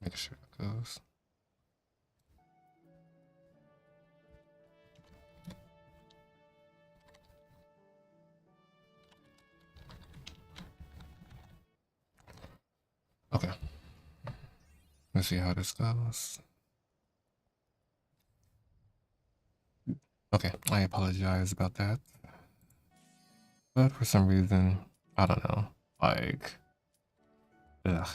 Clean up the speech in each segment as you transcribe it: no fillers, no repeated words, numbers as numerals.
Make sure it goes. Okay. Let's see how this goes. Okay, I apologize about that. But for some reason, I don't know, like, ugh.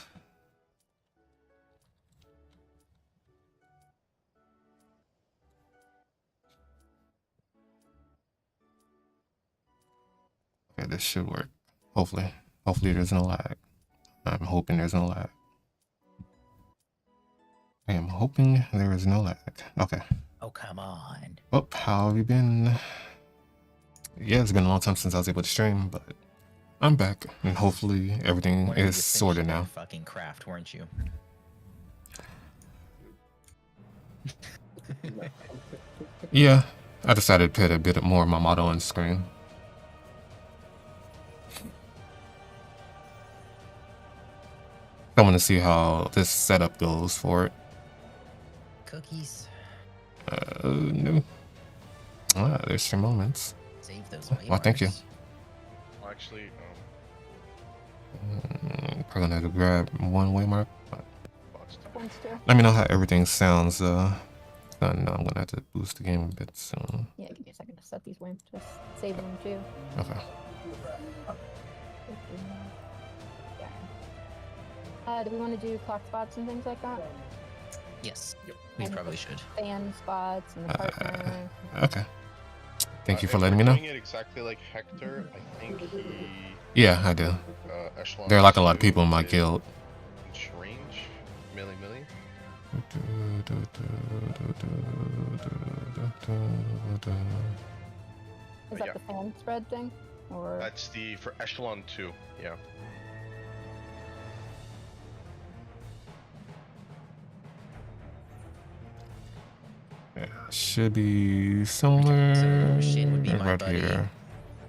Okay, this should work. Hopefully. Hopefully there's no lag. I'm hoping there's no lag. I am hoping there is no lag. Okay. Oh, come on. Well, how have you been? Yeah, it's been a long time since I was able to stream, but I'm back, and hopefully everything is sorted now. Fucking craft, weren't you? Yeah, I decided to put a bit more of my motto on the screen. I want to see how this setup goes for it. Cookies. No. Ah, there's your moments. Save those Well, thank you. Well, actually, Probably gonna have to grab one waymark. Let me know how everything sounds. I know I'm gonna have to boost the game a bit soon. Yeah, give me a second to set these waymarks. Just save them too. Okay. Do we want to do clock spots and things like that? Yes, we probably should. Fan spots and the partner. Okay. Thank you for letting me know. doing it exactly like Hector, I think he. Yeah, I do. Echelon There are like a lot of people in my guild. Range, milli. Is that the fan spread thing? Or That's the for Echelon 2, yeah. Yeah, should be somewhere So Shane would be my right buddy, here.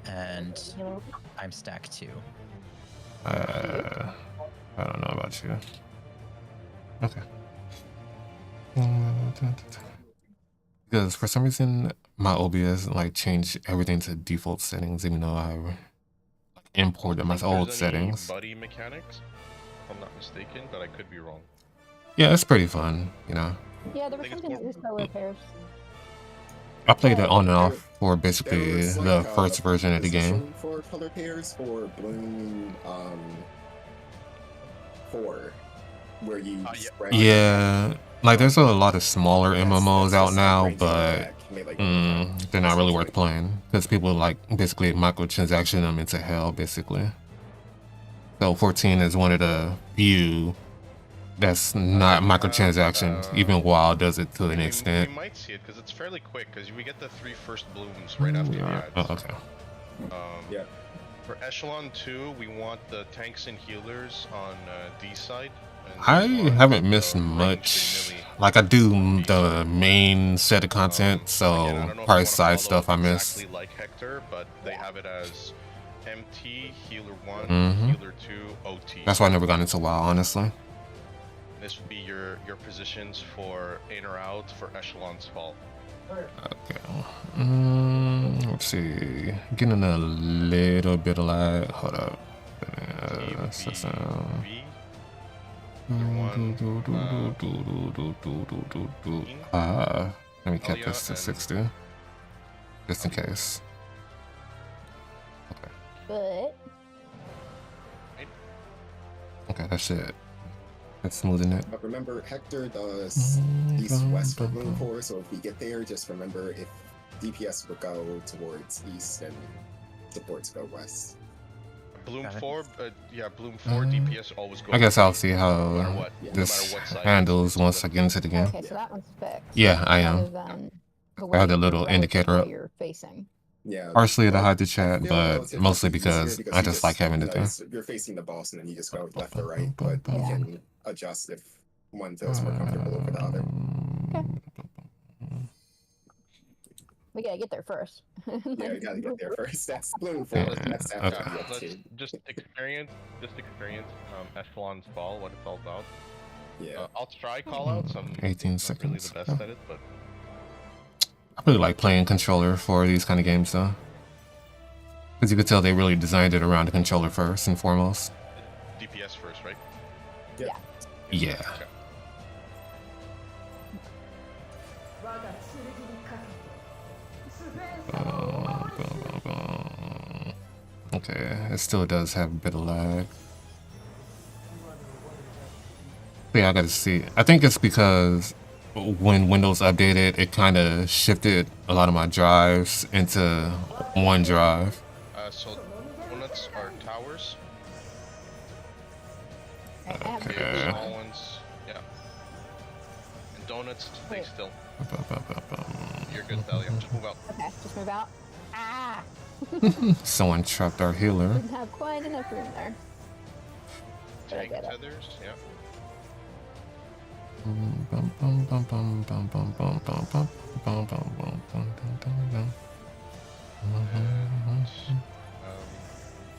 and I'm stack 2. I don't know about you. Okay. Because for some reason my OBS like changed everything to default settings, even though I imported my old settings. Buddy mechanics, if I'm not mistaken, but I could be wrong. Yeah, it's pretty fun, you know. yeah, there was something that was solo pairs. I played it on and off for basically the first version of the game. For color pairs for Bloom 4, where you yeah, like there's a lot of smaller MMOs out now, but they're not really worth playing because people like basically microtransaction them into hell, basically. So 14 is one of the few that's not microtransactions, even WoW does it to an extent. You might see it because it's fairly quick because we get the 3 first blooms right after the ads. Oh, okay. Yeah. For Echelon 2, we want the tanks and healers on D side. I haven't missed much. Like I do the main set of content, so probably side stuff I miss. Exactly like Hector, but they have it as MT, healer 1, healer 2, OT. That's why I never got into WoW, honestly. This would be your positions for in or out for Echelon's fall. Okay. Let's see. Getting a little bit of lag. Hold up. Let me cap this to 60. Just in case. Okay. But Okay, that's it. That's smoothing it. But remember, Hector does east-west for Bloom 4, so if we get there, just remember if DPS would go towards east and supports go west. Bloom 4, yeah, Bloom 4 DPS always goes. I guess I'll see how no this what side. handles once I get into the game. okay, so that one's fixed. Yeah, I am. Other than the I had a way little indicator up. you're facing. Yeah. Partially to hide the chat, but mostly because I just like having it there. You're facing the boss and then you just go left or right, but you can adjust if one feels more comfortable over the other. We gotta get there first. Yeah, we gotta get there first. That's Bloom 4. That's after Let's just experience Echelon's fall, what it's all about. Yeah. I'll try callouts. I'm 18 not seconds. really the best at it, but I really like playing controller for these kind of games though. Because you could tell they really designed it around the controller first and foremost. DPS first, right? Yeah. Yeah. Okay. Okay, it still does have a bit of lag. But yeah, I gotta see. I think it's because when Windows updated, it kind of shifted a lot of my drives into one drive. So donuts are towers. Okay. Small ones, yeah. And donuts, stay still. You're good, Thalia. Just move out. Okay, just move out. Ah! Someone trapped our healer. Didn't have quite enough room there. But I Tank get it. tethers, yeah.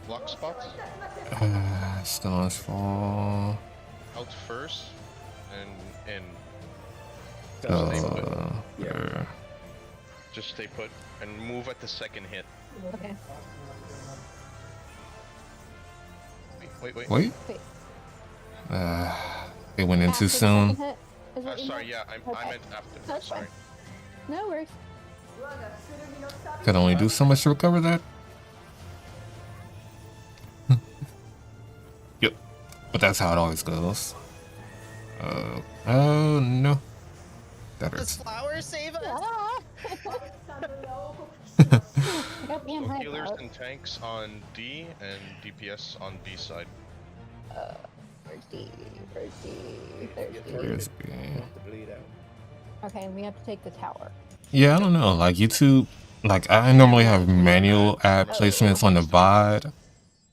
Block spots. Still on fall. Out first, and in. Yeah. Just stay put and move at the second hit. Okay. Wait. Wait. Wait. It went in After too the soon. second hit is what you Sorry, meant? yeah, I Okay. meant after. That's Sorry. fine. No worries. Could only do so much to recover that. Yep. But that's how it always goes. Oh no. That Does hurts. flower save us? Ah! I got being So hyped healers up. and tanks on D and DPS on B side. Where's D? Where's D? There's D. Here's B. Okay, we have to take the tower. Yeah, I don't know. Like YouTube, like I normally have manual ad placements on the VOD,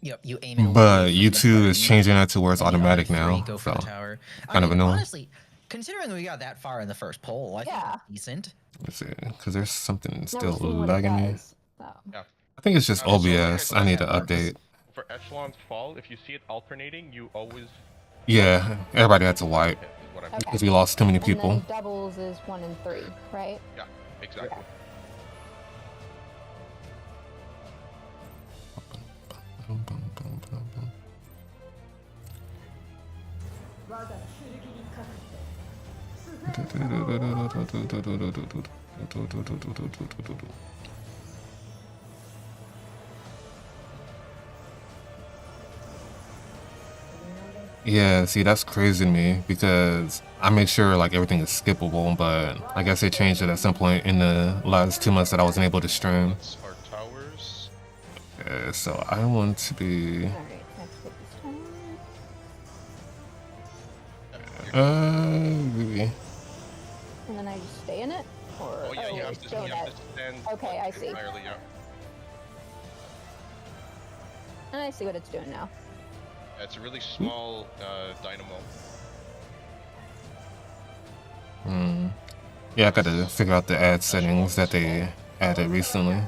Yep, you aim it but away from the YouTube is button, changing that to where it's and then on automatic F3, now. Go for So the tower. kind of annoying. Honestly, considering we got that far in the first poll, I think Yeah. that's decent. let's see, because there's something Never still seen what it lagging me. does. So. Yeah. I think it's just So OBS. I need to works. update. For echelons fall, if you see it alternating, you always Yeah, everybody had to wipe hit, is what I Okay. because we lost too many And people. then doubles is 1 and 3, right? Yeah, exactly. Yeah, see, that's crazy to me because I make sure like everything is skippable, but I guess they changed it at some point in the last 2 months that I wasn't able to stream. That's our towers. So I want to be. Alright, let's get this time. Maybe. And then I just stay in it? Or Oh yeah, you have it's to donut. stand. Okay, I see. Entirely, yeah. And I see what it's doing now. Yeah, it's a really small dynamo. Yeah, I gotta figure out the ad settings that they added recently.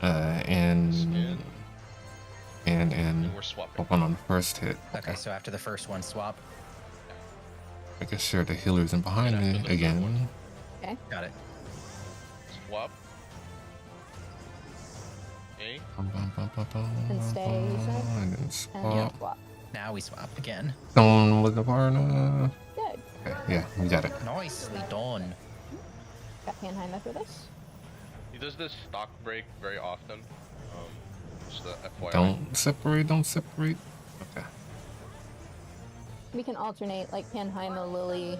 And And we're swapping. one on the first hit. Okay, so after the first one, swap. Making sure the healer isn't behind And me after the again. Okay. Got it. Swap. Okay. And stay, you said? And then And swap. swap. Now we swap again. Someone with the partner. Good. Okay, yeah, we got it. Nicely done. Got Panheim after this. He does this stock break very often. Just the FYI. Don't separate, don't separate. Okay. We can alternate like Panheim, Lily.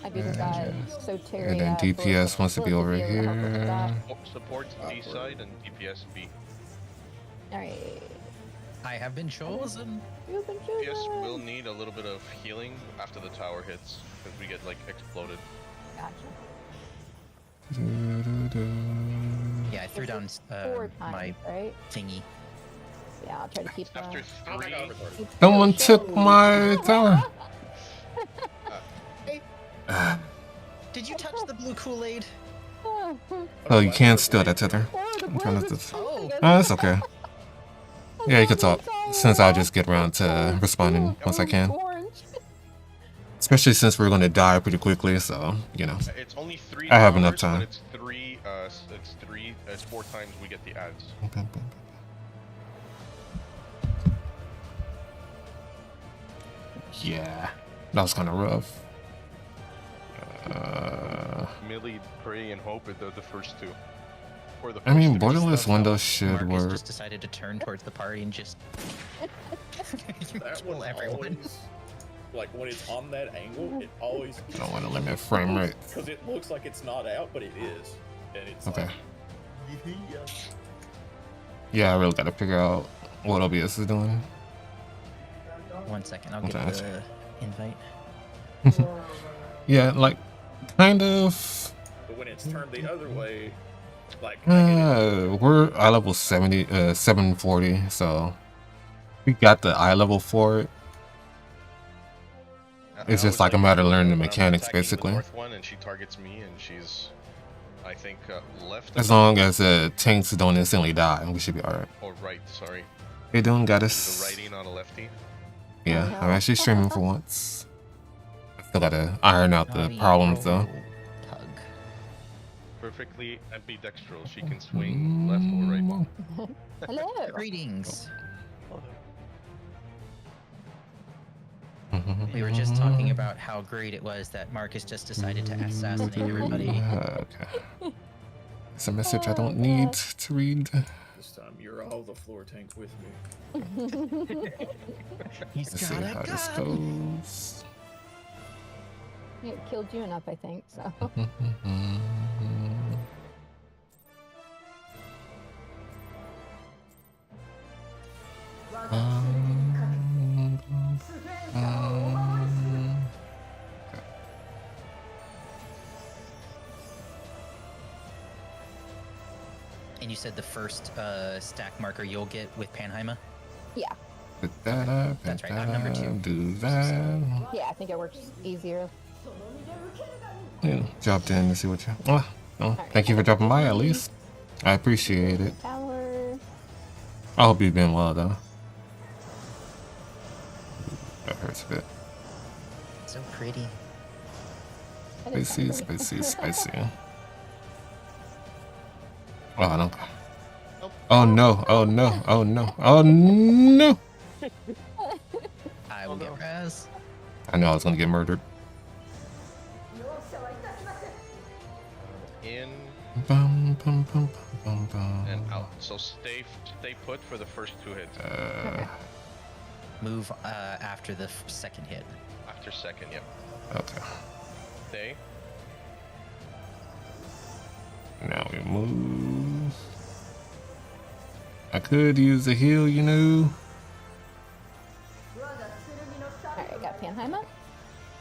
I've even got Soteria. And then DPS wants to be over here. Supports D side and DPS B. Alright. I have been chosen. You've been DPS chosen. will need a little bit of healing after the tower hits because we get like exploded. Gotcha. Yeah, I threw down 4 times, my right? thingy. Yeah, I'll try to keep After that. 3, Someone took my tower. Did you touch the blue Kool-Aid? Oh, you can steal that tether. I'm trying not to. Oh. That's okay. Yeah, you could talk. Since I'll just get around to responding once I can. Orange. Especially since we're gonna die pretty quickly, so you know. It's only $3. I have enough But time. it's it's 4 times we get the ads. Yeah, that was kind of rough. Millie, pray, and hope are the first two. Or the I mean, first three. borderless windows should Marcus work. just decided to turn towards the party and just That kill one everyone. always, like when it's on that angle, it always Don't want to limit frame rate. because it looks like it's not out, but it is, and it's Okay. like, Yeah, I really gotta figure out what OBS is doing. 1 second, I'll Okay, get that's the invite. Yeah, like, kind of. but when it's turned the other way, like We're eye level 740, so we got the eye level for it. It's I just was like a matter of learning the I'm mechanics, attacking basically. The north one, and she targets me, and she's, I think, left. As long as tanks don't instantly die, we should be alright. Or right, sorry. Hey, doing got The us. righty, not a lefty. Yeah, I'm actually streaming for once. I still gotta iron out the Naughty problems though. roll, Pug. Perfectly ambidextrous. She can swing left or right. Hello. Greetings. Mm-hmm. We were just talking about how great it was that Marcus just decided to assassinate everybody. Okay. It's a message I don't need to read. this time you're all the floor tank with me. He's Let's see got how a this gun. goes. It killed you enough, I think. So. And you said the first stack marker you'll get with Panheima? Yeah. Put that up, That's put right, I'm that number 2. up, do that. Yeah, I think it works easier. Yeah, dropped in to see what you. Oh, thank you for dropping by at least. I appreciate it. Tower. I hope you've been well though. That hurts a bit. So pretty. That is Spicy, kinda pretty. spicy, spicy. Oh, I don't. Oh no, oh no, oh no, oh no! I will get Raz. I know I was gonna get murdered. In Bum, bum, bum, bum, bum. and out. So stay put for the first 2 hits. Move after the second hit. After second, yep. Okay. Stay. Now we move. I could use a heal, you know. Alright, got Panheima?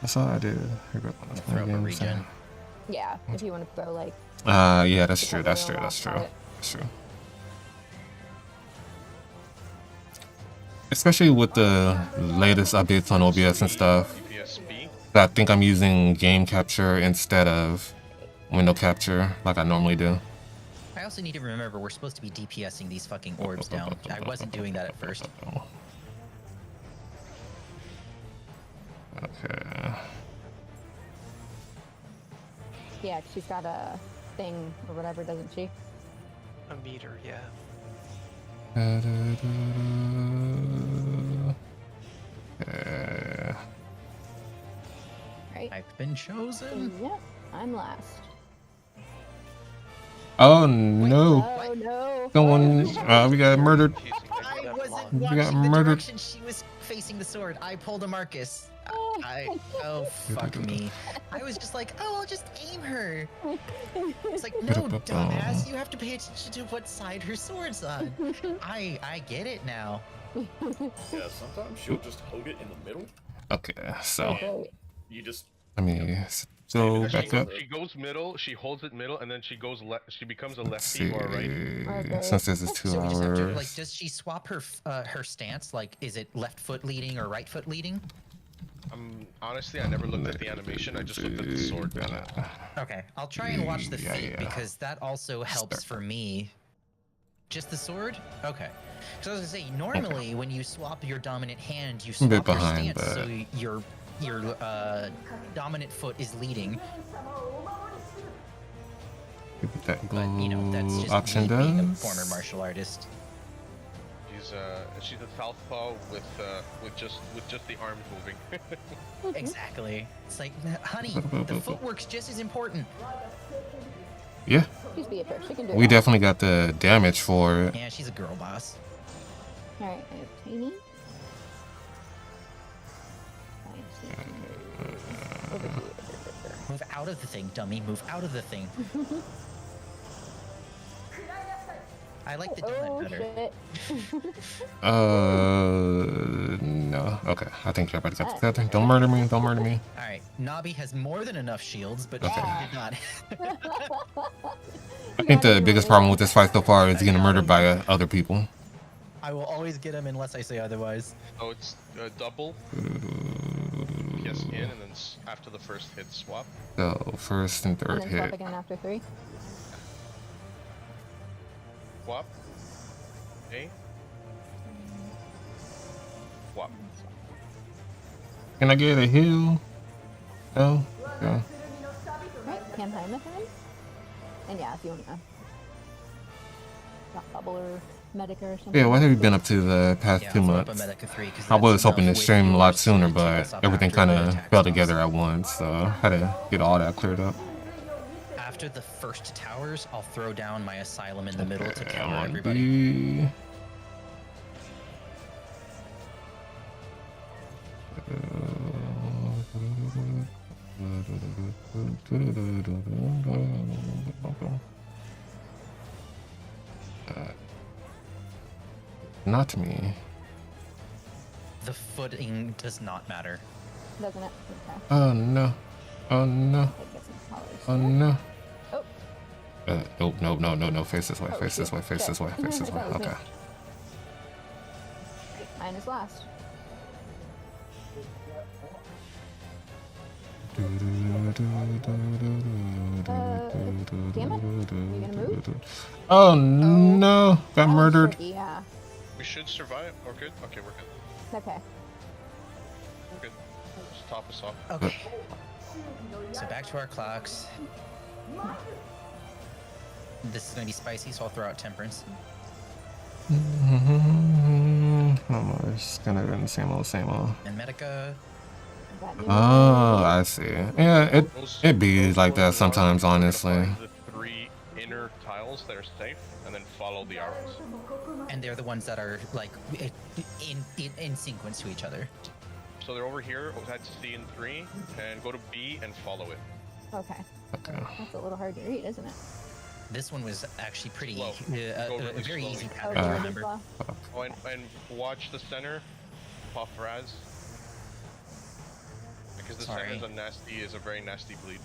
That's all I did. Throw up a regen. Yeah, if you want to throw like. Yeah, that's true. That's true. That's true. That's true. Especially with the latest updates on OBS and stuff. DPSB. I think I'm using game capture instead of window capture like I normally do. I also need to remember we're supposed to be DPSing these fucking orbs down. I wasn't doing that at first. Okay. Yeah, she's got a thing or whatever, doesn't she? A meter, yeah. Right? I've been chosen. Yep, I'm last. Oh no! Oh no! Someone, we got murdered. I wasn't We got watching the murdered. direction she was facing the sword. I pulled a Marcus. Oh. Oh fuck me. I was just like, oh, I'll just aim her. It's like, no, dumbass, you have to pay attention to what side her sword's on. I get it now. Yeah, sometimes she'll just hold it in the middle. Okay, so Great. You just let me go back up. She goes middle. She holds it middle, and then she goes left. She becomes a Let's lefty see. or a righty. Okay. Since this is 2 So we just have to, like, hours. does she swap her her stance? Like, is it left foot leading or right foot leading? Honestly, I never looked at the animation. I just looked at the sword. Okay, I'll try and watch the Yeah, feet yeah. because that also helps for me. Just the sword? Okay. So I was gonna say, normally when you swap your dominant hand, you I'm a bit swap your behind, stance, so but your your dominant foot is leading. That But you know, that's just option me being a does. former martial artist. She's a southpaw with just the arms moving. Exactly. It's like, honey, the footwork's just as important. Yeah, She's Beatrice. She can do it. we definitely got the damage for it. Yeah, she's a girl boss. All right, I have Tiny. Over here. Move out of the thing, dummy. Move out of the thing. I like the donut Oh better. shit. No. Okay, I think everybody got together. Don't murder me. Don't murder me. All right, Nabi has more than enough shields, but Okay. she did not. I think the biggest problem with this fight so far is getting murdered by other people. I will always get him unless I say otherwise. Oh, it's double. Yes, in, and then after the first hit, swap. So first and And third then swap hit. again after 3. Swap. A. Swap. Can I get a heal? No. Okay. Right, can time with him. And yeah, if you want to not bubble or medic or something. Yeah, what have you been up to the past Yeah, 2 I'll throw up a months? Medica 3, 'cause I was that's hoping to enough stream a with lot yours sooner, to keep but us up everything after kind the of attack fell spells. together at once, so I had to get all that cleared up. After the first towers, I'll throw down my asylum in the middle to Okay, counter on everybody. B. Not me. The footing does not matter. Doesn't it? Okay. Oh no. Oh no. Take get some colors. Oh here. no. Oh, Nope, no. Face this way, Oh, face this shit. way, face Shit. this way, face this way. That was me. Okay. mine is last. Damn it. Are you gonna move? Oh no. Got That was murdered. tricky, yeah. We should survive. We're good. Okay, we're good. Okay. We're good. Just top us off. Okay. So back to our clocks. This is gonna be spicy, so I'll throw out temperance. Almost gonna go in the same old. And Medica. Got new Oh, I see. Yeah, it be like that sometimes, honestly. The 3 inner tiles that are safe, and then follow the arrows. And they're the ones that are like in sequence to each other. So they're over here. We'll head to C in 3, and go to B and follow it. Okay. Okay. That's a little hard to read, isn't it? This one was actually pretty Slow. a Go really very slowly. easy Oh, pattern yeah, to really remember. slow. Oh, and watch the center. Puff Raz. Because the Sorry. center is a very nasty bleed.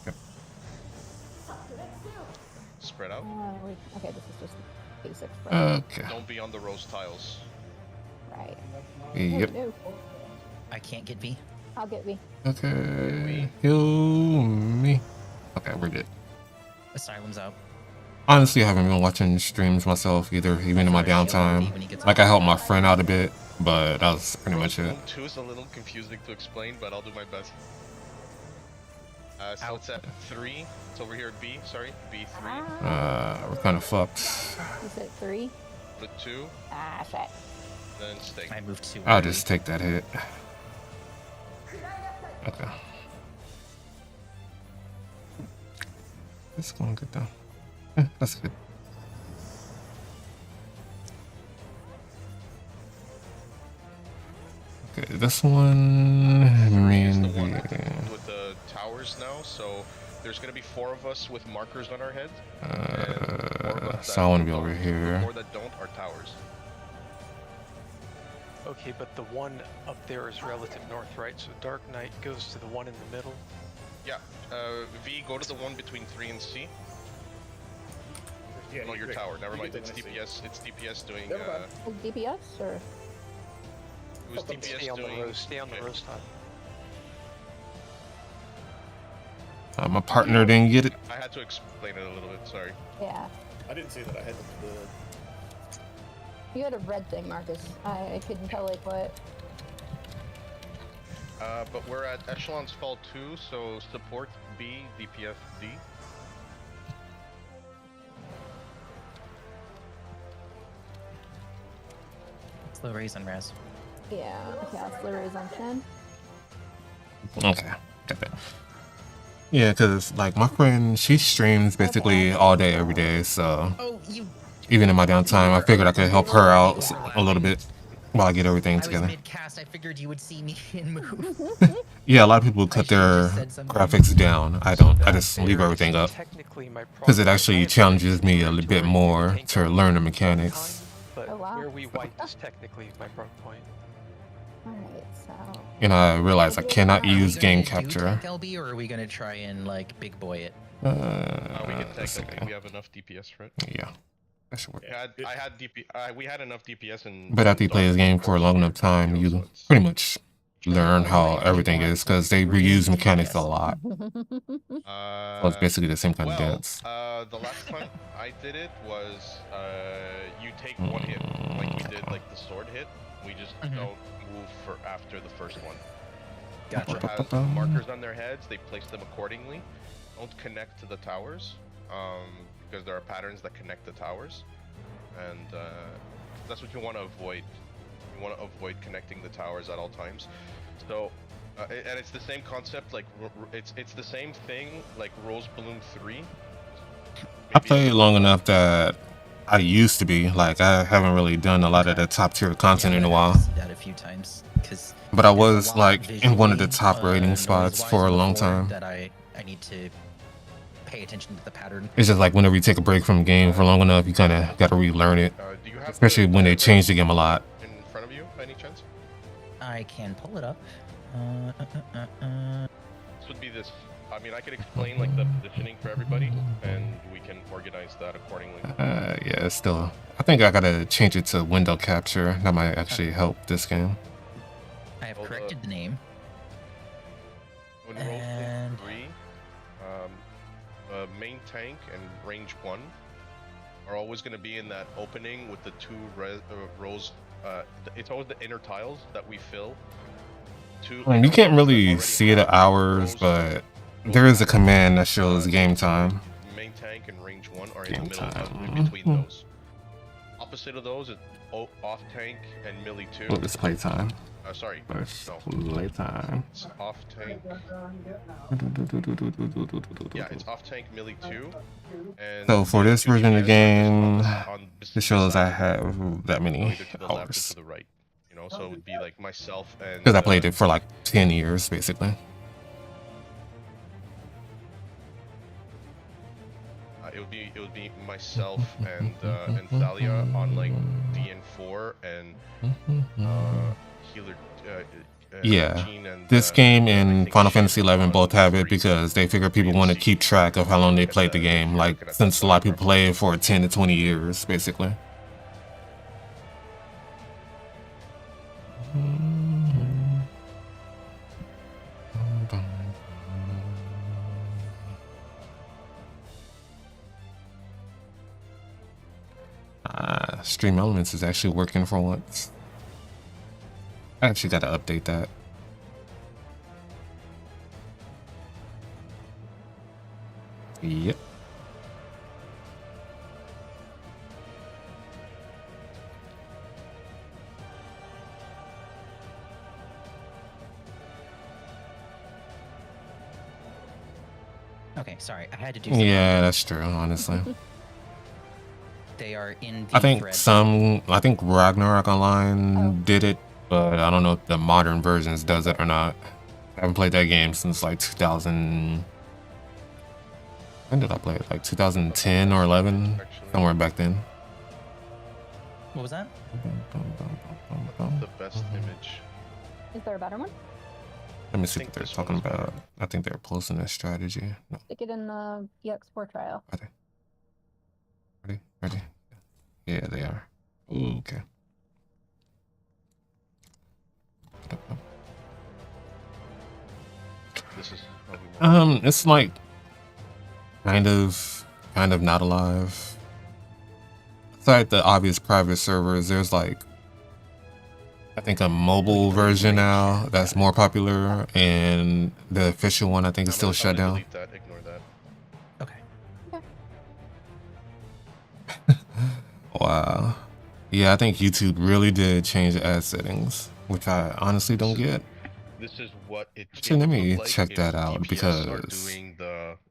Yep. Spread out. Okay, this is just basic. Okay. Don't be on the rose tiles. Right. Yep. No, I can't get V. I'll get V. Okay. Heal me. Okay, we're good. Asylum's out. Honestly, I haven't been watching streams myself either, even in my downtime. Like, I helped my friend out a bit, but that was pretty much it. Room 2 is a little confusing to explain, but I'll do my best. So it's at 3. It's over here at B. Sorry, B3. We're kind of fucked. You said 3? Put 2, Ah, shit. then stake. I moved 2. I'll just take that hit. Okay. It's going good though. That's good. Okay, this one. Here's the one with the towers now, so there's gonna be 4 of us with markers on our heads. So I want to be over here. 4 that don't are towers. Okay, but the one up there is relative north, right? So Dark Knight goes to the one in the middle. Yeah, V, go to the one between 3 and C. Yeah, No, your great. tower. Never You mind. get It's the message. DPS. It's DPS doing. Never mind. DPS or? It was DPS Stay on the doing. rose. Stay on the okay. rose tile. My partner didn't get it. I had to explain it a little bit. Sorry. Yeah. I didn't say that I had the. You had a red thing, Marcus. I couldn't tell like what. But we're at Echelon's Fall 2, so support B, DPS D. Slow raise on Raz. Yeah, slow resumption. Okay, got that. Yeah, because like my friend, she streams basically all day, every day. So Oh, you. even in my downtime, I figured I could help her out a little bit while I get everything I was together. mid-cast. I figured you would see me and move. Yeah, a lot of people cut their graphics down. I don't. I just leave everything up because it actually challenges me a little bit more to learn the mechanics. But Oh, wow. where we wiped is technically my broke point. Alright, so. And I realize I cannot Are we use gonna game do capture. tank LB, or are we gonna try and like big boy it? We can Let's take. I see. think we have enough DPS, right? Yeah, that should work. I had DP. We had enough DPS and. But after you play this game for a long enough time, you pretty much learn how everything is because they reuse mechanics a lot. So it's basically the same kind of dance. The last time I did it was you take one hit, like we did, like the sword hit. We just don't move for after the first one. Gotcha. Has markers on their heads. They place them accordingly. Don't connect to the towers, because there are patterns that connect the towers, and that's what you want to avoid. You want to avoid connecting the towers at all times. So, and it's the same concept. Like it's the same thing. Like Rose Bloom 3. I played long enough that I used to be like I haven't really done a lot of the top tier content in a while. That a few times, But I was like in one of the top rating spots for a long time. That I need to pay attention to the pattern. It's just like whenever you take a break from the game for long enough, you kind of got to relearn it. Do you have Especially when they change the game a lot. in front of you, by any chance? I can pull it up. This would be this. I mean, I could explain like the positioning for everybody, and we can organize that accordingly. Yeah, it's still. I think I gotta change it to window capture. That might actually help this game. I have corrected the name. When Rose Bloom And- 3, main tank and range 1 are always going to be in that opening with the two rows. It's always the inner tiles that we fill. You can't really see the hours, but there is a command that shows game time. Main tank and range 1 are in Game the middle, time. in between those. Opposite of those is off tank and melee 2. Well, it's playtime. Sorry, First no. playtime. It's off tank. Yeah, it's off tank melee 2. And So for this version of the game, on it shows I have that many either to the left or hours. to the right. You know, so it would be like myself and. Because I played it for like 10 years, basically. It would be myself and Thalia on like DN4 and healer. Yeah, Jean and, this game I and think Final she Fantasy was 11 on both have it 3. because they figure people want to keep track of how long they played the game. Like, since a lot of people play it for 10 to 20 years, basically. Stream Elements is actually working for once. I actually got to update that. Yep. Okay, sorry, I had to do something. Yeah, that's true, honestly. They are in the I think thread. I think Ragnarok Online did it, but I don't know if the modern versions does it or not. I haven't played that game since like 2000. When did I play it? Like 2010 or 11, somewhere back then. What was that? The best image. Is there a better one? Let me see I what think they're this one talking is better. about. I think they're posting a strategy. No, Stick it in the EX4 trial. are they? Ready? Yeah, they are. Ooh, okay. This is how we want. It's like kind of not alive. Aside the obvious private servers, there's like I think a mobile version now that's more popular, and the official one I think is still shut down. Delete that. Ignore that. Okay. Wow. Yeah, I think YouTube really did change the ad settings, which I honestly don't get. This is what it. So let would me look like check if that out, DPS are because doing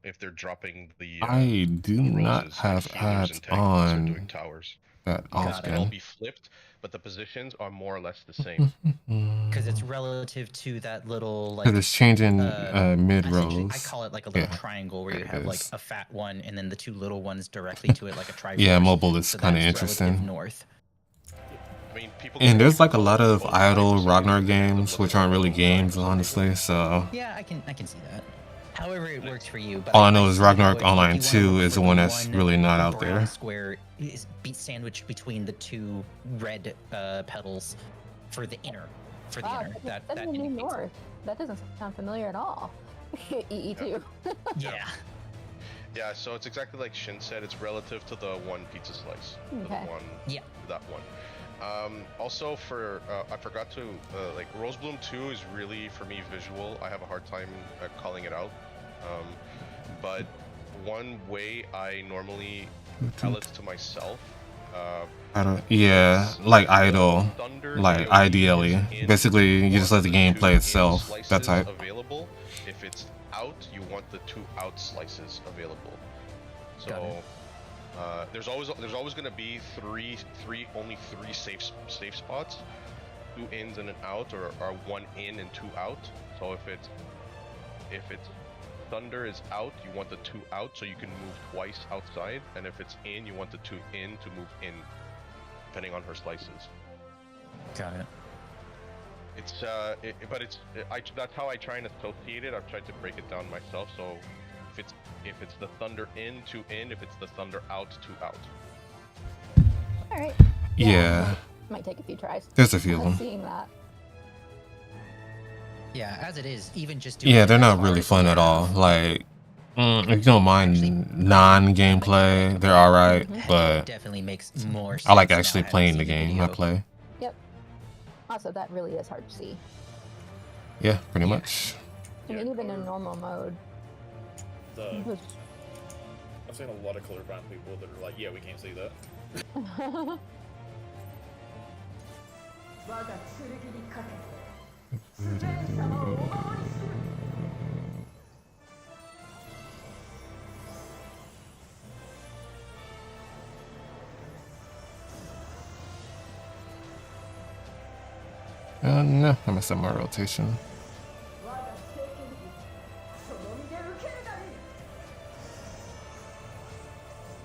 if they're dropping the. I do not roses and have healers ads and tanks are doing on towers. that It'll often. be flipped, but the positions are more or less the same. Because it's relative to that little like. Because it's changing mid essentially, rows. I call it like a little Yeah, triangle where you there it have like is. a fat one and then the two little ones directly to it, like a triforce. Yeah, mobile is So kind of that's relative interesting. north. I mean, people. And there's like a call lot it of both idle sides, so Ragnar you can make them games, look which like aren't really both sides games, of the honestly. So Yeah, I can see that. However, it works for you. But all I know is see how Ragnarok if Online you wanna 2 look is for the one that's one really not out brown there. Square is sandwiched between the two red petals for the inner. For the Wow, inner. that's That in New indicates it. North. That doesn't sound familiar at all. EE2. Yeah. Yeah, so it's exactly like Shin said. It's relative to the one pizza slice. To Okay. the one. Yeah. That one. Also, for I forgot to like Rosebloom 2 is really for me visual. I have a hard time calling it out. But one way I normally tell it to myself. Yeah, like idle, Thunder like AoE ideally. is in, Basically, you just let the game two play in itself. That slices type. available. If it's out, you want the 2 out slices available. Got So it. there's always going to be only three safe spots, 2 ins and an out, or 1 in and 2 out. So if it's Thunder is out, you want the 2 out so you can move twice outside, and if it's in, you want the 2 in to move in, depending on her slices. Got it. It's that's how I try and associate it. I've tried to break it down myself. So if it's the Thunder in, 2 in. If it's the Thunder out, 2 out. All right. Yeah, Might take a few tries. there's a few of them. Seeing that. Yeah, as it is, even just doing Yeah, it they're as not far really as fun you at all. have- Like, if you don't mind non-gameplay, they're alright. It But definitely makes more sense. I like now actually having playing seen the game I video. play. Yep. Also, that really is hard to see. Yeah, pretty Yeah. much. I mean, even in normal mode. it was- I've seen a lot of colorblind people that are like, yeah, we can't see that. No, I messed up my rotation.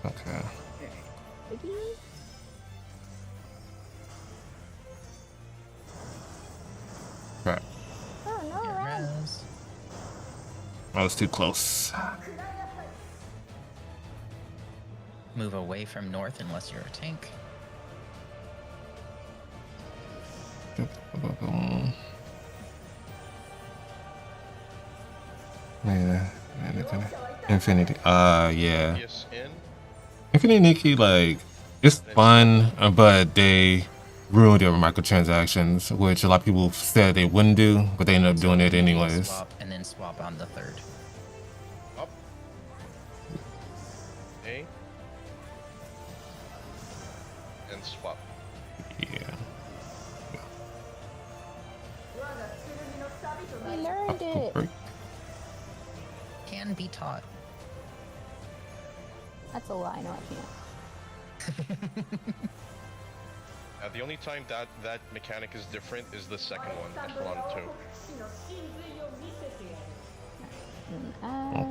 Okay. Right. Oh, no, Yeah, Raz. Raz. I was too close. Move away from north unless you're a tank. Yeah, Infinity. Yeah. Yes, in. Infinity Nikki, like, it's fun, but they ruined it with microtransactions, which a lot of people said they wouldn't do, but they ended up doing it anyways. Swap and then swap on the third. Up. A. And swap. Yeah. We learned Good it. break. Can be taught. That's a lie. No, I can't. The only time that mechanic is different is the second one, Echelon 2.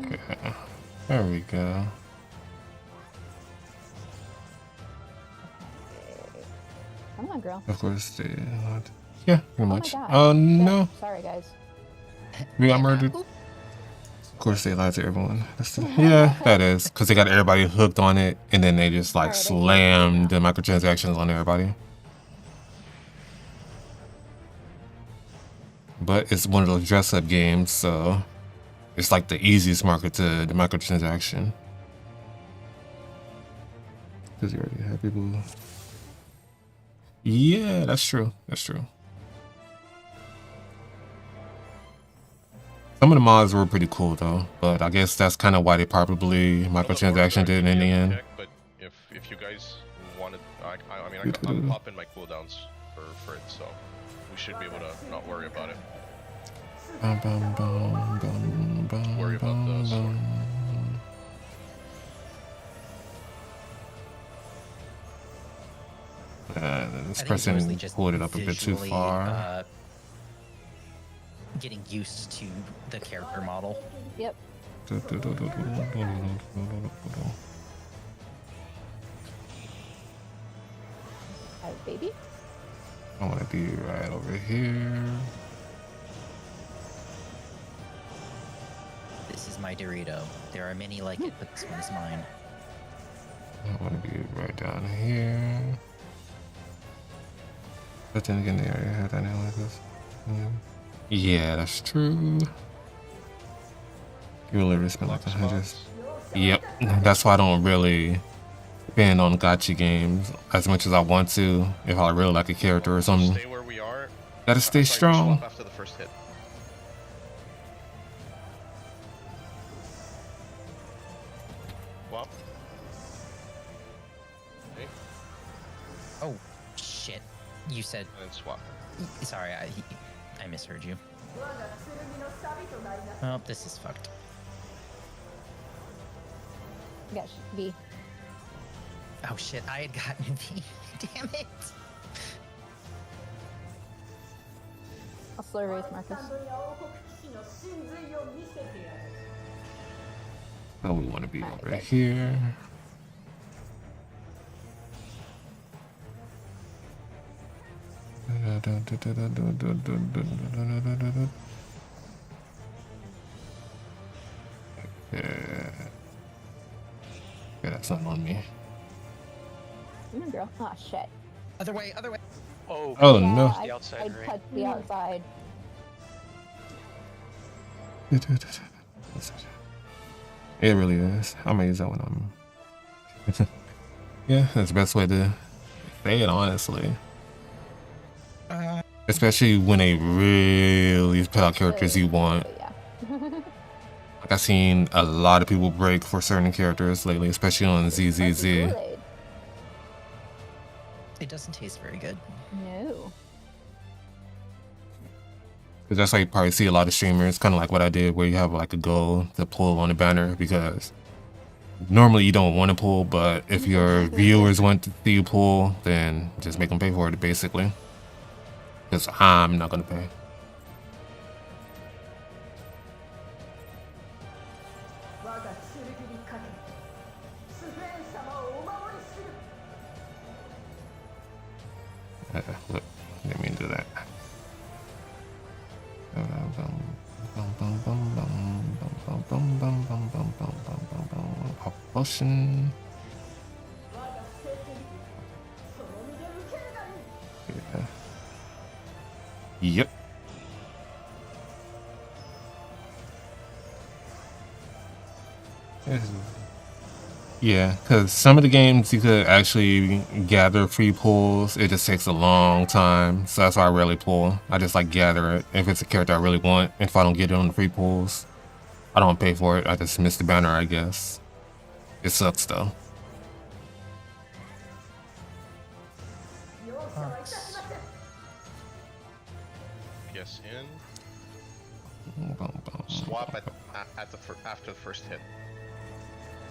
Okay. There we go. Come on, girl. Of course, they. Yeah, pretty Oh my much. god. Oh, Shit. no. Sorry, guys. We got murdered. Of course, they lied to everyone. Yeah, that is. Because they got everybody hooked on it, and then they just, like, Alright, slammed the microtransactions on everybody. But it's one of those dress-up games, so it's like the easiest market to the microtransaction. Because you already have people. Yeah, that's true. That's true. Some of the mods were pretty cool though, but I guess that's kind of why they probably microtransactioned it in the end. But if you guys wanted, I mean, I'm popping my cooldowns for it, so we should be able to not worry about it. Worry about the sword. This person pulled it up a bit too far. Getting used to the character model. Yep. Hi, baby. I want to be right over here. This is my Dorito. There are many like it, but this one is mine. I want to be right down here. But then again, they already had that name like this. Yeah, that's true. You really spend like 100. Yep, that's why I don't really spend on gacha games as much as I want to. If I really like a character or something, Stay where we are. gotta stay strong. After the first hit. Swap. Okay. Oh, shit. You said. And then swap. Sorry, I misheard you. Oh, this is fucked. Got V. Oh shit, I had gotten V. Damn it. I'll slow race Marcus. Oh, we want to be over here. Yeah, that's not on me. Come on, girl. Ah, shit. Other way, other way. Oh, Oh Yeah, no. The outside I ring. touched the outside. It really is. I'm gonna use that when I'm. Yeah, that's the best way to say it, honestly. Especially when they really put out characters you want. Yeah. Like I've seen a lot of people break for certain characters lately, especially on ZZZ. Kool-Aid. It doesn't taste very good. No. Because that's why you probably see a lot of streamers, kind of like what I did, where you have like a goal to pull on the banner, because normally you don't want to pull, but if your viewers want to see you pull, then just make them pay for it, basically. Because I'm not going to pay. Look, didn't mean to do that. Pop potion. Yeah. Yep. Yeah, because some of the games you could actually gather free pulls. It just takes a long time, so that's why I rarely pull. I just like gather it if it's a character I really want. If I don't get it on the free pulls, I don't pay for it. I just miss the banner, I guess. It sucks though. Yes, in. Swap after the first hit.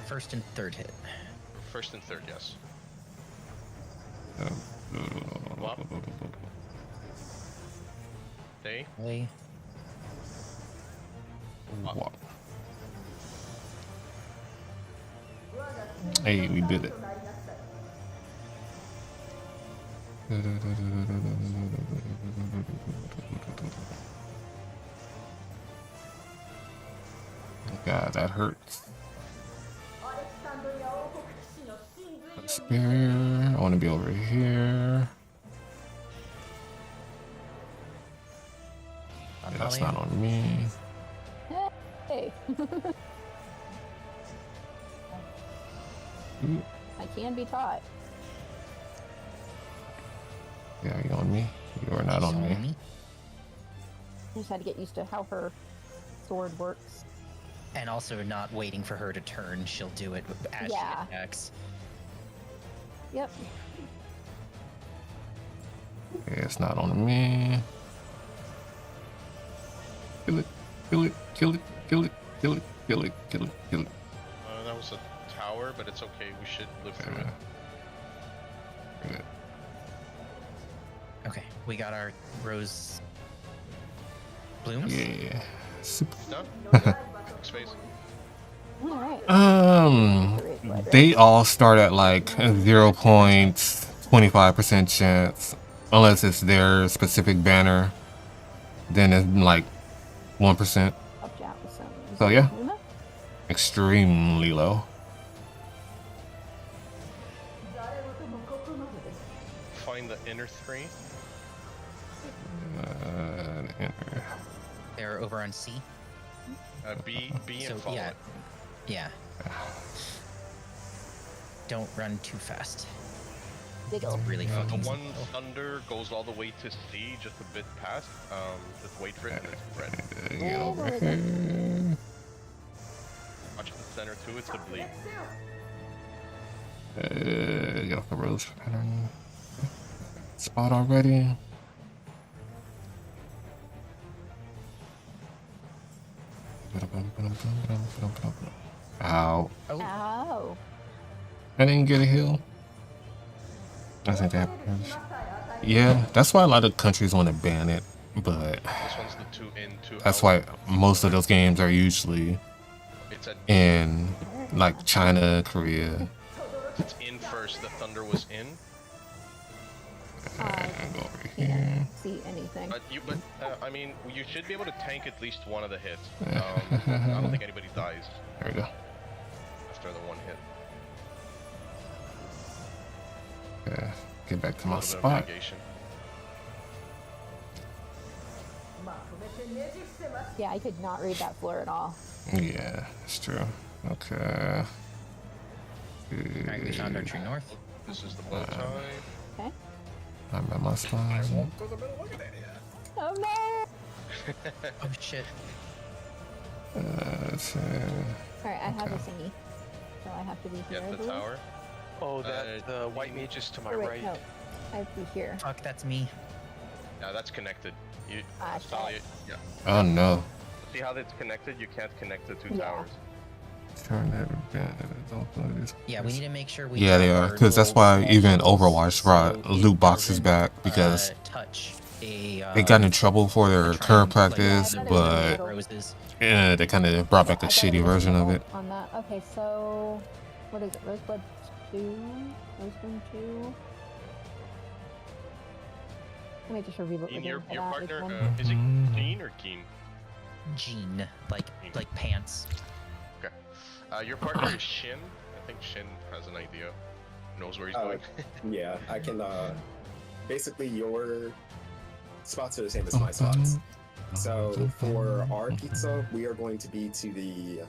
First and third hit. First and third, yes. Swap. Stay. Hey. Wow. Hey, we did it. God, that hurts. Spear. I want to be over here. Yeah, that's not on me. Hey. I can be taught. Yeah, are you on me? You are not on me. I just had to get used to how her sword works. And also not waiting for her to turn, she'll do it as she attacks. Yep. Okay, it's not on me. Kill it, kill it, kill it, kill it, kill it, kill it, kill it, kill it. That was a tower, but it's okay. We should live through it. Good. Okay, we got our rose blooms. Yeah. Super. Done? Space. Alright. They all start at like 0.25% chance, unless it's their specific banner. Then it's like 1%. So yeah, extremely low. Find the inner three. They're over on C. B and follow it. Yeah. Don't run too fast. It's really The fucking one slow. thunder goes all the way to C, just a bit past. Just wait for it and it's red. Get over here. Watch the center too, it's a bleed. Get off the rose pattern. Spot already. Ow. Ow. I didn't get a heal. I think that happens. Yeah, that's why a lot of countries want to ban it, but This one's the 2 in, 2 out. that's why most of those games are usually It's at in like China, Korea. It's in first. The thunder was in. Go over here. Can't see anything. But I mean, you should be able to tank at least one of the hits. I don't think anybody dies There we go. after the one hit. Okay, get back to my A little bit of spot. mitigation. Yeah, I could not read that floor at all. Yeah, it's true. Okay. Alright, we found our true north. This is the bow tie. Okay. I'm at my spot. Oh no! Oh shit. Let's see. Alright, I have a thingy. So I have to be here. Get I the believe. tower. Oh, that the white mage is to my Oh, wait, right. no. I have to be here. Fuck, that's me. Yeah, that's connected. You Ah, saw shit. it. Yeah. Oh no. See how it's connected? You can't connect the two Yeah. towers. Turn that. Yeah, we need to make sure we. Yeah, they have are. our Because that's little why even specials Overwatch brought so loot it boxes doesn't, back because touch a. they got in trouble for their current try and, practice, like, but roses. they kind of brought back a I thought shitty it was version of it. on that. Okay, so what is it? Rosebud 2? Rosebud 2? Let me just review what we're Dean, doing your for that. Which partner, one? is it Dean or Keen? Jean, like pants. Okay. Your partner is Shin. I think Shin has an idea. Knows where he's going. Yeah, I can. Basically, your spots are the same as my spots. So for our pizza, we are going to be to the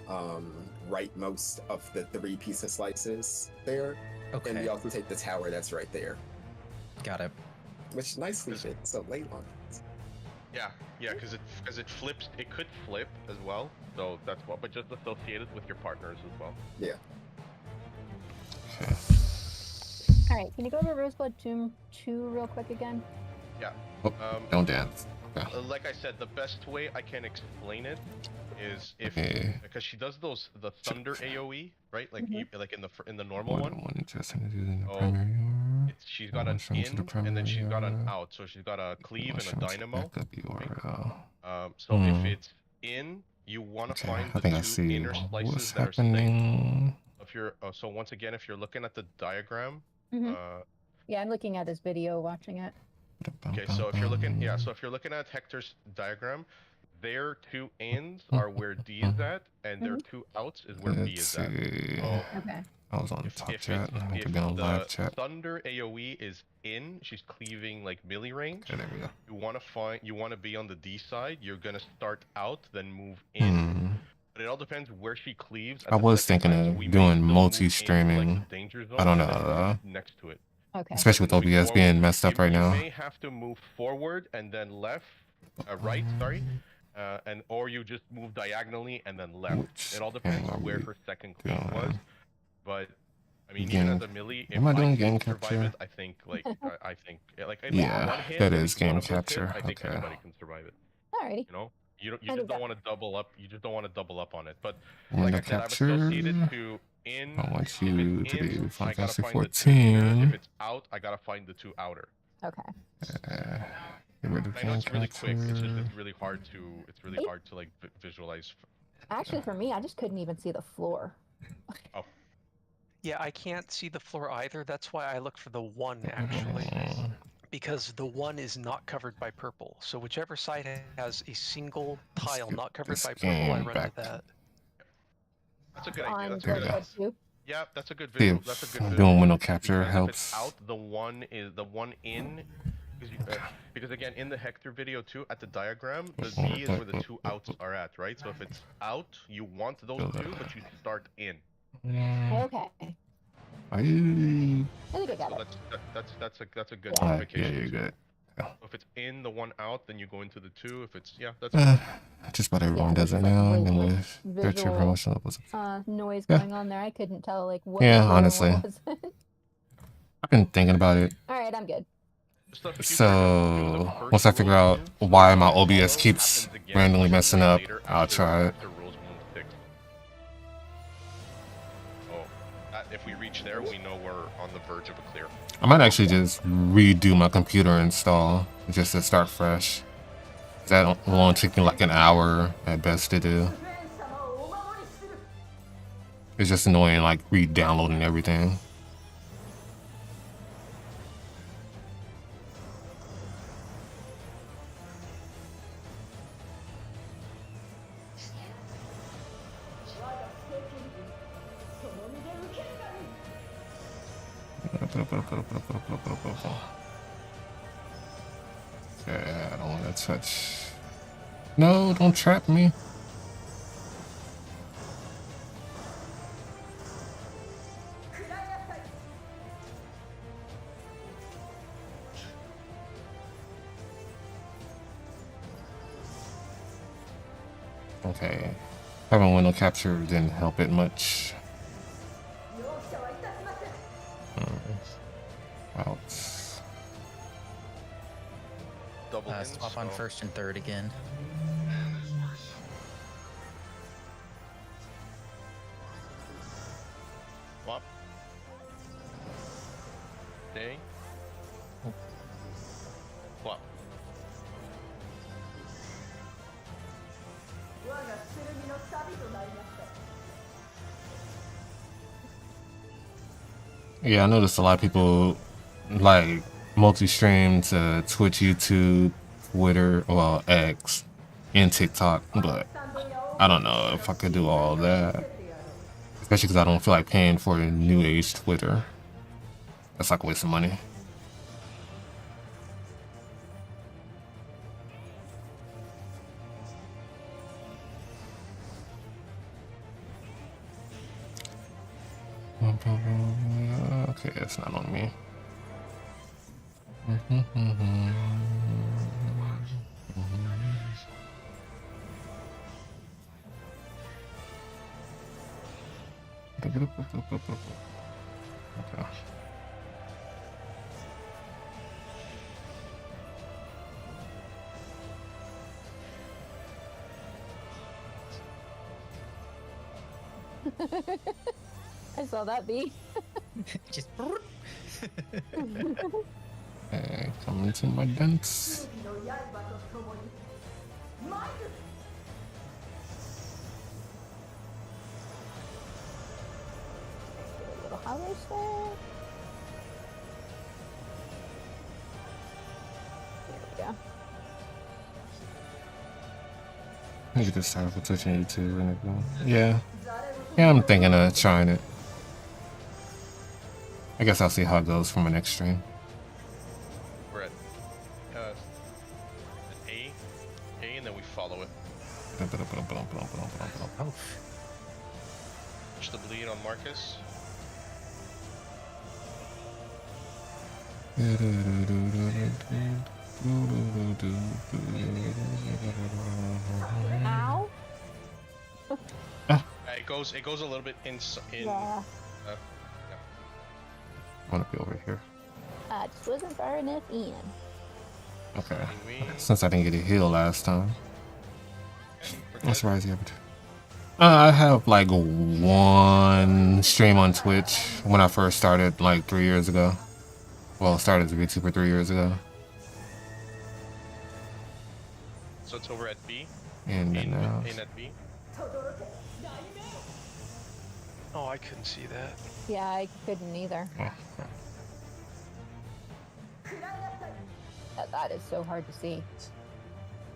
rightmost of the 3 pizza slices there, and we Okay, also take the tower that's right there, got it. which nicely fits. So late on. Yeah, because it flips. It could flip as well. So that's what. But just associated with your partners as well. Yeah. Alright, can you go over Rosebud 2 real quick again? Yeah. Oh, don't dance. Okay. Like I said, the best way I can explain it is if Okay. because she does the thunder AOE, right? Like like in the normal One one. interesting to do in the Oh, primary URL. She's got an Mushroom to the in and then she's got an primary out. So she's got a cleave and Mushroom a to dynamo. backup URL. So if Hmm. it's in, you want to Okay, find I the think I 2 see inner slices what's that are synced. happening. If you're so once again, if you're looking at the diagram, Mhm. Yeah, I'm looking at this video, watching it. okay, so if you're looking, so if you're looking at Hector's diagram, their 2 ins are where D is at, and their 2 outs is where B Let's is at. see. So Okay. I was on if, top if, chat. it's, I if could be on live the chat. Thunder AOE is in, she's cleaving like melee range. Okay, there we go. You want to be on the D side. You're gonna start out, then move in. But it all depends where she cleaves. at I the was second thinking time, so of we may doing still move multi-streaming. into, like, the danger zone I don't and then know, move next to it. Okay. Especially with Moving OBS being forward, messed up right you now. may have to move forward and then left, right, sorry, and or you just move diagonally and then left. It all depends on where her second clean was. But I mean, even as a melee, if Am I doing game can survive capture? it, I think like I think like if Yeah, one hit, that and is if one game of us hit, capture. I think Okay. anybody can survive it. Alrighty. You know, you I just think don't that- want to double up. You just don't want to double up on it. But Window like I said, I've capture. associated to in. I want If you it's to in, do I Final gotta Fantasy find the 2 inner. 14. If it's out, I gotta find the 2 outer. Okay. Get rid of I know game it's really quick. It's just capture. it's really hard to like visualize. Actually, for me, I just couldn't even see the floor. Oh, Yeah, I can't see the floor either. That's why I look for the 1 actually, because the 1 is not covered by purple. So whichever side has a single tile get not covered this by purple, I game run back. to that. that's a good idea. On That's a the good. idea. tube. Yeah, that's a good See visual. That's a if good visual. doing window capture Because helps. If it's out, the 1 is the 1 in. Because again, in the Hector video too, at the diagram, the V is where the 2 outs are at, right? So if it's out, you want those 2, but you start in. Okay. Are you? I think I got So it. that's a good Yeah. Yeah, notification. you're too. good. So if it's in the 1 out, then you go into the 2. If it's that's Just about everyone Yeah, does there's it just, like, now, way and then too much with their visual, promotion levels. Noise Yeah. going on there. I couldn't tell like what. Yeah, was blue and honestly. what wasn't. I've been thinking about it. All right, I'm good. just a future So note, do the first once I figure rule out in, why my follow OBS keeps happens again randomly much messing up, later I'll after- try it. after rules 1 to 6. Oh, if we reach there, we know we're on the verge of a clear. I might actually just redo my computer install just to start fresh. That will only take me like an hour at best to do. It's just annoying, like re-downloading everything. Okay, I don't want to touch. No, don't trap me. Okay, having window capture didn't help it much. Out. Double in, Swap on so- 1st and 3rd again. Swap. Day. Swap. Yeah, I noticed a lot of people like multi-stream to Twitch, YouTube, Twitter, well, X, and TikTok, but I don't know if I could do all that. Especially because I don't feel like paying for a new age Twitter. That's like a waste of money. Okay, it's not on me. Okay. I saw that bee. Just. Okay, coming to my dents. Little house there. There we go. I get this time for Twitch and YouTube and everything. Yeah. Yeah, I'm thinking of trying it. I guess I'll see how it goes for my next stream. We're at A, and then we follow it. Oh. Push the bleed on Marcus. Ow. It goes a little bit in. Yeah. Yeah. I want to be over here. I just wasn't far enough in. Okay. We- Since I didn't get a heal last time. we're I'm good. surprised you haven't. I have like one stream on Twitch when I first started like 3 years ago. Well, started as a VTuber 3 years ago. So it's over at B. And then now. In at B. Oh, I couldn't see that. Yeah, I couldn't either. That is so hard to see.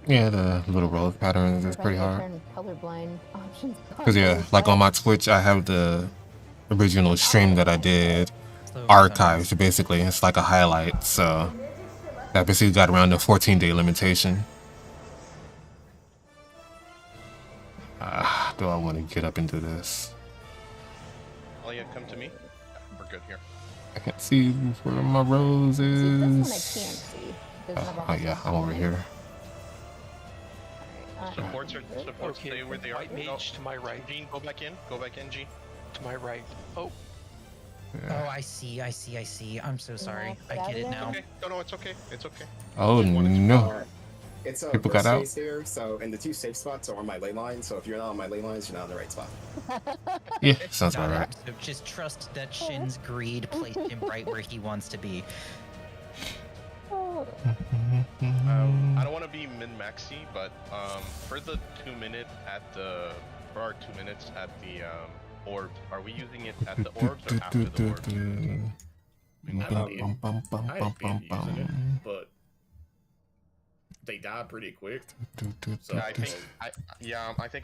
Yeah, the little rose patterns is pretty hard. Turn colorblind options. Cause yeah, like on my Twitch, I have the original stream that I did archived. Basically, it's like a highlight. So that basically got around the 14-day limitation. Do I want to get up into this? Elia, come to me. We're good here. I can't see where my rose See, this one I can't is. see. Doesn't have a Oh yeah, I'm over here. Supports Okay, stay where they are. white mage to my right. Gene, go back in. Go back in, Gene. To my right. Oh, Oh, I see. I'm so sorry. I get it now. Okay. No, it's okay. It's okay. Oh no. It's a People got burst out. phase here, so and the two safe spots are on my ley line. So if you're not on my ley lines, you're not in the right spot. Yeah, sounds about right. So just trust that Shin's greed placed him right where he wants to be. I don't want to be min-maxy, but for the 2 minute at the for our 2 minutes at the orbs, are we using it at the orbs or after the orbs? I ain't been using it, but they die pretty quick. So I think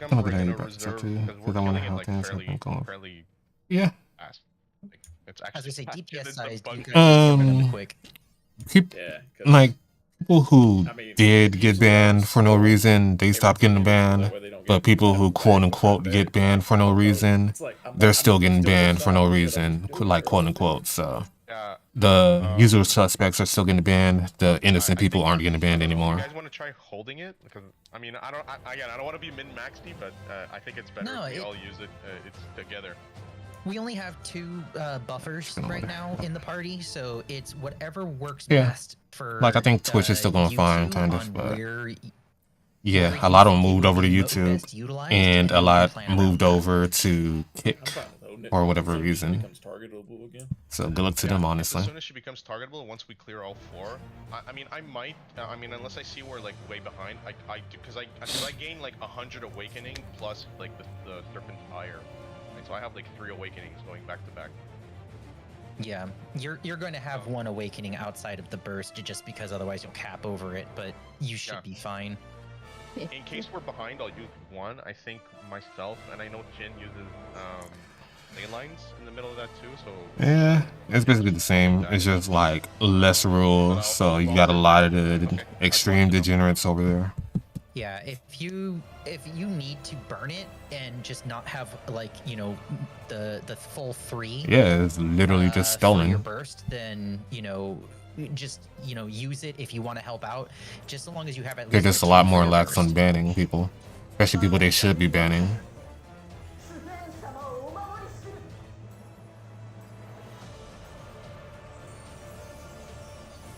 I'm Some of it bringing a ain't bad, reserve too, because we're 'cause I wanna killing it help like things, so fairly, I'm going. fairly Yeah. fast. Like, it's As actually I say, DPS it's size, the you bug. guys get rid of it quick. Keep Yeah, 'cause, like people who I mean, did get banned for no reason, they stopped getting banned. where they don't But get people who banned, quote unquote get banned for no reason, it's like, they're still I'm getting banned for no deciding reason, what I'm doing like quote here. unquote. So Yeah. the usual suspects are still getting banned. The innocent I people think- aren't getting banned You anymore. guys want to try holding it? Because I mean, I don't want to be min-maxy, but I think it's better No, if we it- all use it. It's together. We only have 2 buffers right now in the party, so it's whatever works Yeah. best for. Like, I think Twitch is still going you fine, two kind of, on but where yeah, a lot of them it moved would over to be YouTube, best utilized, and a we can lot plan around moved that. over to I'm Kick fine with holding it. for whatever As soon as it reason. becomes targetable again. So good luck to them, As honestly. soon as she becomes targetable, once we clear all 4, I mean, I might. I mean, unless I see we're like way behind, I do because I gain like 100 awakening plus like the serpent fire. Right, so I have like 3 awakenings going back to back. Yeah, you're going to have 1 awakening outside of the burst, just because otherwise you'll cap over it. But you should Yeah. be fine. In case we're behind, I'll use 1. I think myself, and I know Jin uses ley lines in the middle of that too. So Yeah, it's basically the same. It's just like less rules, so you got a lot of the extreme degenerates over there. Yeah, if you need to burn it and just not have like the full 3. Yeah, it's literally just for your stolen. burst, then just use it if you want to help out. Just so long as you have at They're least just a 2 lot for more your lax on burst. banning people, especially people they should be banning.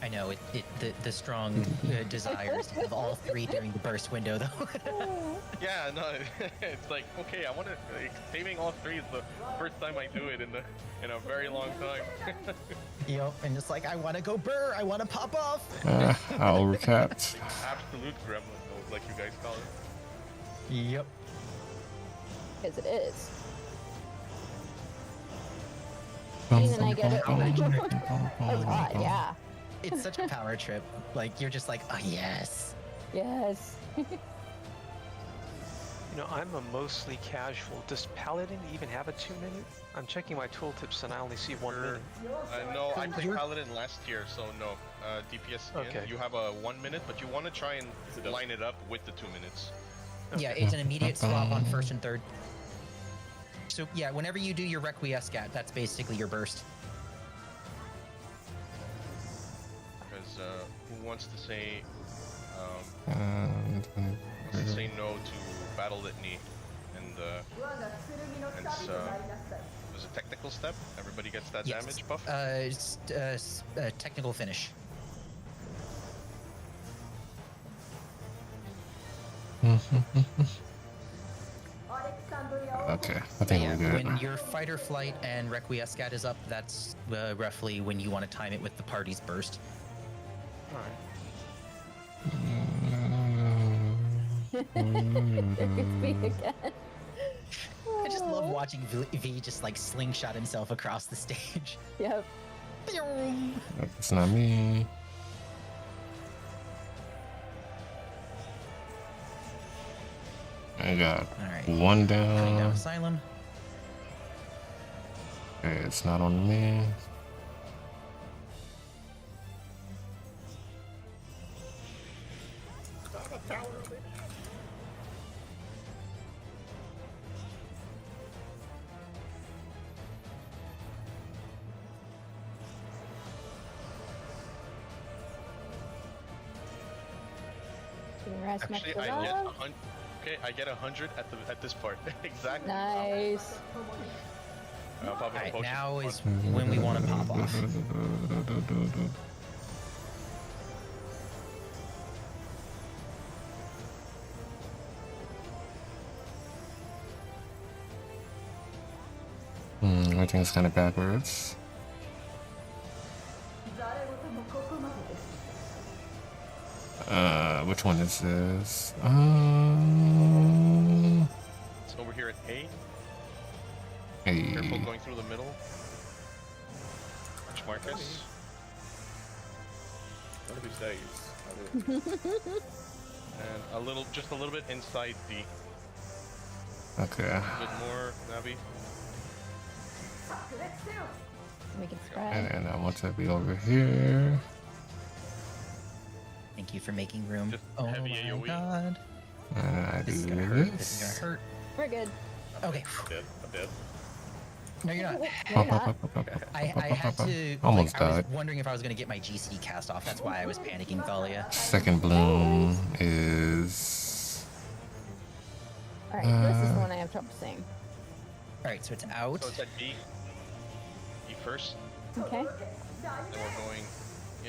I know the strong desires to have all 3 during the burst window though. yeah, no, it's like okay, I want to saving all 3 is the first time I do it in a very long time. And it's like I want to go burr, I want to pop off. I overcapped. Absolute gremlin mode, like you guys call it. Yep. Because it is. Reason I get it. That's hot, yeah. It's such a power trip. Like you're just like, oh yes. Yes. I'm a mostly casual. Does Paladin even have a 2 minute? I'm checking my tooltips and I only see 1 minute. No, I played Paladin last year, so no. DPS in, Okay. you have a 1 minute, but you want to try and line it up with the 2 minutes. Yeah, it's an immediate swap on 1st and 3rd. So yeah, whenever you do your Requiescat, that's basically your burst. Because who wants to say And no to battle litany and it's was a technical step. Everybody gets that Yes. damage buff. Technical finish. okay, I think Yeah, we're good. when your fight or flight and requiescat is up, that's roughly when you want to time it with the party's burst. It's me again. I just love watching V just like slingshot himself across the stage. Yep. It's not me. I got All right. one Cutting down down. Asylum. Okay, it's not on me. Actually, I get 100 at this part. Exactly. Nice. I'll pop in a Alright, potion. now is when we want to pop off. Everything's kind of backwards. Which one is this? It's over here at A. Hey. Careful going through the middle. Watch Marcus. One of these days, I will. And just a little bit inside D. Okay. A bit more, Navi. We can spread. And I want to be over here. Thank you for making room. Just Oh heavy my AoE. god. And I This is do gonna hurt. This is this. gonna hurt. We're good. Okay. I'm dead. No, you're not. You're not. I had to. Almost I was died. wondering if I was gonna get my GC cast off. That's why I was panicking, Thalia. Second bloom is. Alright, this is the one I have trouble seeing. All right, so it's out. So it's at B. B first. Okay. Then we're going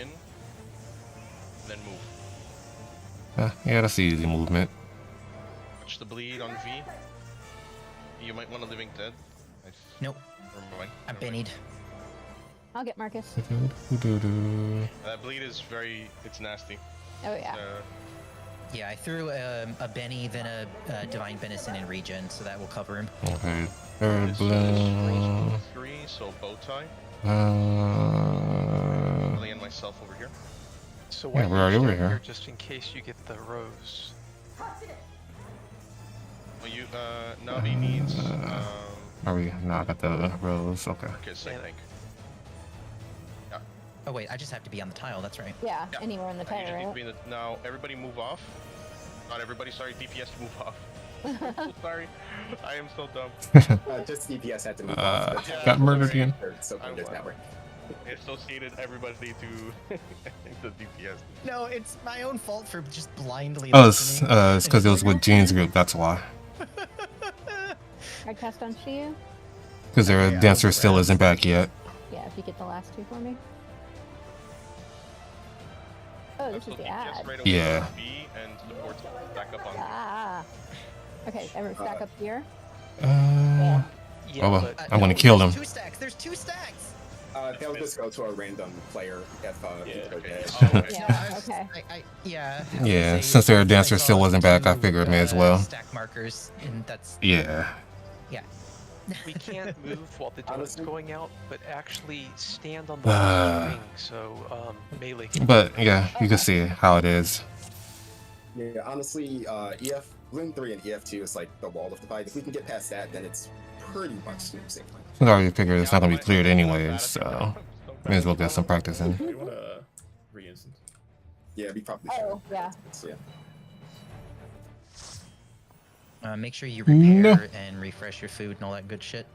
in. Then move. Yeah, that's the easy movement. Watch the bleed on V. You might want a living dead. Nope. Never mind. I'm Never mind. bennied. I'll get Marcus. That bleed is it's nasty. Oh yeah. Yeah, I threw a Benny, then a Divine Benison in regen, so that will cover him. Okay, third This bloom. rolls 3, so bow tie. Really and myself over here. So Yeah, why we're already you over stand here. just in case you get the rose. Well, Navi needs Are we? No, I got the rose. Okay. Marcus, I Yeah. think. Oh wait, I just have to be on the tile. That's right. Yeah, Yeah. anywhere in the You tire, just need to right? be in now, everybody move off. Not everybody, sorry, DPS move off. I'm so sorry. I am so dumb. Just DPS had to move Uh, off. Yeah, got murdered sorry. again. So I'm there's wild. network. I associated everybody to the DPS. No, it's my own fault for just blindly. Oh, it's because it was with Jean's group. That's why. I cast on Shiyu. Because their Okay, dancer I'll still grab- isn't back yet. Yeah, if you get the last two for me. Oh, this So is the DPS ad. right away Yeah. on B and support back up on B. Ah. Okay, everyone stack up here. Uh, Yeah, Oh, well. but I'm gonna kill there's him. 2 stacks. There's 2 stacks. They'll just go to a random player if they're okay. dead. Oh, okay. Yeah, okay. Yeah. Yeah, since their dancer still wasn't back, I figured may as well. Stack markers, and that's Yeah. we can't move while the donut's Honestly- going out, but actually stand on the last ring, so melee. But yeah, you can see how it is. Yeah, honestly, EF Bloom 3 and EF2 is like the wall of the fight. If we can get past that, then it's pretty much smooth sailing. I already figured it's not gonna be cleared anyways, so may as well get some practice in. You want to re-instance? Yeah, we probably Oh, yeah. should. Yeah. make sure you repair No. and refresh your food and all that good shit.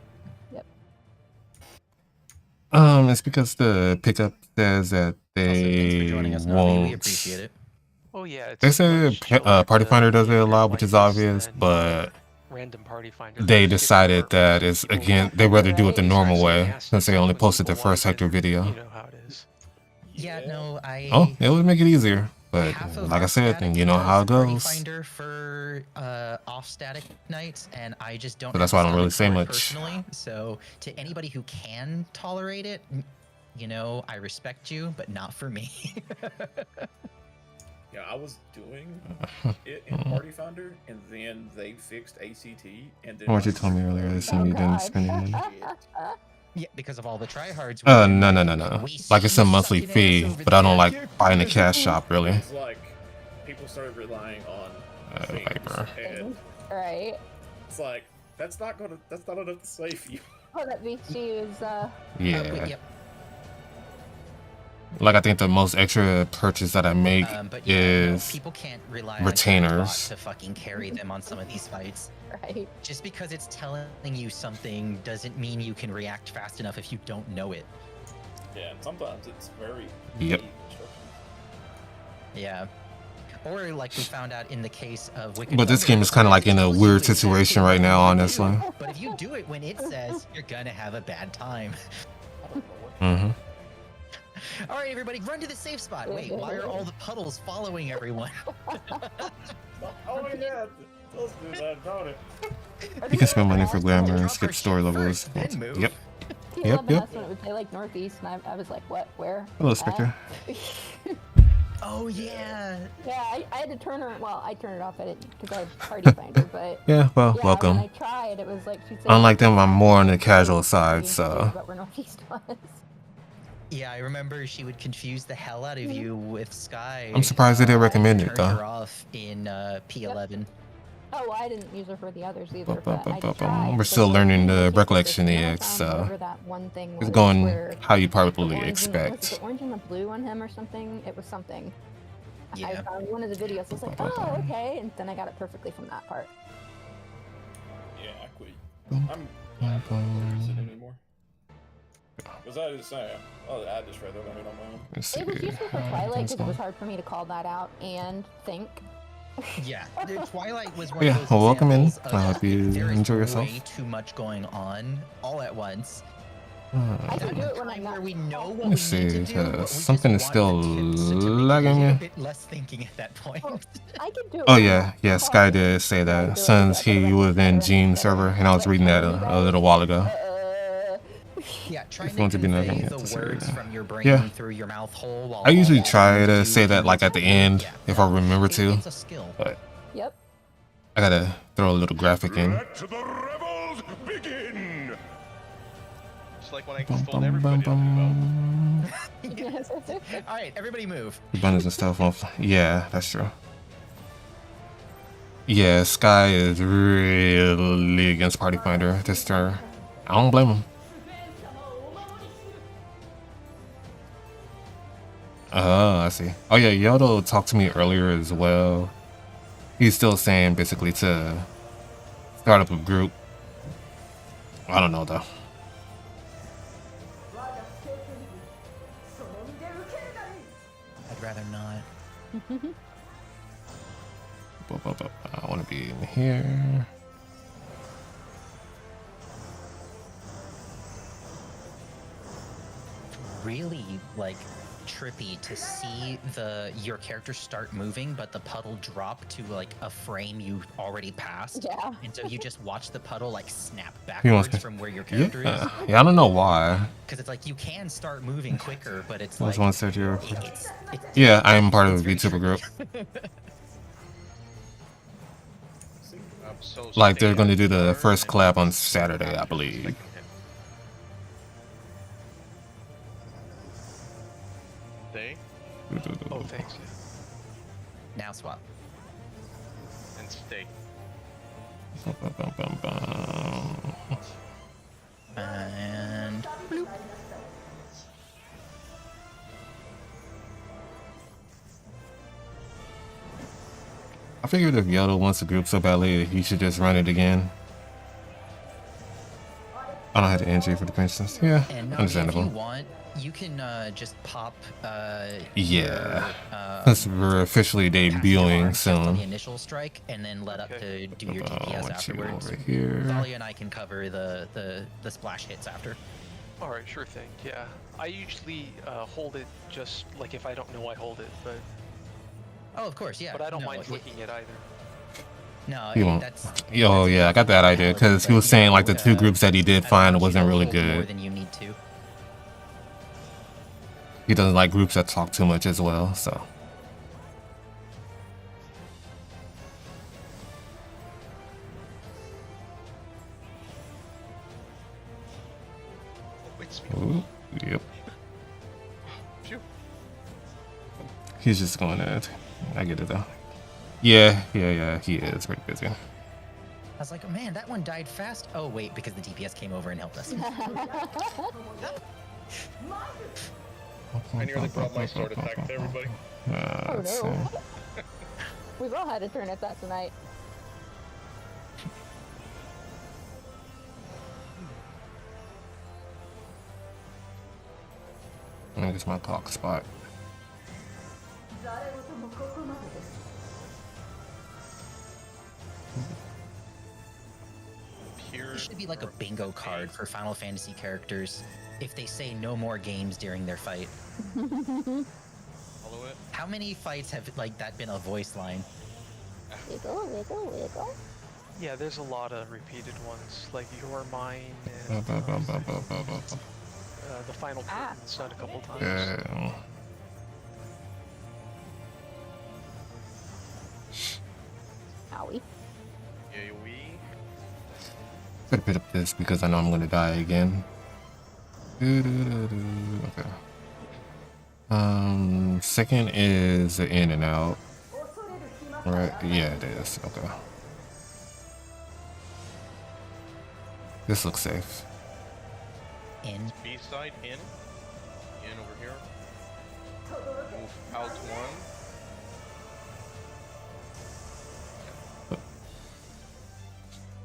It's because the pickup says that Also, thanks for joining they us, Navi. We won't. appreciate it. Oh yeah, it's They said much chiller Party to Finder does it a appear lot, like which is this obvious, than but random Party Finder. they There's 50 decided that departments, it's people again they rather do it the they normal start saying way nasty since they stuff only when posted the people first like, Hector and video. You know how it is. Yeah, no, Oh, it would make it easier, but half of like I our said, static you know does how it Party goes. Finder for off static nights, and I just don't. So that's have why I don't really stomach say for it much. personally. So to anybody who can tolerate it, you know, I respect you, but not for me. Yeah, I was doing it in Party Finder, and then they fixed ACT, and then. What you told me earlier, this and you didn't spend any money. Yeah, because of all the tryhards. No. Like it's a monthly fee, but I don't like buying the cash shop really. It's like people started relying on things, Viper. and Right. it's like that's not enough to save you. Oh, that makes you use Yeah. Yep. Like I think the most extra purchase that I make But yeah, no, is people can't rely on retainers. chatbot to fucking carry them on some of these fights. right. Just because it's telling you something doesn't mean you can react fast enough if you don't know it. Yeah, and sometimes it's very Yep. vague instructions. Yeah. Or like we found out in the case of Wicked. But this Thunder, game is kind of like in a it weird tells you situation exactly right now, what to honestly. do, But if you do it when it says, you're gonna have a bad time. Mm-hmm. All right, everybody, run to the safe spot. Wait, why are all the puddles following everyone? Oh yeah, let's do that, don't it? You can spend money for glamour and Drop skip our story shit levels. first, then move. Yep. See, Yep, yep. yep. That's when it would say like northeast, and I was like, what? Where? Hello, At? Spectre. Oh yeah. Yeah, I had to turn her. Well, I turned it off. I didn't because I had Party Finder, but Yeah, well, yeah, welcome. when I tried, it was like she said. Unlike them, I'm more on the casual side, so. But where northeast was. Yeah, I remember she would confuse the hell out of you with Sky. I'm surprised they didn't recommend it, Turned her though. off in P11. Oh, well, I didn't use her for the others either. But I tried. We're but still the learning one the thing was Recollection just EX, found so whatever that one thing it's was going where how you the probably orange and- was it expect. the orange and the blue on him or something? It was something. I Yeah. found one of the videos. I was like, oh, okay, and then I got it perfectly from that part. Yeah, I quit. I'm glad I don't use it anymore. Was I just saying? Oh, I just rather learn it on my own. Let's see. It was useful for Twilight because it was hard for me to call that out and think. Yeah, the Twilight was one Yeah, of those well, welcome in. examples of I hope you there is enjoy yourself. way too much going on all at once. I can do it when I'm Time not. where we know what Let we me need see, to do, but we because just something is want still the tips to make lagging it a me. little bit less thinking at that point. I can do it. Oh when I'm yeah, not yeah, Sky talking. did say I that. do it Since because I he don't was in remember Gene's anything. server, and I was Like, reading that telling you a little while ago. Yeah, trying It's going to to be convey nothing the to say. words from your brain Yeah. through your mouth hole while I usually also try trying to say that like at the end, Yeah, if I no, remember to, It's a skill. but Yep. I gotta throw a little graphic in. Let the rebels begin! Just like when I Bum, told bum, everybody bum, to do bum. All right, everybody move. Abundance and stuff off. Yeah, that's true. Yeah, Sky is really against Party Finder this turn. I don't blame him. Oh, I see. Oh yeah, Yodo talked to me earlier as well. He's still saying basically to start up a group. I don't know though. I'd rather not. I want to be in here. Really like trippy to see your character start moving, but the puddle drop to like a frame you already passed. Yeah. And so you just watch the puddle like snap He wants backwards me- from where your character Yeah, is. yeah. I don't know why. Because it's like you can start moving quicker, but it's What's like one set here? it's Yeah, I am part of a very VTuber group. I'm so Like they're stayed going to at do the her first and collab on just Saturday, I respecting believe. him. Stay Oh, thanks. now swap. and stay. And bloop. I figured if Yoda wants a group so badly, he should just run it again. I don't have the energy for the princess. Yeah, And no, if understandable. you want, you can just pop. Yeah. Your, Since we're officially debuting on the soon. initial strike, and then let up to do your I DPS want you afterwards. over here. Thalia and I can cover the splash hits after. All right, sure thing. Yeah, I usually hold it just like if I don't know I hold it, but Oh, of course, yeah. but I don't no, mind flicking it either. No, He won't. that's. Oh yeah, I got that idea because he was saying like the two groups that he did find wasn't really More good. than you need to. He doesn't like groups that talk too much as well, so. Ooh, yep. He's just going to. I get it though. Yeah, he is pretty busy. I was like, man, that one died fast. Oh wait, because the DPS came over and helped us. I nearly brought my sword attack to everybody. Oh no. We've all had a turn at that tonight. I think it's my clock spot. There should be like a bingo card for Final Fantasy characters if they say no more games during their fight. Follow it. How many fights have like that been a voice line? Wiggle, wiggle, wiggle. Yeah, there's a lot of repeated ones, like You're Mine and the final curtain's done a couple times. Yeah. Owie. AoE. Better pick up this because I know I'm gonna die again. Okay. Second is the in and out. Right? Yeah, it is. Okay. This looks safe. In. B side in. In over here. Move out one.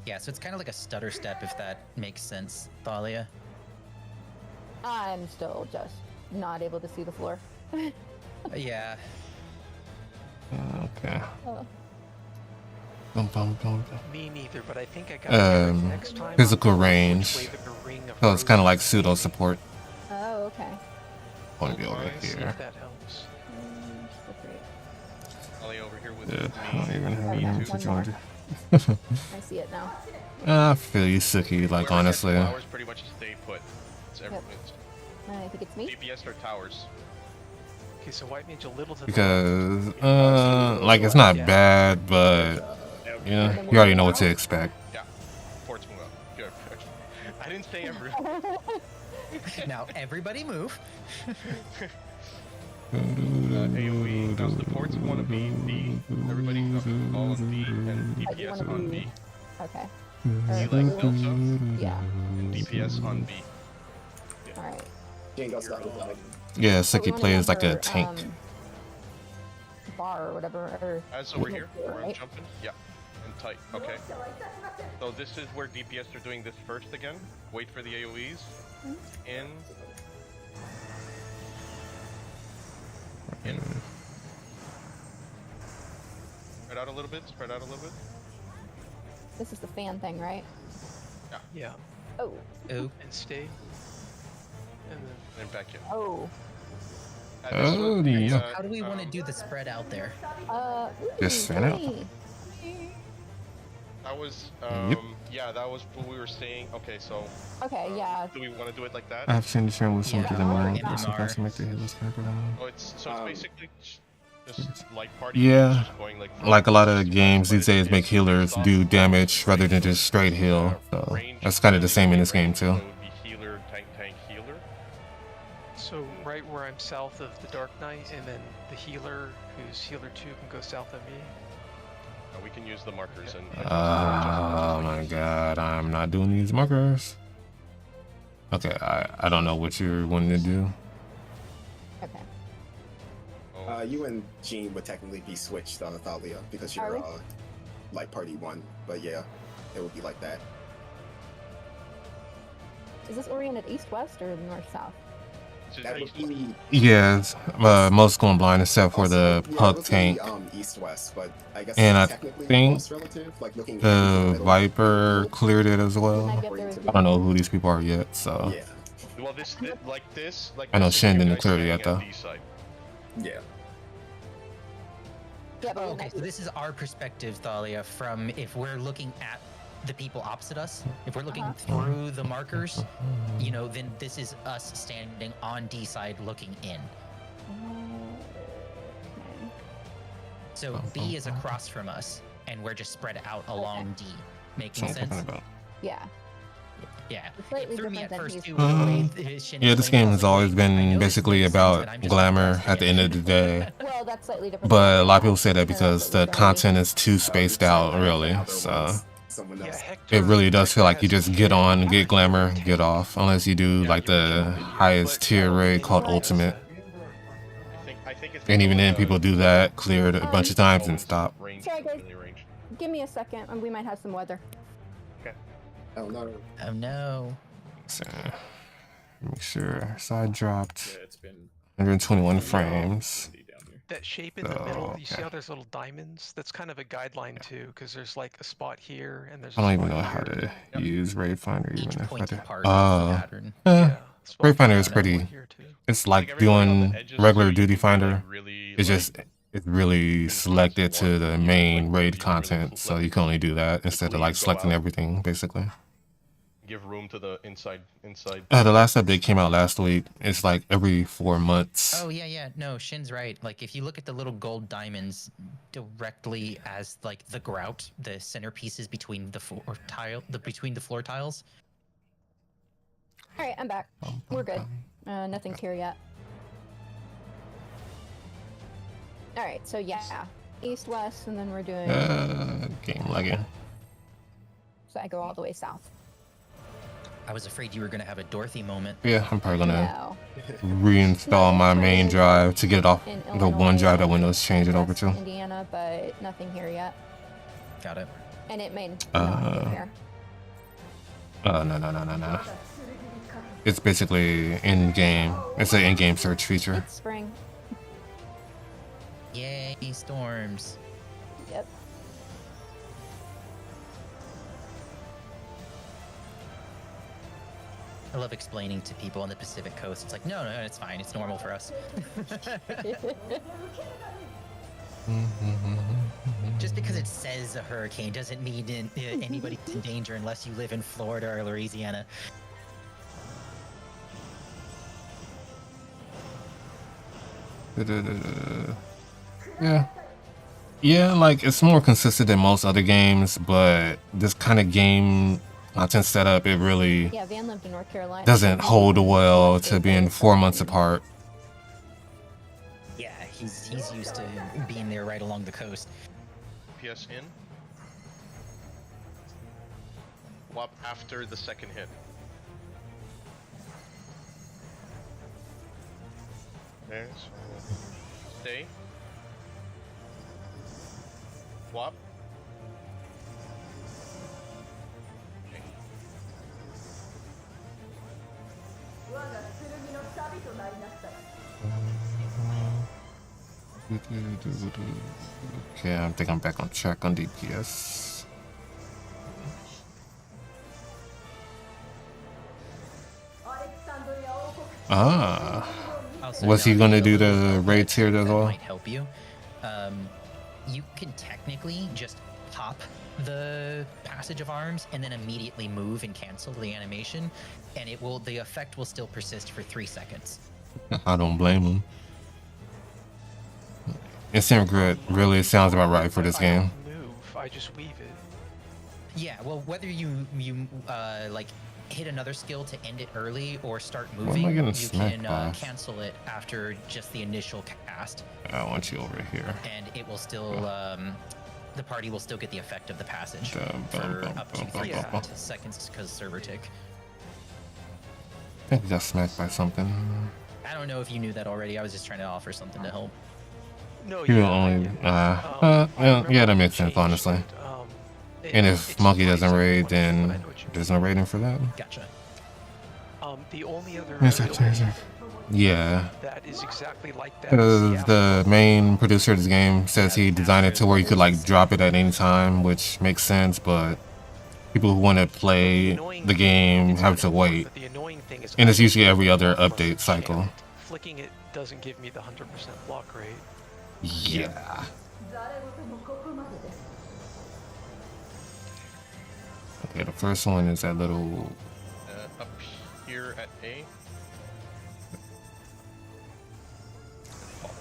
Yeah, so it's kind of like a stutter step if that makes sense, Thalia. I'm still just not able to see the floor. Yeah. Okay. Oh. Me neither, but I think I got next time. Physical I'll go range. which way the ring of So it's kind of like roses pseudo is. support. Oh, okay. I want to be over Alright, See here. if that helps. Ollie over here with Yeah, I me. don't even have Okay, any one to more. join. I see it now. I feel you, Suki. Like Whoever gets honestly, flowers pretty much stay put. It's Yep. it's I think it's me. DPS or towers. Okay, so white mage a little to the because like it's not bad, but yeah, you already know what to expect. Yeah. Ports move up. Good. I didn't say everyone. Now everybody move. AoE goes to ports one of B, D. Everybody goes to all on B and DPS wanna on be- B. Okay. You like Delta? Yeah. And DPS on B. Alright. Jingo stuff with like. Yeah, So we Suki wanna plays go like a for, tank. Bar or whatever. Or As over here, where I'm right? jumping. Yeah. And tight. Okay. So this is where DPS are doing this first again. Wait for the AoEs. In. In. Spread out a little bit. Spread out a little bit. This is the fan thing, right? Yeah, Oh. Ooh. and stay. And then And back in. Oh. This Oh, one, yeah. How do we want to do the spread out there? Just fan out. hey. That was, Yep. yeah, that was what we were saying. Okay, so Okay, yeah. do we want to do it like that? I have seen the stream with some Yeah, people or in MMR. sometimes to make the healers background. Oh, it's so it's basically just like party. Yeah, just going like like a lot of games these days make healers do damage rather than just straight heal. So that's kind of the same in this game too. So it would be healer, tank, healer. so right where I'm south of the Dark Knight, and then the healer, who's healer 2, can go south of me. We can use the markers and. Oh my god, I'm not doing these markers. Okay, I don't know what you're wanting to do. Okay. You and Jean would technically be switched on Thalia because Are you're we? like party one. But yeah, it would be like that. Is this oriented east-west or north-south? That would be Yeah, most going blind except for the yeah, pug it would be, tank. East-west, but I guess And I technically think most relative, like looking the into middle. Viper cleared it as Didn't well. I get there as I don't know who these people are yet, so Yeah, Well, this, I know this is Shen you didn't guys clear it yet, standing though. at D side. yeah. Yeah, but Oh, when okay, I- so this is our perspective, Thalia, from if we're looking at the people opposite us, if we're looking through the markers, you know, then this is us standing on D side looking in. Okay. So B is across from us, and we're just spread out along D. Making That's what I'm sense? talking about. Yeah. Yeah. It's slightly It threw me different at than first he's- too. With the way Shin Yeah, this explained it. game I has was like, always wait, I know been this basically makes sense, about but I'm just glamour not at the end of the day. Well, that's slightly different. But a than lot of people that. say that And because that's the what we content is too spaced out, really. So it really does feel like you just get on, get glamour, get off. Unless you do like the highest tier raid called Ultimate. I think it's And even then, because, people do that, clear it a bunch of times and stop. range, Sorry, guys. really range. Give me a second, and we might have some weather. Oh no. Oh no. So, make sure side dropped Yeah, it's been 121 frames. down here. That shape in the middle, you see Okay. how there's little diamonds? That's kind of a guideline too, because there's like a spot here and there's. I a don't even spot know how here. to use Raid Finder Each even if I pointy do. part of the pattern. Yeah, spot Raid Finder here is and pretty. one here, too. It's Like like everyone on doing the edges, regular so you Duty can kinda, Finder. really, It's just it's really selected to the main raid content, so you can only do that instead of like selecting everything basically. give room to the inside. The last update came out last week. It's like every 4 months. Oh yeah. No, Shin's right. Like if you look at the little gold diamonds directly as like the grout, the centerpieces between the between the floor tiles. All right, I'm back. We're good. Nothing's here yet. All right, so yeah, east west, and then we're doing. Game lagging. So I go all the way south. I was afraid you were gonna have a Dorothy moment. Yeah, I'm probably gonna No. reinstall my main drive to get off In the one Illinois drive that and Windows changed it over west to. Indiana, but nothing here yet. Got it. And it may not get here. No. It's basically in-game. It's an in-game search feature. It's spring. Yay, storms. Yep. I love explaining to people on the Pacific Coast. It's like, no, it's fine. It's normal for us. Just because it says a hurricane doesn't mean anybody's in danger unless you live in Florida or Louisiana. Yeah, like it's more consistent than most other games, but this kind of game content setup, it really Yeah, Van lived in North Carolina. doesn't hold well to being 4 months apart. Yeah, he's used to being there right along the coast. PS in. Swap after the second hit. Okay, so stay. Swap. Okay. Okay, I think I'm back on track on DPS. Also, Was he now gonna that do you know the little raid tier that as well? might help you. You can technically just pop the passage of arms and then immediately move and cancel the animation, and the effect will still persist for 3 seconds. I don't blame him. Instant regret really sounds about right for this I game. don't move, I just weave it. Yeah, well, whether you like hit another skill to end it early or start am I moving, getting you smacked can by? cancel it after just the initial cast, I want you over here. and it will still the party will still get the effect of the passage Dum, for bum, bum, up to bum, 3 bum, bum. seconds because server tick. I think he got smacked by something. I don't know if you knew that already. I was just trying to offer something to help. No, He will yeah, only. I Yeah, that remember makes sense, changed honestly. it, And it's if Monkey fine, doesn't so raid, but I then know what you there's no raiding for that. Gotcha. The only other Yeah, that is exactly like that because the main producer of this game says he designed it to where you could like drop it at any time, which makes sense, but people who want to play the game have to wait. But the annoying thing is, And it's usually every other update cycle. Flicking it doesn't give me the 100% block rate. Yeah. Okay, the first one is that little... Up here at A.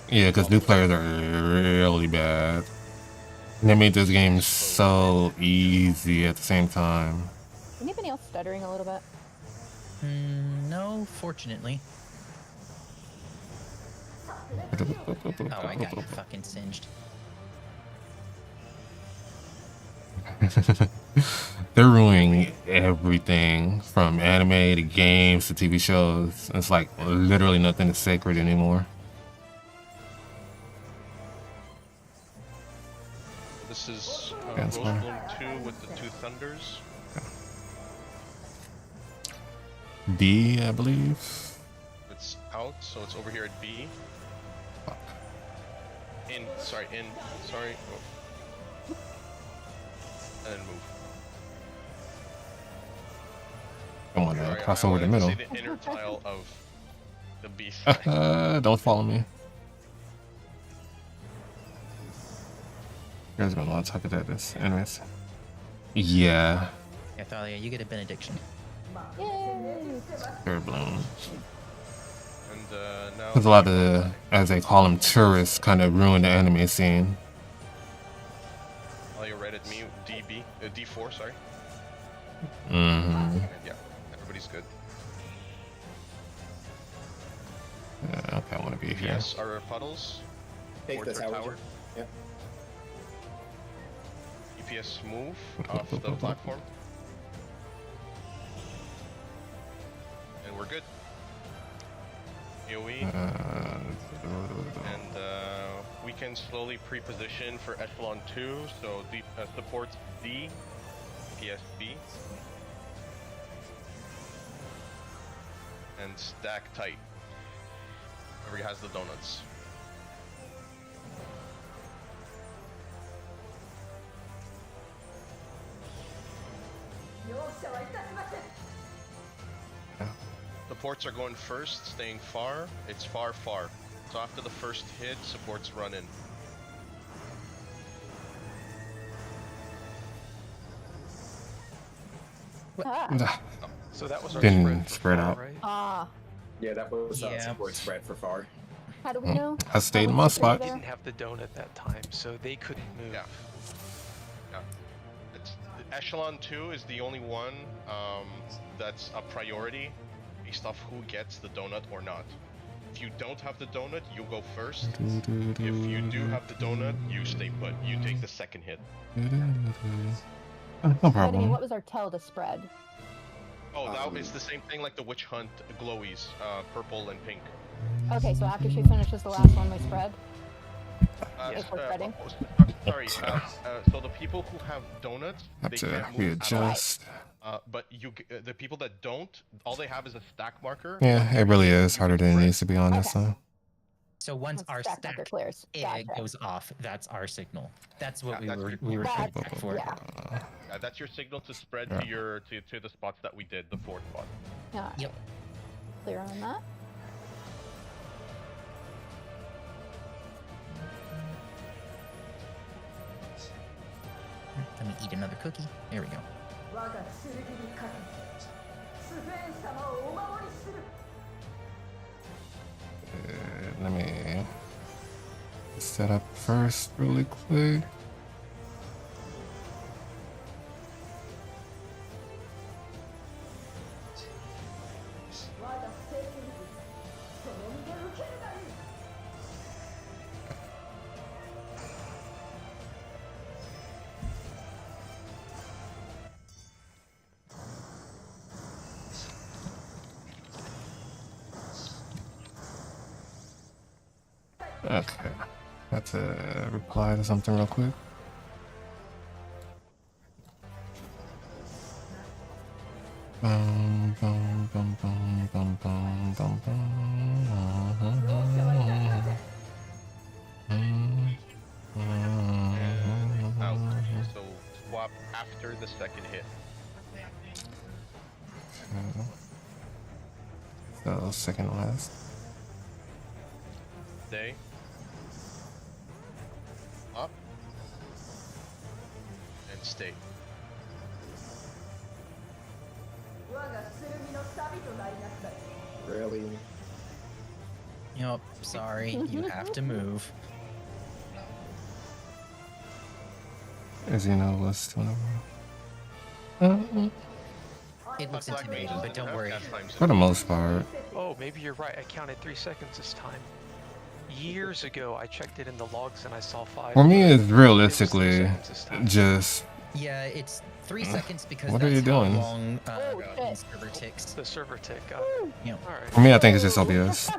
Yeah, because new players are really bad. And that made this game so easy at the same time. Anybody else stuttering a little bit? No, fortunately. Oh, I got you fucking singed. They're ruining everything from anime to games to TV shows. It's like literally nothing is sacred anymore. This is Rose Bloom 2 with the 2 thunders. B, I believe. It's out, so it's over here at B. Fuck. In. Oh. And then move. Come on now, Sorry, cross I over the wanted to middle. see the inner tile of the B side. Don't follow me. You guys are gonna talk about this. Anyways. Yeah. Yeah, Thalia, you get a benediction. Yay! Third bloom. And now. There's a lot of, as they call them, tourists kind of ruin the anime scene. All you're right at me, D4, sorry. Mm-hmm. Yeah, everybody's good. Yeah, okay, I want to be here. Yes, our puddles. Take the towards our tower. Yep. EPS move off the platform. And we're good. AoE. And we can slowly pre-position for Echelon 2, so the supports D, PSB. And stack tight. Whoever has the donuts. Supports are going first, staying far. It's far. So after the first hit, supports run in. Ah. So that was our Didn't spread spread out. right? Ah. Yeah, that was Yeah. support spread for far. How do we know? I stayed in my spot. Didn't have the donut that time, so they couldn't move. Yeah. It's, Echelon 2 is the only one that's a priority based off who gets the donut or not. If you don't have the donut, you go first. If you do have the donut, you stay put. You take the second hit. No But, problem. what was our tell to spread? Oh, that is the same thing like the Witch Hunt glowies, purple and pink. Okay, so after she finishes the last one, we spread. If we're spreading. Sorry, so the people who have donuts, Have they to can't move. readjust. But the people that don't, all they have is a stack marker. Yeah, it really is harder than it needs to be, honest. Okay. So once Once our stack marker stack clears. egg Gotcha. goes off, that's our signal. That's what Yeah, we were That's- trying back for. yeah. That's your signal to spread Yeah. to your to the spots that we did, the 4 spot. Alright. Yep. Clear on that. Let me eat another cookie. There we go. Let me set up first really quick. Okay, that's a reply to something real quick. Bum, bum, bum, bum, bum, bum, bum, And out. So swap after the second hit. So second last. Stay. Up. And stay. Really? Yup, sorry, you have to move. As you know, what's doing It looks intimidating, but don't worry. for the most part. Oh, maybe you're right. I counted 3 seconds this time. Years ago, I checked it in the logs and I saw 5. For me, but it's it was 3 realistically seconds this time. just Yeah, it's 3 seconds because What are that's you how doing? long Oh, the shit. server ticks. The server tick. Yeah. All right. for me. I think it's just OBS.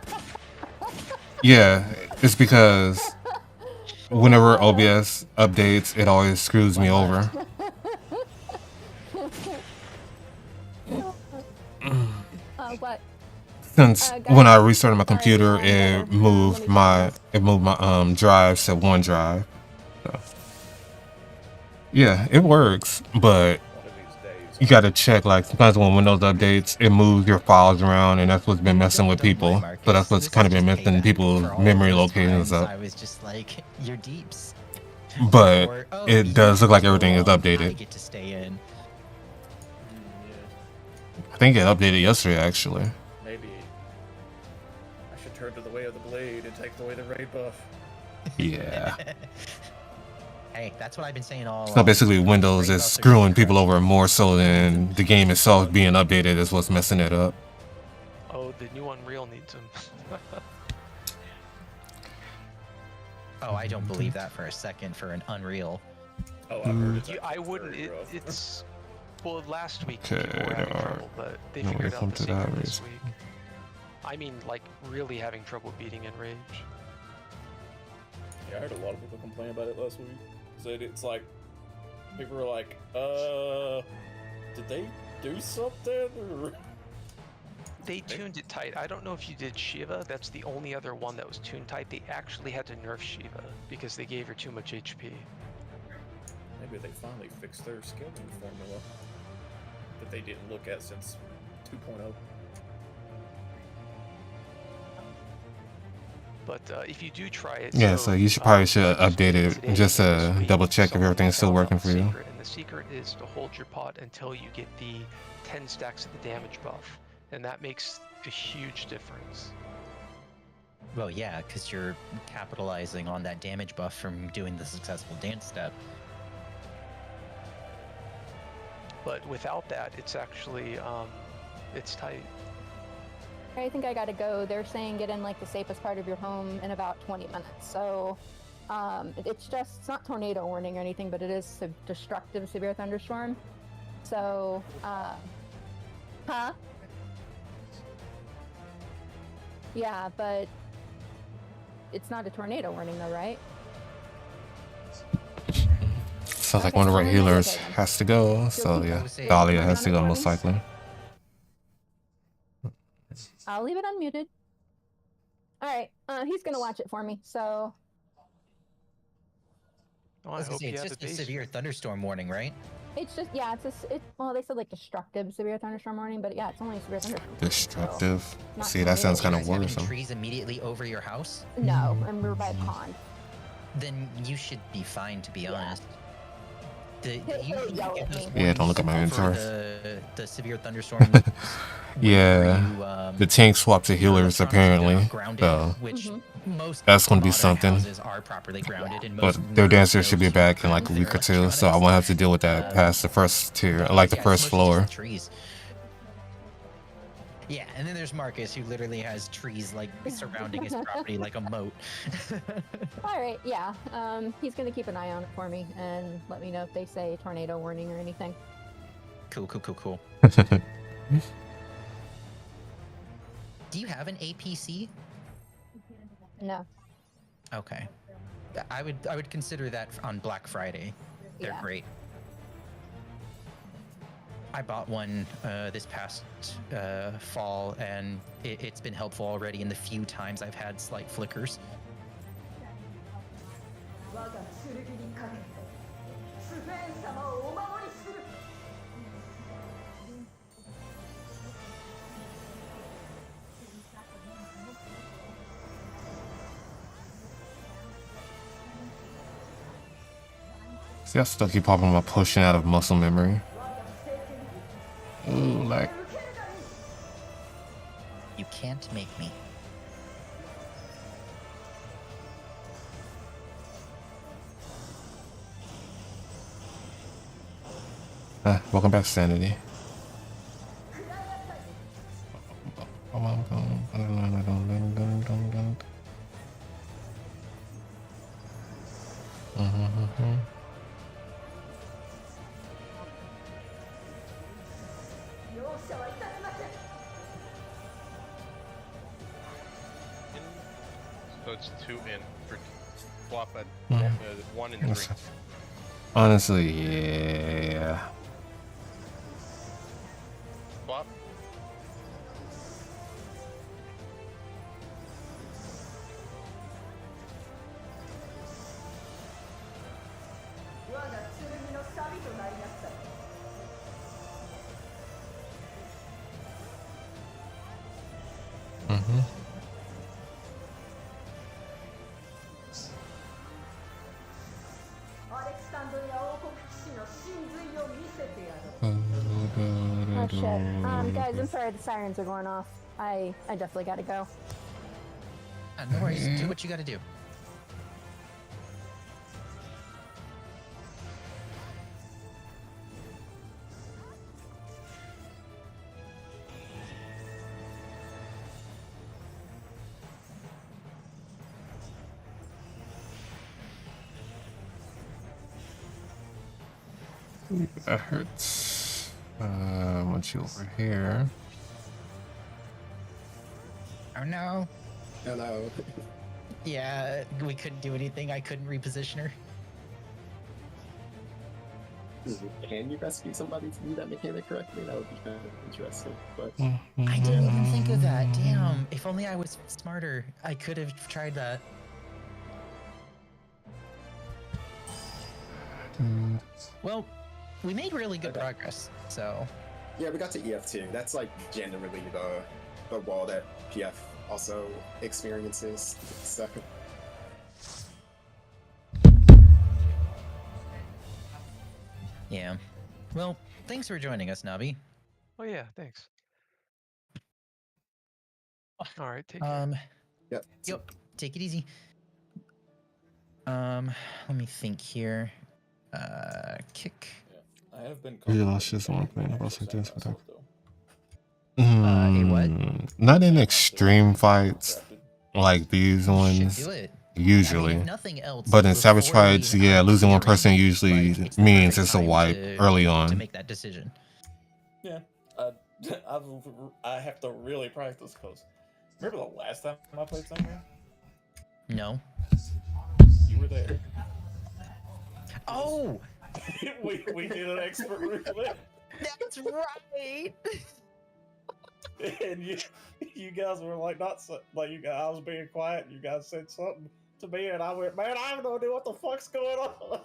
Yeah, it's because whenever OBS updates, it always screws me over. What? Since Guys, when I restarted my sorry, computer, better. it moved my drives to OneDrive. So, yeah, it works, but One of these days. you gotta check. Like sometimes when Windows updates, it moves your files around, and that's what's been messing with Don't worry, people. Marcus. So that's what's This kind of is been just messing payback people's for all of memory those locations times up. I was just like, you're deeps. But Or, oh, it you does look like go everything is on, I updated. get to stay in. Yeah, I think it updated yesterday, actually. maybe. I should turn to the way of the blade and take away the raid buff. Yeah. Hey, that's what I've been saying all So along. basically, Windows Raid is buffs are screwing just people crap. over more so than the game itself being updated is what's messing it up. Oh, the new Unreal needs them. Oh, I don't believe that for a second for an Unreal. Oh, I've heard it's I actually wouldn't. very rough. It's well, last week Okay, people were having there are trouble, but they no figured way out come the to that secret this reason. week. I mean, like really having trouble beating Enrage. Yeah, I heard a lot of people complain about it last week. Said it's like people were like, did they do something? Or... They tuned it tight. I don't know if you did Shiva. That's the only other one that was tuned tight. They actually had to nerf Shiva because they gave her too much HP. Maybe they finally fixed their scaling formula that they didn't look at since 2.0. But if you do try it, Yeah, so you should probably should I just update did it today just and this to week, double check if someone everything's still found out working the for you. secret, and the secret is to hold your pot until you get the 10 stacks of the damage buff, and that makes a huge difference. Well, yeah, because you're capitalizing on that damage buff from doing the successful dance step. But without that, it's actually it's tight. I think I gotta go. They're saying get in like the safest part of your home in about 20 minutes. So it's not tornado warning or anything, but it is destructive severe thunderstorm. So, huh? Yeah, but it's not a tornado warning though, right? Sounds like Okay, one of our fine, healers okay then. has to go, so keep yeah, it. Dahlia has to go most likely. I'll leave it unmuted. All right, he's gonna watch it for me. So Oh, I I was gonna hope say, you it's have just the a base. severe thunderstorm warning, right? it's just well they said like destructive severe thunderstorm warning, but yeah, it's only a severe thunderstorm. Destructive. Not See, that sounds kind You of guys having worrisome. trees immediately over your house? No, and we're by a pond. Then you should be fine, to be Yeah. honest. The He'll usually yell get at those me. Yeah, don't look at my warnings for inventory. the severe thunderstorms. Yeah, the tank swapped to healers apparently, so Which most that's gonna be modern something. houses are properly grounded, and But most their newer dancer should be builds back in like a ground week their or two, so I electronics. won't have to deal with that past the first tier, like the Yeah, first it's mostly floor. just the trees. Yeah, and then there's Marcus, who literally has trees like surrounding his property like a moat. All right, yeah. He's gonna keep an eye on it for me and let me know if they say tornado warning or anything. Cool. Do you have an APC? No. Okay. I would consider that on Black Friday. They're Yeah. great. I bought one this past fall, and it's been helpful already in the few times I've had slight flickers. See, I still keep popping my potion out of muscle memory. Ooh, like. You can't make me. Welcome back, Sanity. So it's 2 in. Flop at 1 and 3. Honestly, yeah. Flop. Oh shit. Guys, I'm sorry the sirens are going off. I definitely gotta go. No worries. Do what you gotta do. That hurts. Want you over here. Oh no. Hello. Yeah, we couldn't do anything. I couldn't reposition her. Can you rescue somebody to do that mechanic correctly? That would be kind of interesting. But I didn't even think of that. Damn. If only I was smarter, I could have tried that. Well, we made really good progress, so. yeah, we got to EF2. That's like generally the wall that PF also experiences. So Yeah. Well, thanks for joining us, Nabi. Oh yeah, thanks. All right, take care. yep. Yep. Take it easy. Let me think here. Kick. I have been. You lost just one playing about like this, but A what? not in extreme fights like these You should ones. do it. Usually. I mean, if nothing else, But in Savage before we fights, yeah, losing one person rearrange, usually like, it's the means perfect it's a time wipe to- early to on. make that decision. Yeah, I have to really practice because remember the last time I played somewhere? No. You were there. Oh, we did an expert roulette, that's right. and you guys were like not so, like you guys. I was being quiet. And you guys said something to me, and I went, "Man, I have no idea what the fuck's going on."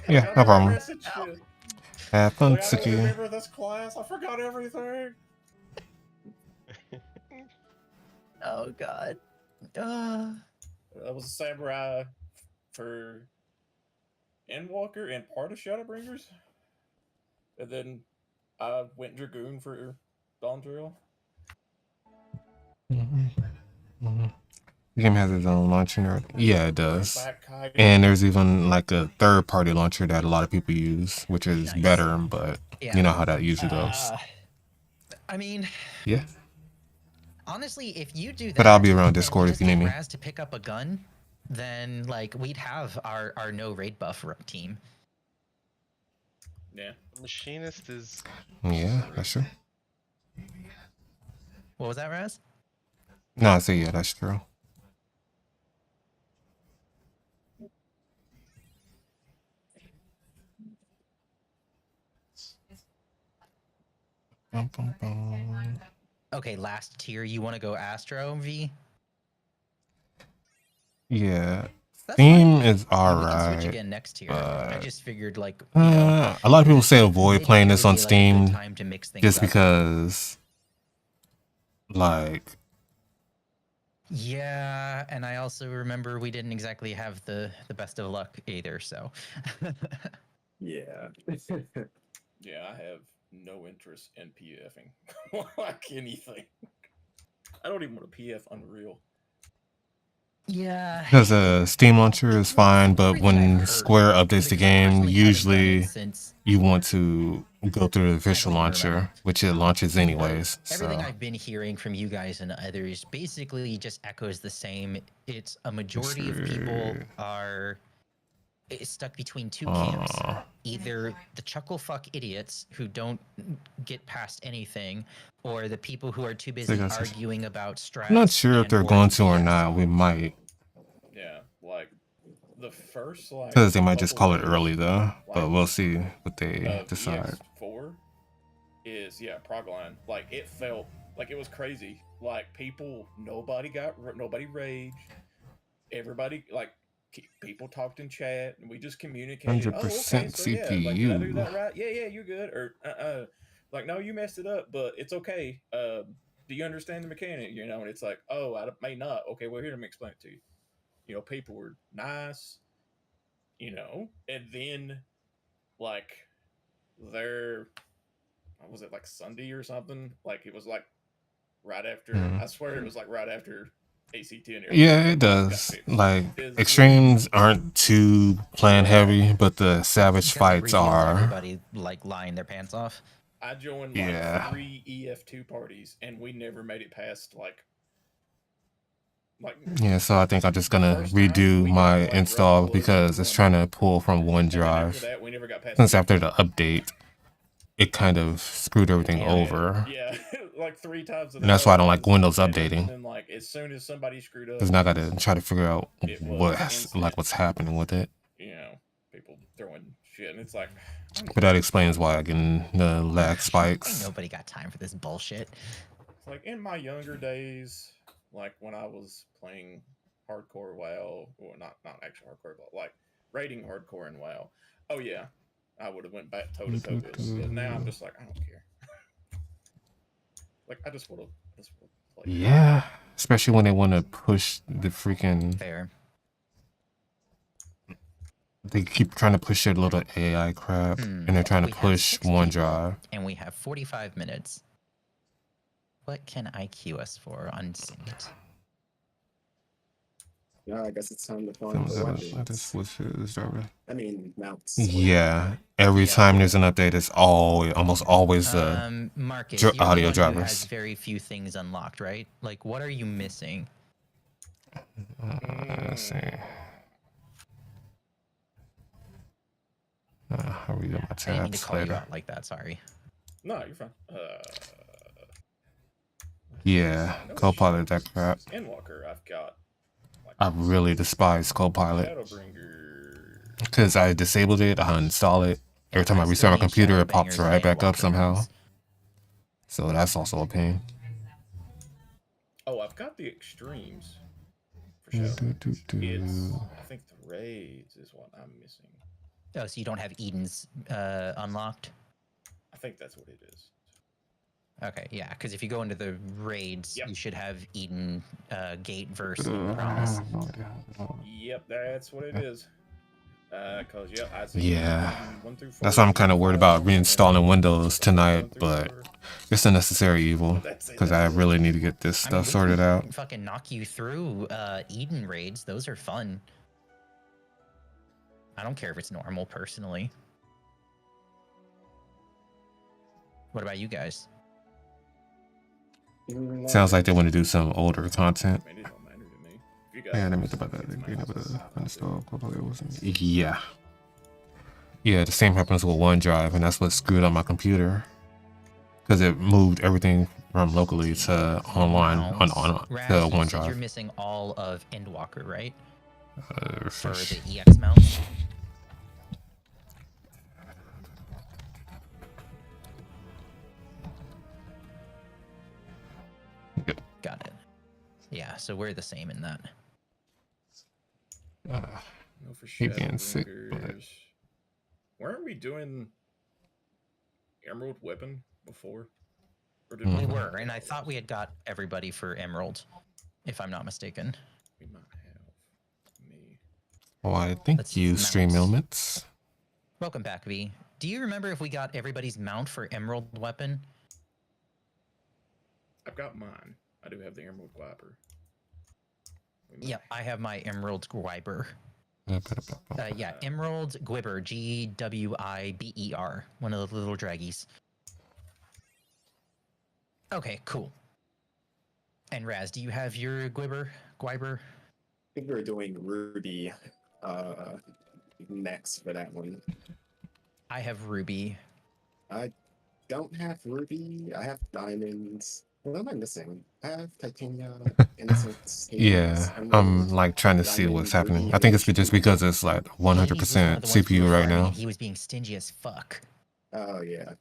Yeah, no problem. Like, Have fun, I don't Suki. remember this class. I forgot everything. Oh God. I was a samurai for Endwalker and part of Shadowbringers. And then I went Dragoon for Dawn Trail. The game has its own launcher. Yeah, it does. And there's even like a third-party launcher that a lot of people use, which is Nice. better, but Yeah. you know how that usually goes. I mean, Yeah. honestly, if you do that, But I'll be around and Discord if just you need get me. Raz to pick up a gun, then like we'd have our no raid buff team. Yeah. Machinist is. Yeah, that's true. What was that, Raz? No, I say yeah, that's true. Bum, bum, bum. Okay, last tier. You want to go Astro V? Yeah, That's theme fine. is We can switch alright. again next tier. I but, just figured, like, you know, a lot of people it- say avoid it'd playing this really on be, like, a good Steam time to mix things just up. because, like, Yeah, and I also remember we didn't exactly have the best of luck either. So. Yeah. Yeah, I have no interest in PFing like anything. I don't even want to PF Unreal. Yeah. because Steam launcher is fine, but Everything I've when heard, Square updates the because I game, personally haven't done it usually since you want to go through the official even launcher, remember. which it launches anyways. Everything So I've been hearing from you guys and others basically just echoes the same. It's a majority of people are stuck between two camps. Either the chuckle fuck idiots who don't get past anything, or the people who are too busy arguing about strats. I'm not sure if and they're or going to or BS. not. We might, Yeah, like the first like because they might just couple call it days, early though. But like, we'll see what they of decide. EX4 is progline. Like it felt like it was crazy. Like people, nobody raged. Everybody like people talked in chat, and we just communicated. 100% Oh, okay, so yeah, like, did I do CPU. that right? Yeah, you're good. Or like no, you messed it up, but it's okay. Do you understand the mechanic? You know, and it's like, oh, I may not. Okay, well, here, let me explain it to you. You know, people were nice. You know, and then like what was it, like Sunday or something? Like it was like right after. I swear it was like right after AC10. Yeah, it does. Like extremes aren't too plan heavy, but the savage fights are. Everybody like lying their pants off. I joined like 3 EF2 parties, and we never made it past like. Yeah, so I think I'm just gonna redo my install because it's trying to pull from OneDrive. Since after the update, it kind of screwed everything over. Yeah, like 3 times. And that's why I don't like Windows updating. And like as soon as somebody screwed up, because now I gotta try to figure out what's happening with it. You know, people throwing shit, and it's like. But that explains why I get the lag spikes. Nobody got time for this bullshit. Like in my younger days, like when I was playing hardcore WoW, or not actually hardcore, but like raiding hardcore in WoW. Oh yeah, I would have went back toe to toe this. But now I'm just like, I don't care. Like I just want to play. Yeah, especially when they want to push the freaking. Fair. They keep trying to push their little AI crap, and they're trying to push OneDrive. And we have 45 minutes. What can I queue us for unsynced? Yeah, I guess it's time to find the weapons. I mean, mounts. Yeah, every time there's an update, it's almost always the Marcus, audio you're the one who drivers. has very few things unlocked, right? Like, what are you missing? Let's see. I'll read my tabs I didn't mean to call later. you out like that. Sorry. No, you're fine. Yeah, Copilot, that crap. Endwalker, I've got. I really despise Copilot. Because I disabled it, I uninstall it. Every time I restart my computer, it pops right back up somehow. So that's also a pain. Oh, I've got the extremes. For sure. I think the raids is what I'm missing. Oh, so you don't have Eden's unlocked? I think that's what it is. Okay, yeah, because if you go into the raids, you should have Eden Gate verse and Promise. Yep, that's what it is. Cause I see Yeah, 1 through 4. that's why I'm kind of worried about reinstalling Windows tonight, but it's a necessary evil because I really need to get this stuff sorted out. Fucking knock you through Eden raids; those are fun. I don't care if it's normal, personally. What about you guys? Sounds like they want to do some older content. Yeah, let me think about that. Yeah. Yeah, the same happens with OneDrive, and that's what screwed up my computer. Because it moved everything from locally to online on to OneDrive. You're missing all of Endwalker, right? For Fish. the EX mounts. Yep. Got it. Yeah, so we're the same in that. No, for He being sick, but Shadowbringers. Weren't we doing Emerald Weapon before? Or did We Mhm. were, and I thought we had got everybody for Emerald, if I'm not mistaken. We might have me. why? Thank Let's you, mount. Stream Elements. Welcome back, V. Do you remember if we got everybody's mount for Emerald weapon? I've got mine. I do have the Emerald Gliper. We might Yeah, I have my Emerald Gwiber. Yeah, Emerald Gwibber, Gwibber, one of the little draggies. Okay, cool. And Raz, do you have your Gwibber? I think we're doing Ruby next for that one. I have Ruby. I don't have Ruby. I have Diamonds. What am I missing? I have Titania, Innocence. Yeah, Hades, I'm Emerald, like trying to see what's Diamond, happening. Ruby, I think it's and just because it's like Hades was one 100% of the ones we CPU were right farming, now. and he was being stingy as fuck. Oh yeah.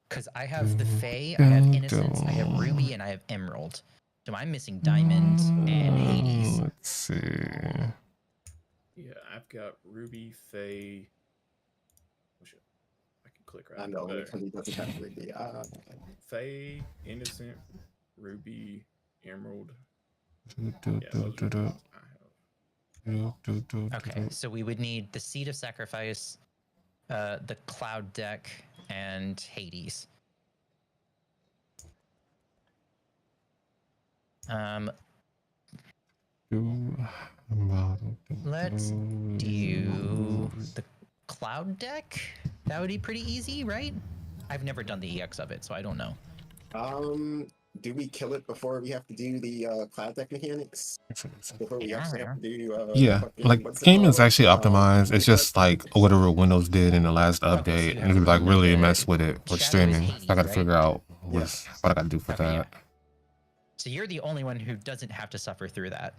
Because I have the Fae, I have Innocence, I have Ruby, and I have Emerald. So I'm missing Diamond and Hades. Let's see. Yeah, I've got Ruby, Faye. Oh shit. I can click right I know there. because he doesn't have Ruby. Faye, Innocent, Ruby, Emerald. Do, Yeah, those are the ones I have. Okay, so we would need the Seed of Sacrifice, the Cloud Deck, and Hades. Let's do the Cloud Deck. That would be pretty easy, right? I've never done the EX of it, so I don't know. Do we kill it before we have to do the cloud deck mechanics? Before we actually have to do Yeah, fucking- like what's it game is called? actually optimized. It's just like whatever Windows did in the last update, you and have it like really the messed with it for Shadow is streaming. Hades, I got to right? figure out what Yes. I got to do for Okay, yeah. that. So you're the only one who doesn't have to suffer through that.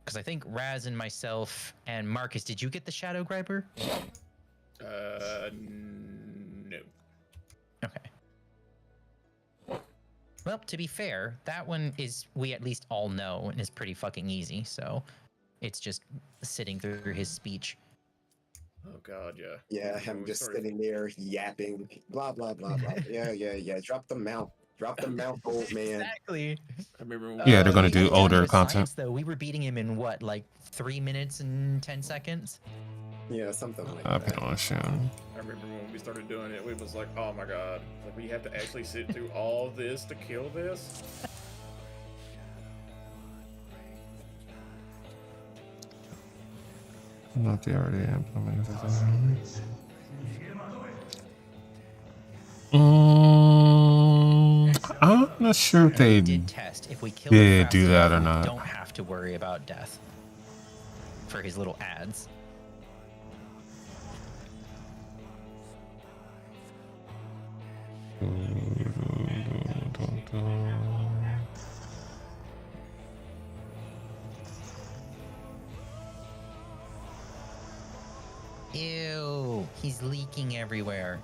Because I think Raz and myself and Marcus, did you get the Shadow Griper? No. Okay. Well, to be fair, that one is, we at least all know, and is pretty fucking easy, so it's just sitting through his speech. Oh god, yeah. Yeah, When him we just started- sitting there yapping, blah blah blah blah. Yeah. Drop the mount, old man. Exactly. I remember when Yeah, they're gonna We do got down older to content. science, though. We were beating him in what, like 3 minutes and 10 seconds? Yeah, something like I've that. been on Shun. I remember when we started doing it, we was like, oh my god, like we have to actually sit through all this to kill this? Not the already implemented. I'm not sure if We they did test. If we kill did him fast do that enough, or we not. don't have to worry about death for his little ads. Ew, he's leaking everywhere.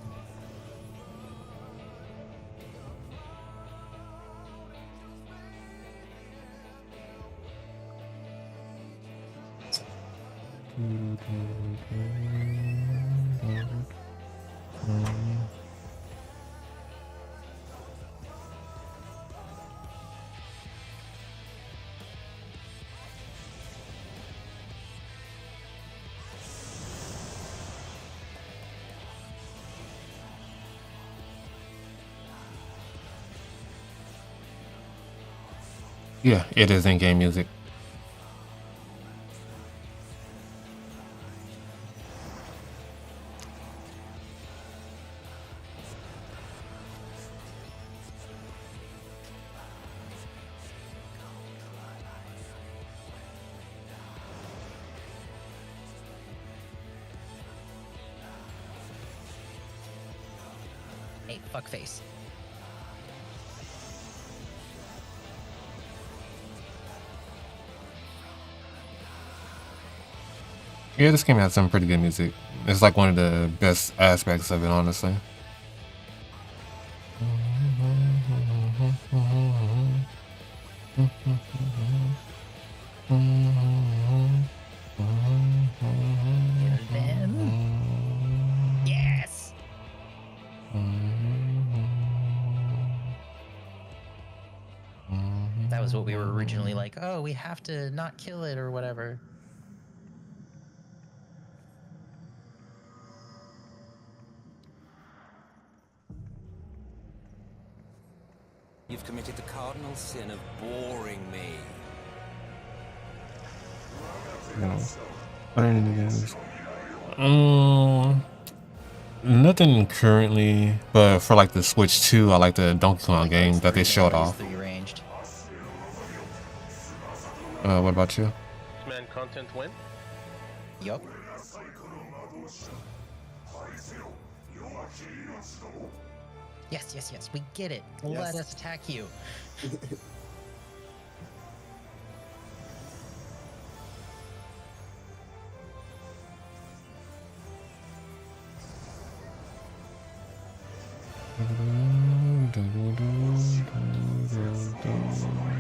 Yeah, it is in-game music. Hey, fuckface. Yeah, this game has some pretty good music. It's like one of the best aspects of it, honestly. was what we were originally like, oh, we have to not kill it or whatever. You've committed the cardinal sin of boring me. No. What are any games? Nothing currently, but for like the Switch 2, I like the Donkey Kong game that they showed off. What about you? Man, content win? Yup. Yes, yes, yes, we get it. Let us attack you.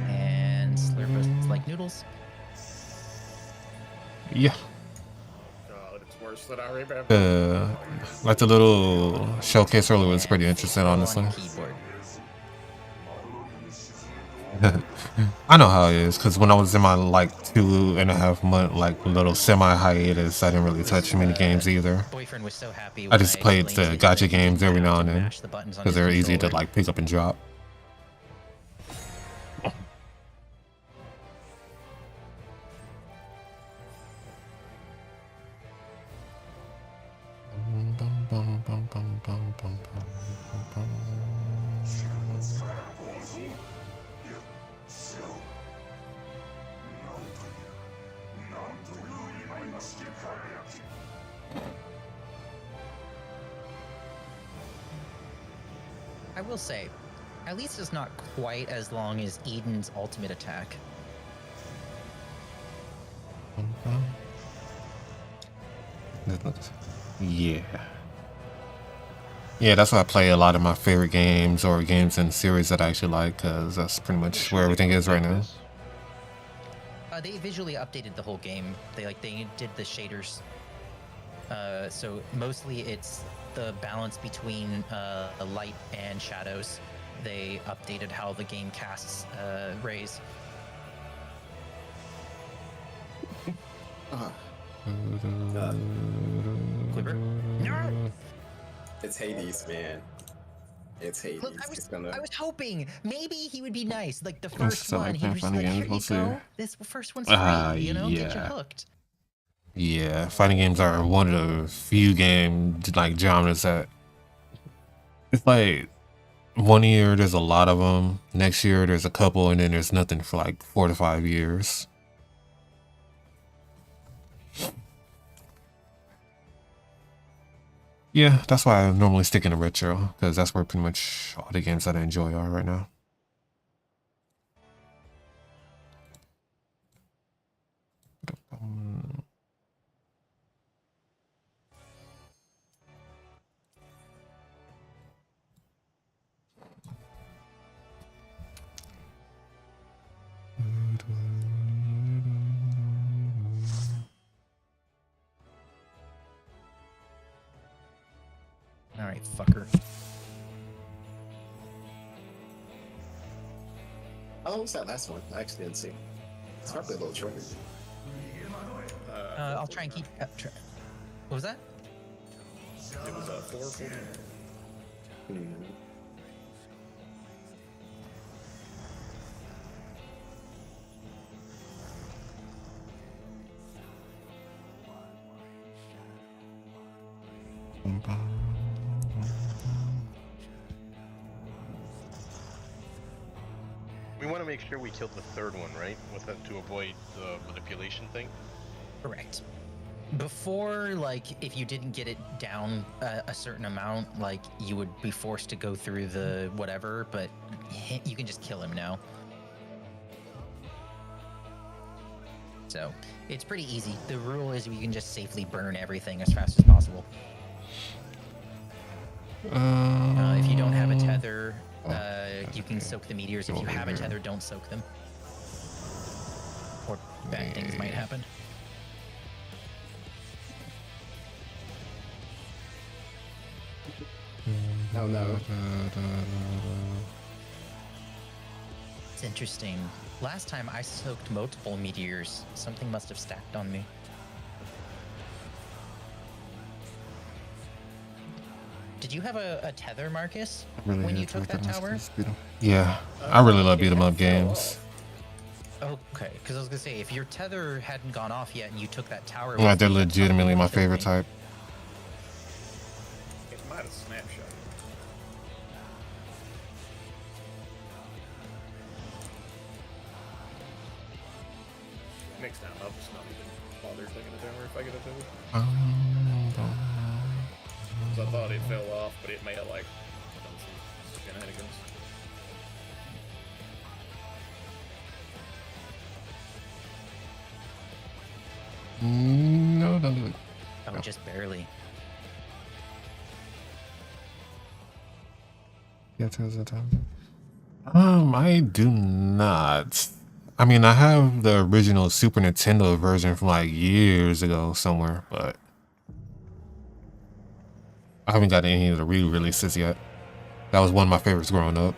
And slurp like noodles. Yeah. God, it's worse than I remember. Like the little showcase earlier was pretty interesting, honestly. I know how it is, because when I was in my like 2.5 month like little semi hiatus, I didn't really touch many games either. Boyfriend was so happy I just played the gacha games every now and then because they're easy to like pick up and drop. I will say, at least it's not quite as long as Eden's ultimate attack. Yeah. Yeah, that's why I play a lot of my favorite games or games in series that I actually like, because that's pretty much where everything is right now. They visually updated the whole game. They did the shaders. So mostly it's the balance between light and shadows. They updated how the game casts rays. Quiver? No! It's Hades, man. It's Hades. Look, I was hoping maybe he would be nice. Like the It's first one, he was just like, here you go. This first one's free, you know, get you hooked. Yeah, fighting games are one of the few game like genres that it's like one year there's a lot of them, next year there's a couple, and then there's nothing for like 4 to 5 years. Yeah, that's why I normally stick in the retro, because that's where pretty much all the games that I enjoy are right now. All right, fucker. How long was that last one? I actually didn't see. It's probably a little shorter. I'll try and keep. What was that? It was 440. We want to make sure we killed the third one, right? To avoid the manipulation thing. Correct. Before, like, if you didn't get it down a certain amount, like, you would be forced to go through the whatever, but you can just kill him now. So, it's pretty easy. The rule is you can just safely burn everything as fast as possible. If you don't have a tether, you can soak the meteors. If you have a tether, don't soak them. Or bad things might happen. Oh no. That's interesting. Last time I soaked multiple meteors. Something must have stacked on me. Did you have a tether, Marcus, Really when you enjoyed took that tower? Yeah, I really love beat 'em up games. Okay, because I was gonna say, if your tether hadn't gone off yet and you took that tower, Yeah, with they're you, that's legitimately probably my what killed favorite me. type. It might have snapshot. Next time, I'll just not even bother taking a tower if I get a tower. Because I thought it fell off, but it may have like done some shenanigans. No, don't do it. Oh, just barely. Yeah, tells the time. I do not. I mean, I have the original Super Nintendo version from like years ago somewhere, but I haven't got any of the re-releases yet. That was one of my favorites growing up.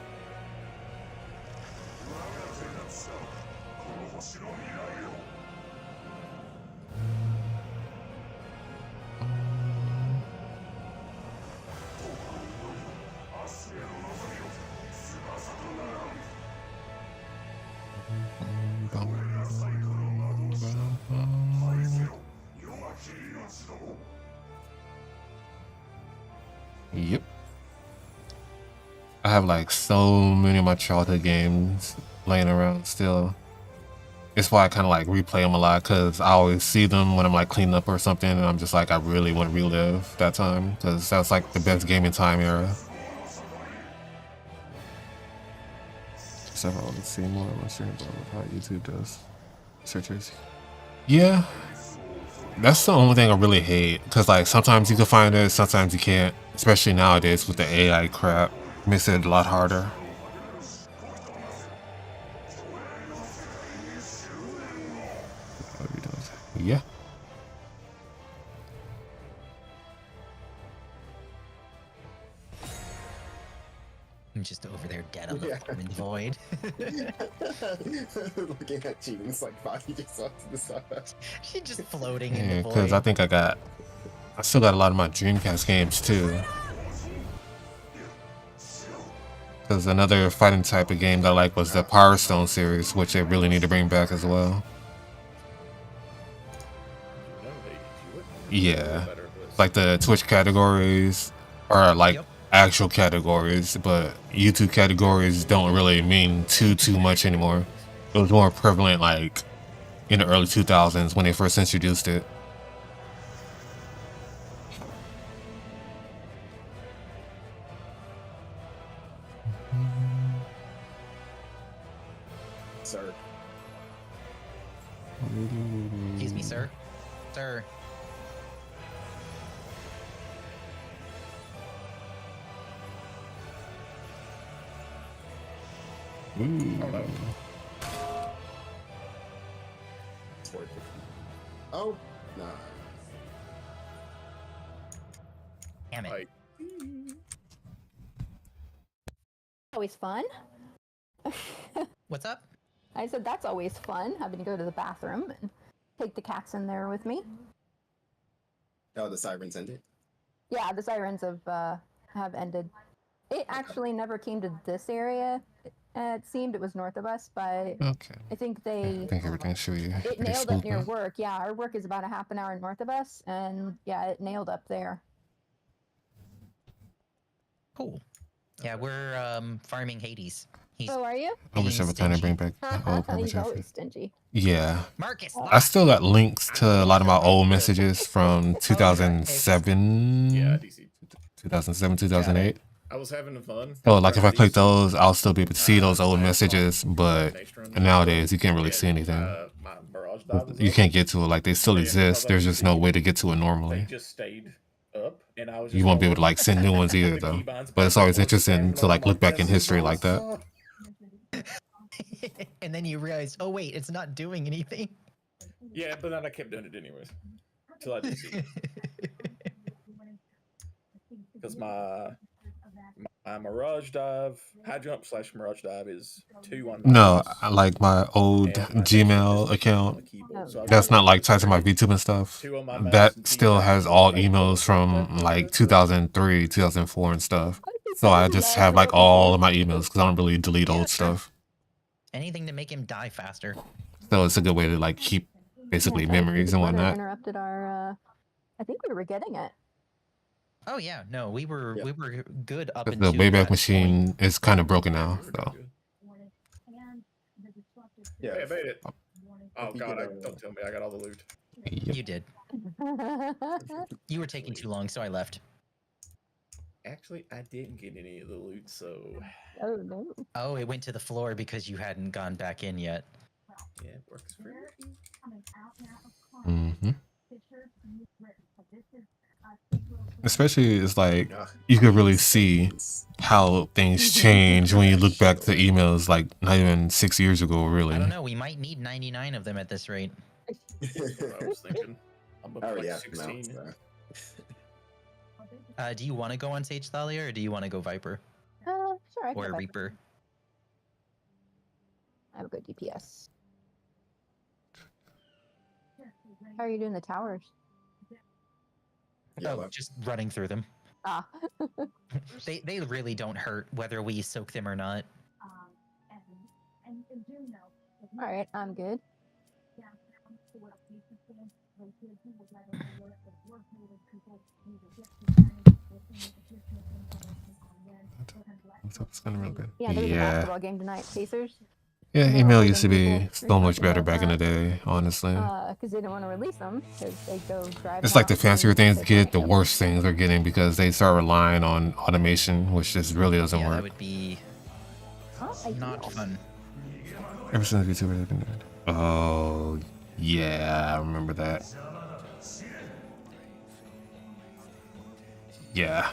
Yep. I have like so many of my childhood games laying around still. It's why I kind of like replay them a lot, because I always see them when I'm like cleaning up or something, and I'm just like, I really want to relive that time, because that's like the best gaming time era. Several to see more of my stream about how YouTube does searches. Yeah, that's the only thing I really hate, because like sometimes you can find it, sometimes you can't, especially nowadays with the AI crap. Makes it a lot harder. Yeah. I'm just over there dead on the fucking void. Looking at Jean's like body just off to the side. She's just floating in Yeah, the void. because I think I still got a lot of my Dreamcast games too. Because another fighting type of game that I like was the Power Stone series, which they really need to bring back as well. Yeah, like the Twitch categories are like actual categories, but YouTube categories don't really mean too much anymore. It was more prevalent like in the early 2000s when they first introduced it. Sir. Excuse me, sir. Sir. Oh, nah. Damn it. Always fun. What's up? I said that's always fun, having to go to the bathroom and take the cats in there with me. Oh, the sirens ended? Yeah, the sirens have ended. It actually never came to this area. It seemed it was north of us, but okay. I think I think everything should be it pretty nailed smooth it near now. work. Yeah, our work is about a half an hour north of us, and yeah, it nailed up there. Cool. Yeah, we're farming Hades. He's Oh, are you? I wish I would kind of bring back old He's conversation. always stingy. Yeah. Marcus. I still got links to a lot of my old messages from 2007. Yeah, DC. 2007, 2008. I was having fun. Oh, like if I click those, I'll still be able to see those old messages, but nowadays you can't really see anything. My barrage dive was You up. can't get to it. Like they still exist. There's just no way to get to it They normally. just stayed up, and I was. You won't be able to like send new ones either though. But it's always interesting to like look back in history like that. And then you realize, oh wait, it's not doing anything. Yeah, but then I kept doing it anyways. Till I did see it. Because my Mirage Dive, high jump / Mirage Dive is 2 on No, mouse, I like my old and my Gmail distance is on account. the keyboard. So I've That's got not like tied to my VTube and stuff. 2 on my mouse That and still keypad has for all like emails from like 2003, 2004 and stuff. So I just have like Love all of my emails because I don't really delete Yeah, old sure. stuff. Anything to make him die faster. So it's a good way to like keep basically sorry, memories and Big Brother whatnot. interrupted our. I think we were getting it. Oh yeah, no, we were good up But until the Wayback that Machine point. is kind of broken now. We're So good. Yeah. Hey, I made it. Oh you god, could, don't tell me I got all the loot. yep. You did. You were taking too long, so I left. Actually, I didn't get any of the loot, so Oh no. Oh, it went to the floor because you hadn't gone back in yet. yeah, it works for me. Mm-hmm. Especially it's like you could really see how things change when you look back to emails like not even 6 years ago, really. I don't know. We might need 99 of them at this rate. That's what I was thinking. I'm up to already like have mounts, 16. Do you want to go on Sage Thalia or do you want to go Viper Sure. I can or go back. Reaper? I have a good DPS. How are you doing the towers? Oh, just running through them. Ah. They really don't hurt whether we soak them or not. All right, I'm good. It's kind of real good. Yeah, there was a Yeah. basketball game tonight. Pacers. Yeah, No, email we used to didn't be people so reach much out better about back in the that. day, honestly. Because they didn't want to release them because they go drive. It's like the off fancier and things they get, can't the go. worse things they're getting because they start relying on automation, which just really doesn't Yeah, that work. would be not ideal. fun. Ever since VTubers have been dead. Oh, yeah, I remember that. Yeah.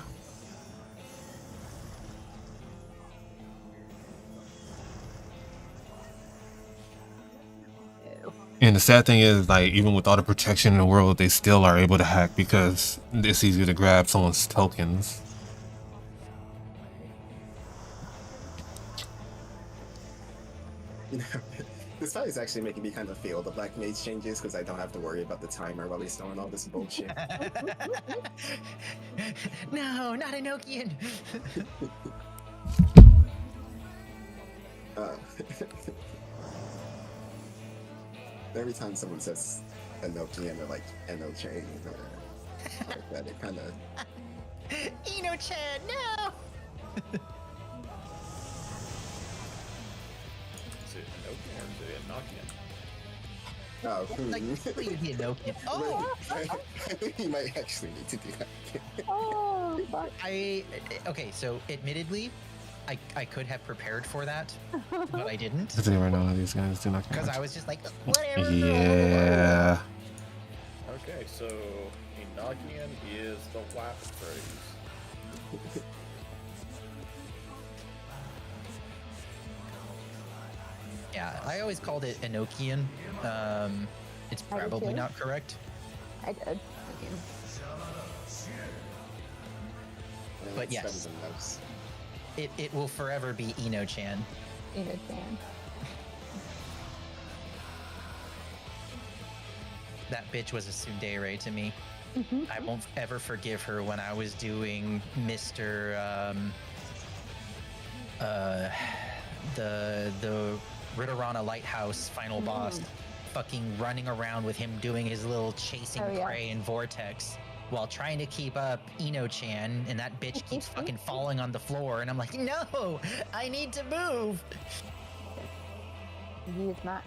And the sad thing is, like, even with all the protection in the world, they still are able to hack because it's easier to grab someone's tokens. You know, this fight is actually making me kind of feel the Black Mage changes because I don't have to worry about the timer while he's throwing all this bullshit. No, not Enochian. Every time someone says Enochian or like Eno-chain or like that, it kind of... Eno-chan, no! Is it Enochian or is it Enochian? Oh, Like, it would be Enochian. Oh! I think you might actually need to do that. Oh, fuck. Okay, so admittedly, I could have prepared for that, but I didn't. That's it right now. These guys do not care. Because I was just like, whatever. Yeah. Okay, so Enochian is the wipe phrase. Yeah, I always called it Enochian. It's I did probably too. not correct. I did. But It's better yes. than those. It will forever be Eno-chan. Eno-chan. That bitch was a tsundere to me. Mhm. I won't ever forgive her when I was doing Mr. The Ritterana Lighthouse final boss, fucking running around with him doing his little chasing Oh, yeah. prey and vortex while trying to keep up Eno-chan, and that bitch keeps fucking falling on the floor, and I'm like, no, I need to move. He is not.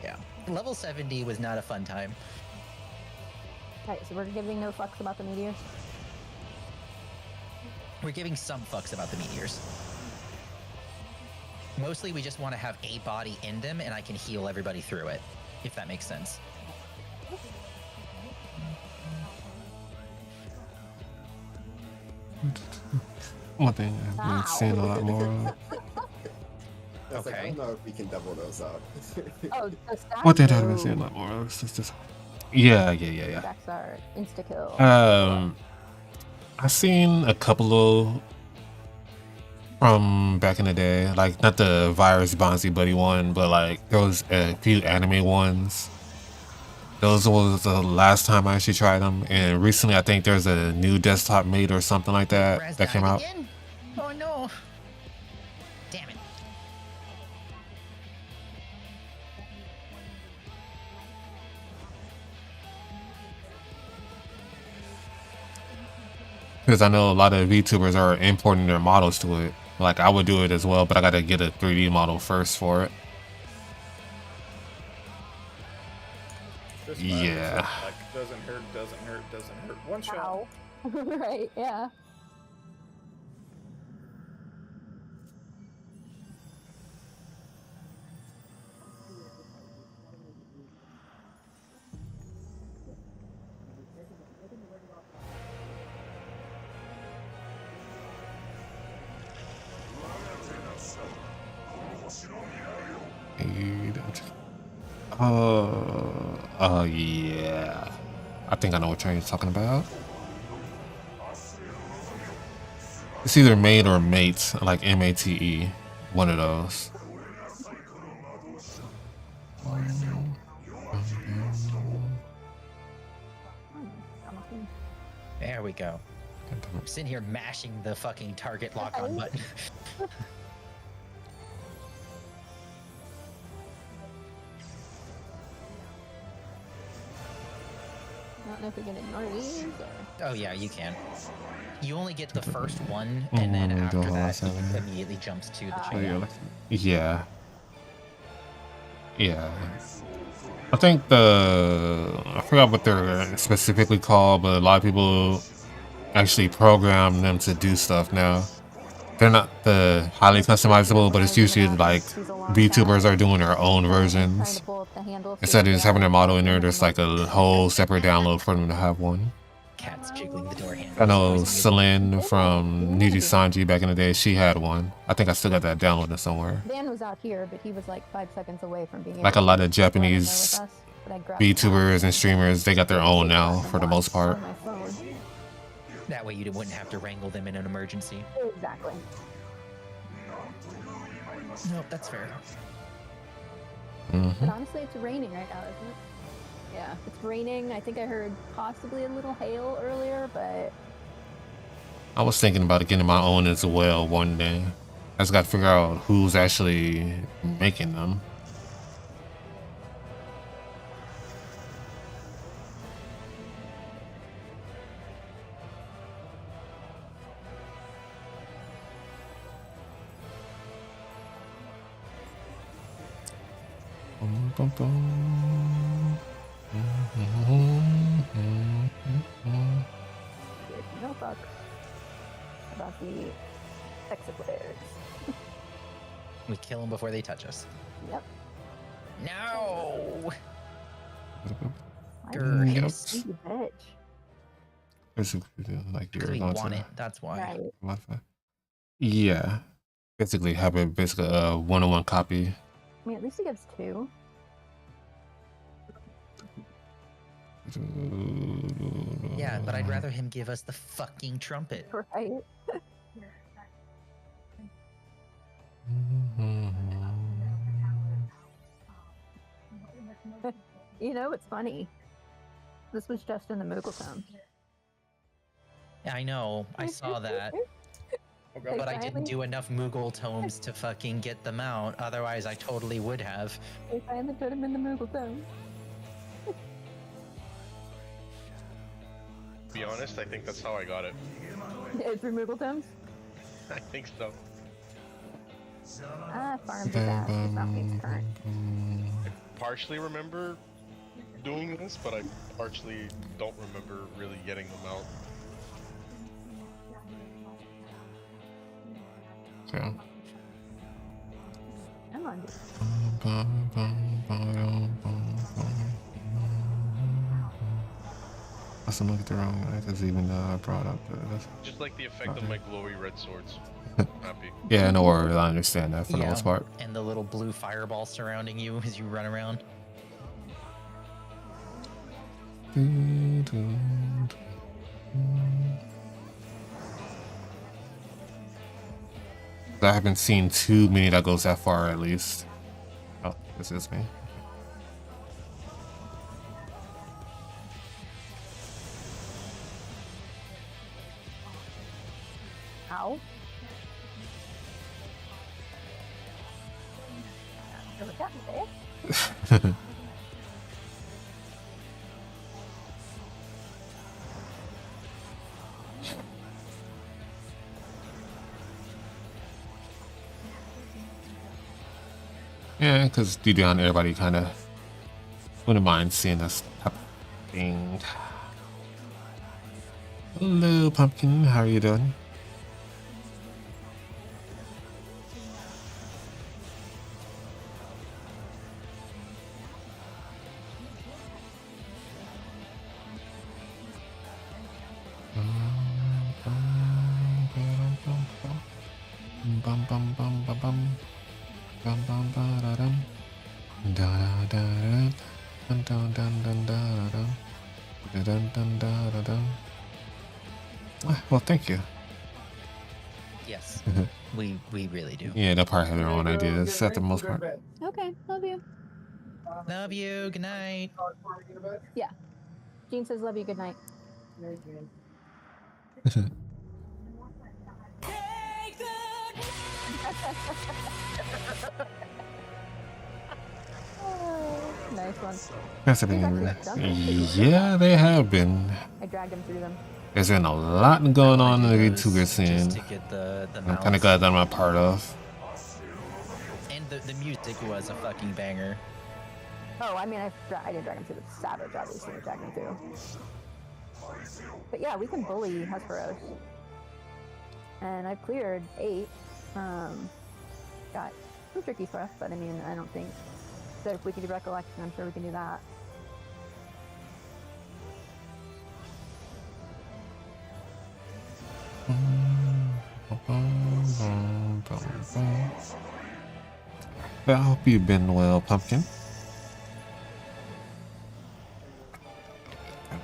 Yeah, level 70 was not a fun time. Alright, so we're giving no fucks about the meteors. We're giving some fucks about the meteors. Mostly we just want to have a body in them and I can heal everybody through it, if that makes sense. One thing I've been seeing a lot more of. I was like, I Okay. don't know if we can double those up. Oh, the stacks. One thing I've been seeing a lot more of is just... Yeah. Stacks are insta kill. I seen a couple of from back in the day, like not the Virus Bonzi Buddy one, but like there was a few anime ones. Those was the last time I actually tried them, and recently I think there's a new desktop mate or something like that Raz that came died out. again? Oh no! Damn it! Because I know a lot of VTubers are importing their models to it. Like I would do it as well, but I gotta get a 3D model first for it. Just Yeah. like doesn't hurt. One shot. Ow. Right, yeah. Yeah. I think I know what train you're talking about. It's either mate or mates, like M-A-T-E. One of those. There we go. I'm sitting here mashing the fucking target lock on button. I don't know if we can ignore these or... Oh yeah, you can. You only get the first one, and then after that, he immediately jumps to the chain. Yeah. Yeah. I think I forgot what they're specifically called, but a lot of people actually program them to do stuff now. They're not the highly customizable, but it's usually like VTubers are doing their own versions. Instead of just having their model in there, there's like a whole separate download for them to have one. Cat's jiggling the door handle. I know Celine from Niji Sanji back in the day, she had one. I think I still got that downloaded somewhere. Dan was out here, but he was like 5 seconds away from being able Like a lot of to play with Japanese us, but I grabbed VTubers and streamers, they got their own now for the most part. on my phone. That way you wouldn't have to wrangle them in an emergency. Exactly. Nope, that's fair. But honestly, it's raining right now, isn't it? Yeah, it's raining. I think I heard possibly a little hail earlier, but I was thinking about getting my own as well one day. I just got to figure out who's actually making them. there's no fuck about the exit players. We kill them before they touch us. Yep. No! I Grr, need yes. to see the bitch. Basically, like Because we want it, that's why. Right. Modify. Yeah. Basically, have a one-on-one copy. I mean, at least he gives 2. Yeah, but I'd rather him give us the fucking trumpet. Right. You know, it's funny. This was just in the Moogle Town. I know, I saw that. But I didn't do enough Moogle tomes to fucking get them out. Otherwise, I totally would have. They finally put him in the Moogle Town. To be honest, I think that's how I got it. Through Moogle Tomes? I think so. Farm disaster. Something's current. I partially remember doing this, but I partially don't remember really getting them out. Yeah. Come on, dude. I still look at the wrong guy. That's even I brought up. Just like the effect of my glowy red swords. Happy. Yeah, no worries. I understand that for the most part. And the little blue fireball surrounding you as you run around. I haven't seen too many that goes that far, at least. Oh, this is me. Ow. Never got me there. Yeah, because deep down, everybody kind of wouldn't mind seeing us type of thing. Hello, Pumpkin. How are you doing? Bum bum bum bum bum. Bum bum ba da dum. Da da da da. Dun dun dun dun da da dum. Da dun dun da da dum. Well, thank you. Yes, we really do. Yeah, they'll probably have their own ideas at the most part. Okay, love you. Love you. Good night. Yeah. Jean says love you, good night. Oh, nice one. That's the thing. Yeah, they have been. I dragged him through them. There's been a lot going on in the VTuber scene. Just to get the I'm kind of glad that I'm a part of. And the music was a fucking banger. Oh, I mean, I didn't drag him through the Savage, obviously. I dragged him through. But yeah, we can bully Hesperos. And I've cleared 8. Got some tricky stuff, but I mean, I don't think that if we can do Recollection, I'm sure we can do that. I hope you've been well, Pumpkin.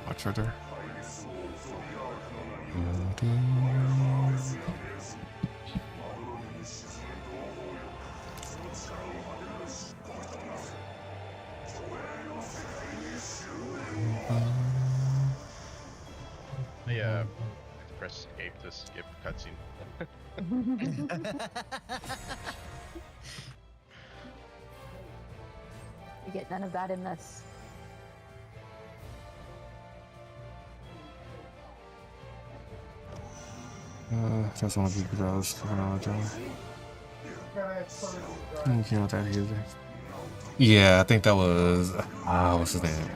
Much further. Yeah, press escape to skip cutscene. You get none of that in this. That's one of the girls coming on the job. You know what that is. Yeah, I think that was. What's his name?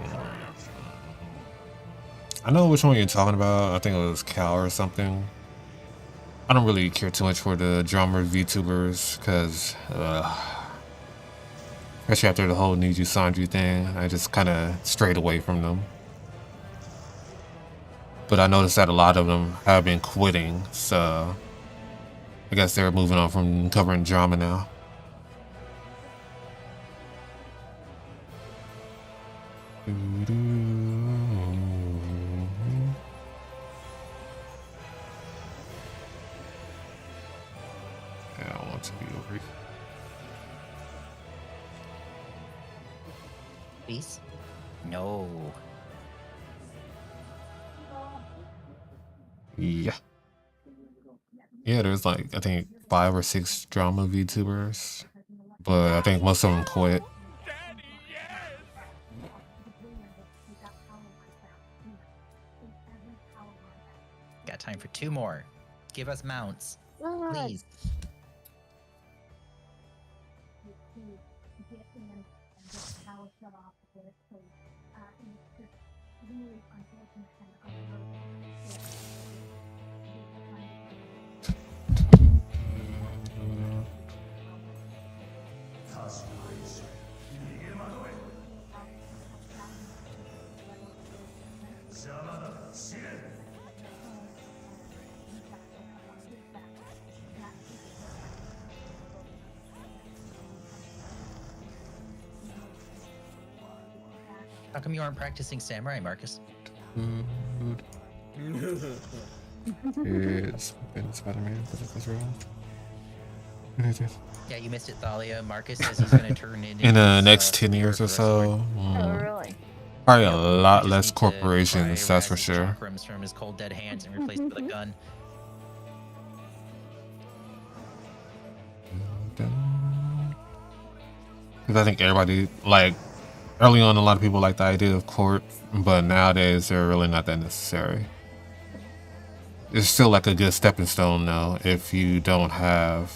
I know which one you're talking about. I think it was Cal or something. I don't really care too much for the drummer VTubers because, especially after the whole Need You Signed You thing, I just kind of strayed away from them. But I noticed that a lot of them have been quitting, so I guess they're moving on from covering drama now. Yeah, I want to be over here. Please? No. Yeah. Yeah, there's like, I think 5 or 6 drama VTubers, but I think most of them quit. Got time for 2 more. Give us mounts. Please. How come you aren't practicing samurai, Marcus? It's been Spider-Man, but it's real. Yeah, you missed it, Thalia. Marcus says he's going to turn it In the his, next 10 for years or the rest of the week. so, Oh, really? probably a Yep, we lot just less need to corporations, pry that's for Raz's sure. chakrams from his cold dead hands and replace it with a gun. Because I think everybody, like, early on, a lot of people like the idea of court, but nowadays they're really not that necessary. It's still like a good stepping stone, though, if you don't have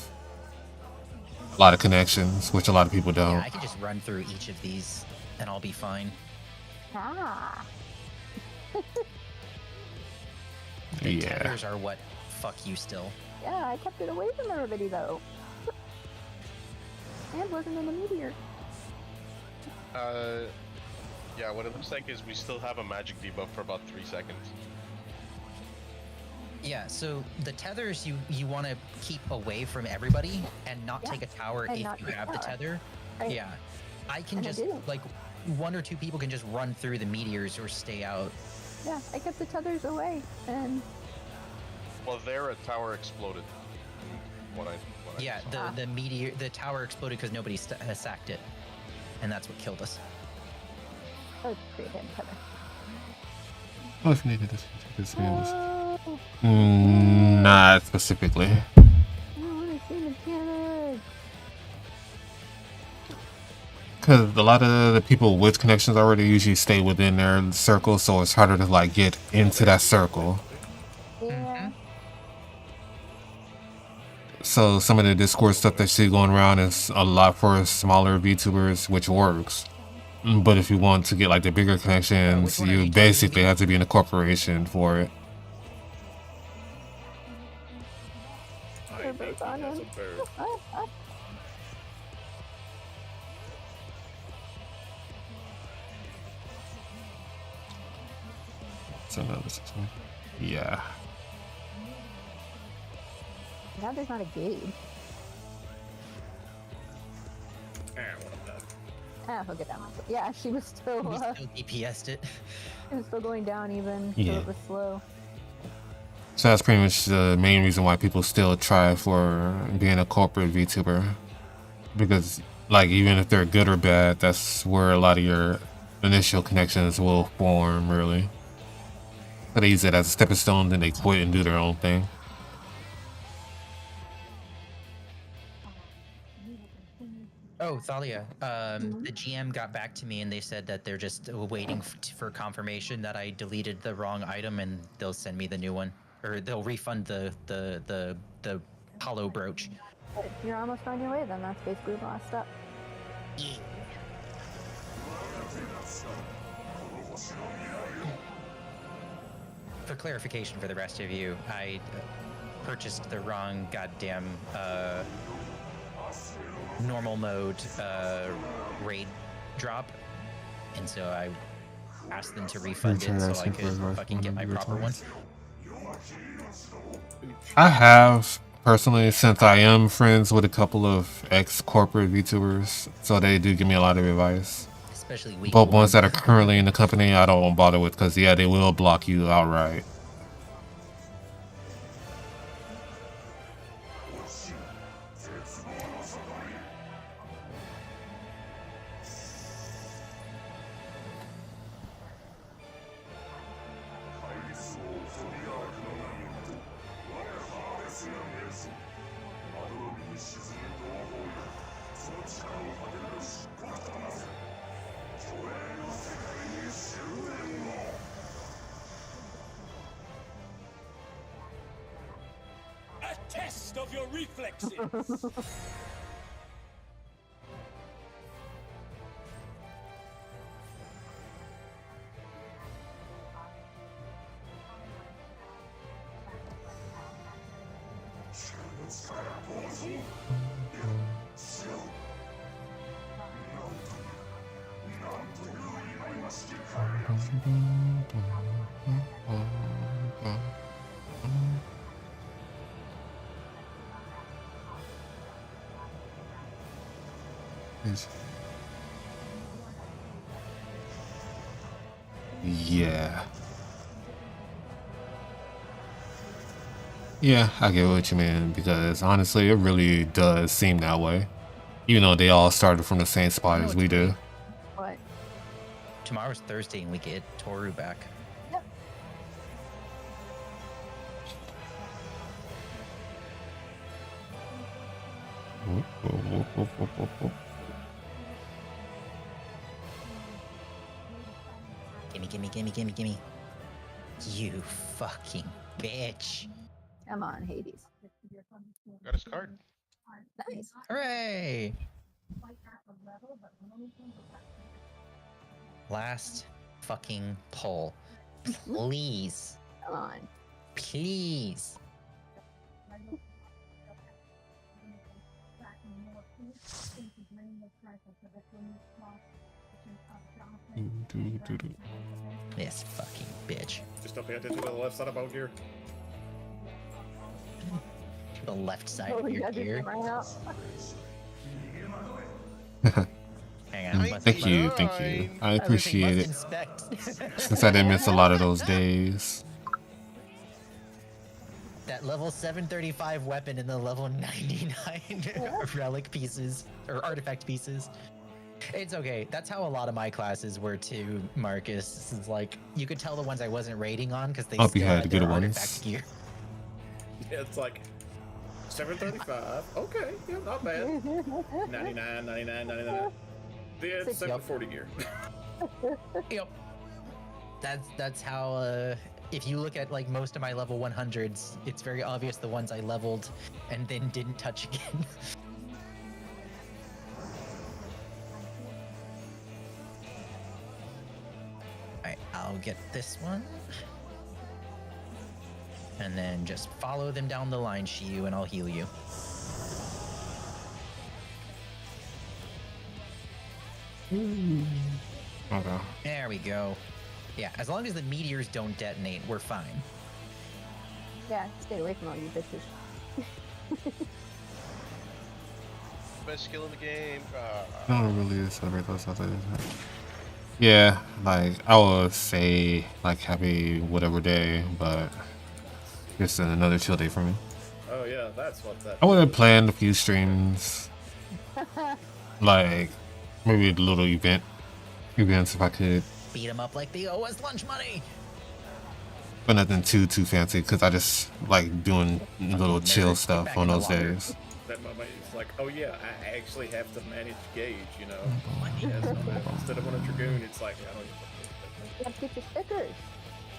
a lot of connections, which a lot of people Yeah, don't. I can just run through each of these and I'll be fine. Ah. The Yeah. tethers are what fuck you still. Yeah, I kept it away from everybody though. And wasn't in the meteor. Yeah, what it looks like is we still have a magic debuff for about 3 seconds. Yeah, so the tethers you want to keep away from everybody and not Yeah, take a tower and if not you take have the tower. tether. Right. Yeah, I can And I just do. like 1 or 2 people can just run through the meteors or stay out. Yeah, I kept the tethers away, and Well, there a tower exploded. When I Yeah, saw. the meteor, the tower exploded because nobody sacked it, and that's what killed us. that was pretty hidden tether. Oh, if needed, this means. Oh, Not specifically. I want to see the tethers. Because a lot of the people with connections already usually stay within their circle, so it's harder to like get into that circle. Yeah. So some of the Discord stuff that you see going around is a lot for smaller VTubers, which works. But if you want to get like the bigger connections, one are you you basically talking have to be in a corporation for it. I They're both on that's him. a bear. Ah, ah. So no, this is one. Yeah. Now there's not a gauge. Ah, what a nut. Ah, he'll get down. Yeah, she was still, We still DPS'd it. it was still going down even, Yeah. so it was slow. So that's pretty much the main reason why people still try for being a corporate VTuber. Because like even if they're good or bad, that's where a lot of your initial connections will form really. So they use it as a stepping stone, then they quit and do their own thing. Oh, Thalia, the GM got back to me and they said that they're just waiting for confirmation that I deleted the wrong item and they'll send me the new one, or they'll refund the hollow brooch. You're almost on your way then, that's basically the last step. For clarification for the rest of you, I purchased the wrong goddamn normal mode raid drop, and so I asked them to refund it so I could fucking get my proper one. I have personally, since I am friends with a couple of ex-corporate VTubers, so they do give me a lot of advice. Especially week But one. ones that are currently in the company, I don't bother with because yeah, they will block you outright. A test of your reflexes. Yeah. Yeah, I get what you mean, because honestly, it really does seem that way. Even though they all started from the same spot as we do. What? Tomorrow's Thursday and we get Toru back. Yep. Gimme. You fucking bitch. Come on, Hades. Got his card. Nice. Hooray! Last fucking poll. Please. Come on. Please. This fucking bitch. Just don't pay attention to the left side of my gear. The left side Oh, of your yeah, just gear. right out. Hang on. Thank you. I appreciate it. Since I didn't miss a lot of those days. That level 735 weapon and the level 99 relic pieces or artifact pieces. It's okay. That's how a lot of my classes were too, Marcus. It's like you could tell the ones I wasn't rating on because they Hope still you had had good their ones. artifact gear. Yeah, it's like 735. Okay, yeah, not bad. 99, 99. Then 740 gear. Yep. That's how. If you look at like most of my level 100s, it's very obvious the ones I leveled and then didn't touch again. Alright, I'll get this one. And then just follow them down the line, Shiyu, and I'll heal you. Okay. There we go. Yeah, as long as the meteors don't detonate, we're fine. Yeah, stay away from all you bitches. Best skill in the game. I don't really celebrate those stuff like that. Yeah, like I would say like happy whatever day, but it's another chill day for me. Oh yeah, that's what that. I would have planned a few streams, like maybe a little events if I could, Beat them up like they owe us lunch money. but nothing too fancy because I just like doing little chill stuff on those days. That moment is like, oh yeah, I actually have to manage gauge, you know. Yeah, so instead of on a dragoon, it's like I don't. You have to get your stickers.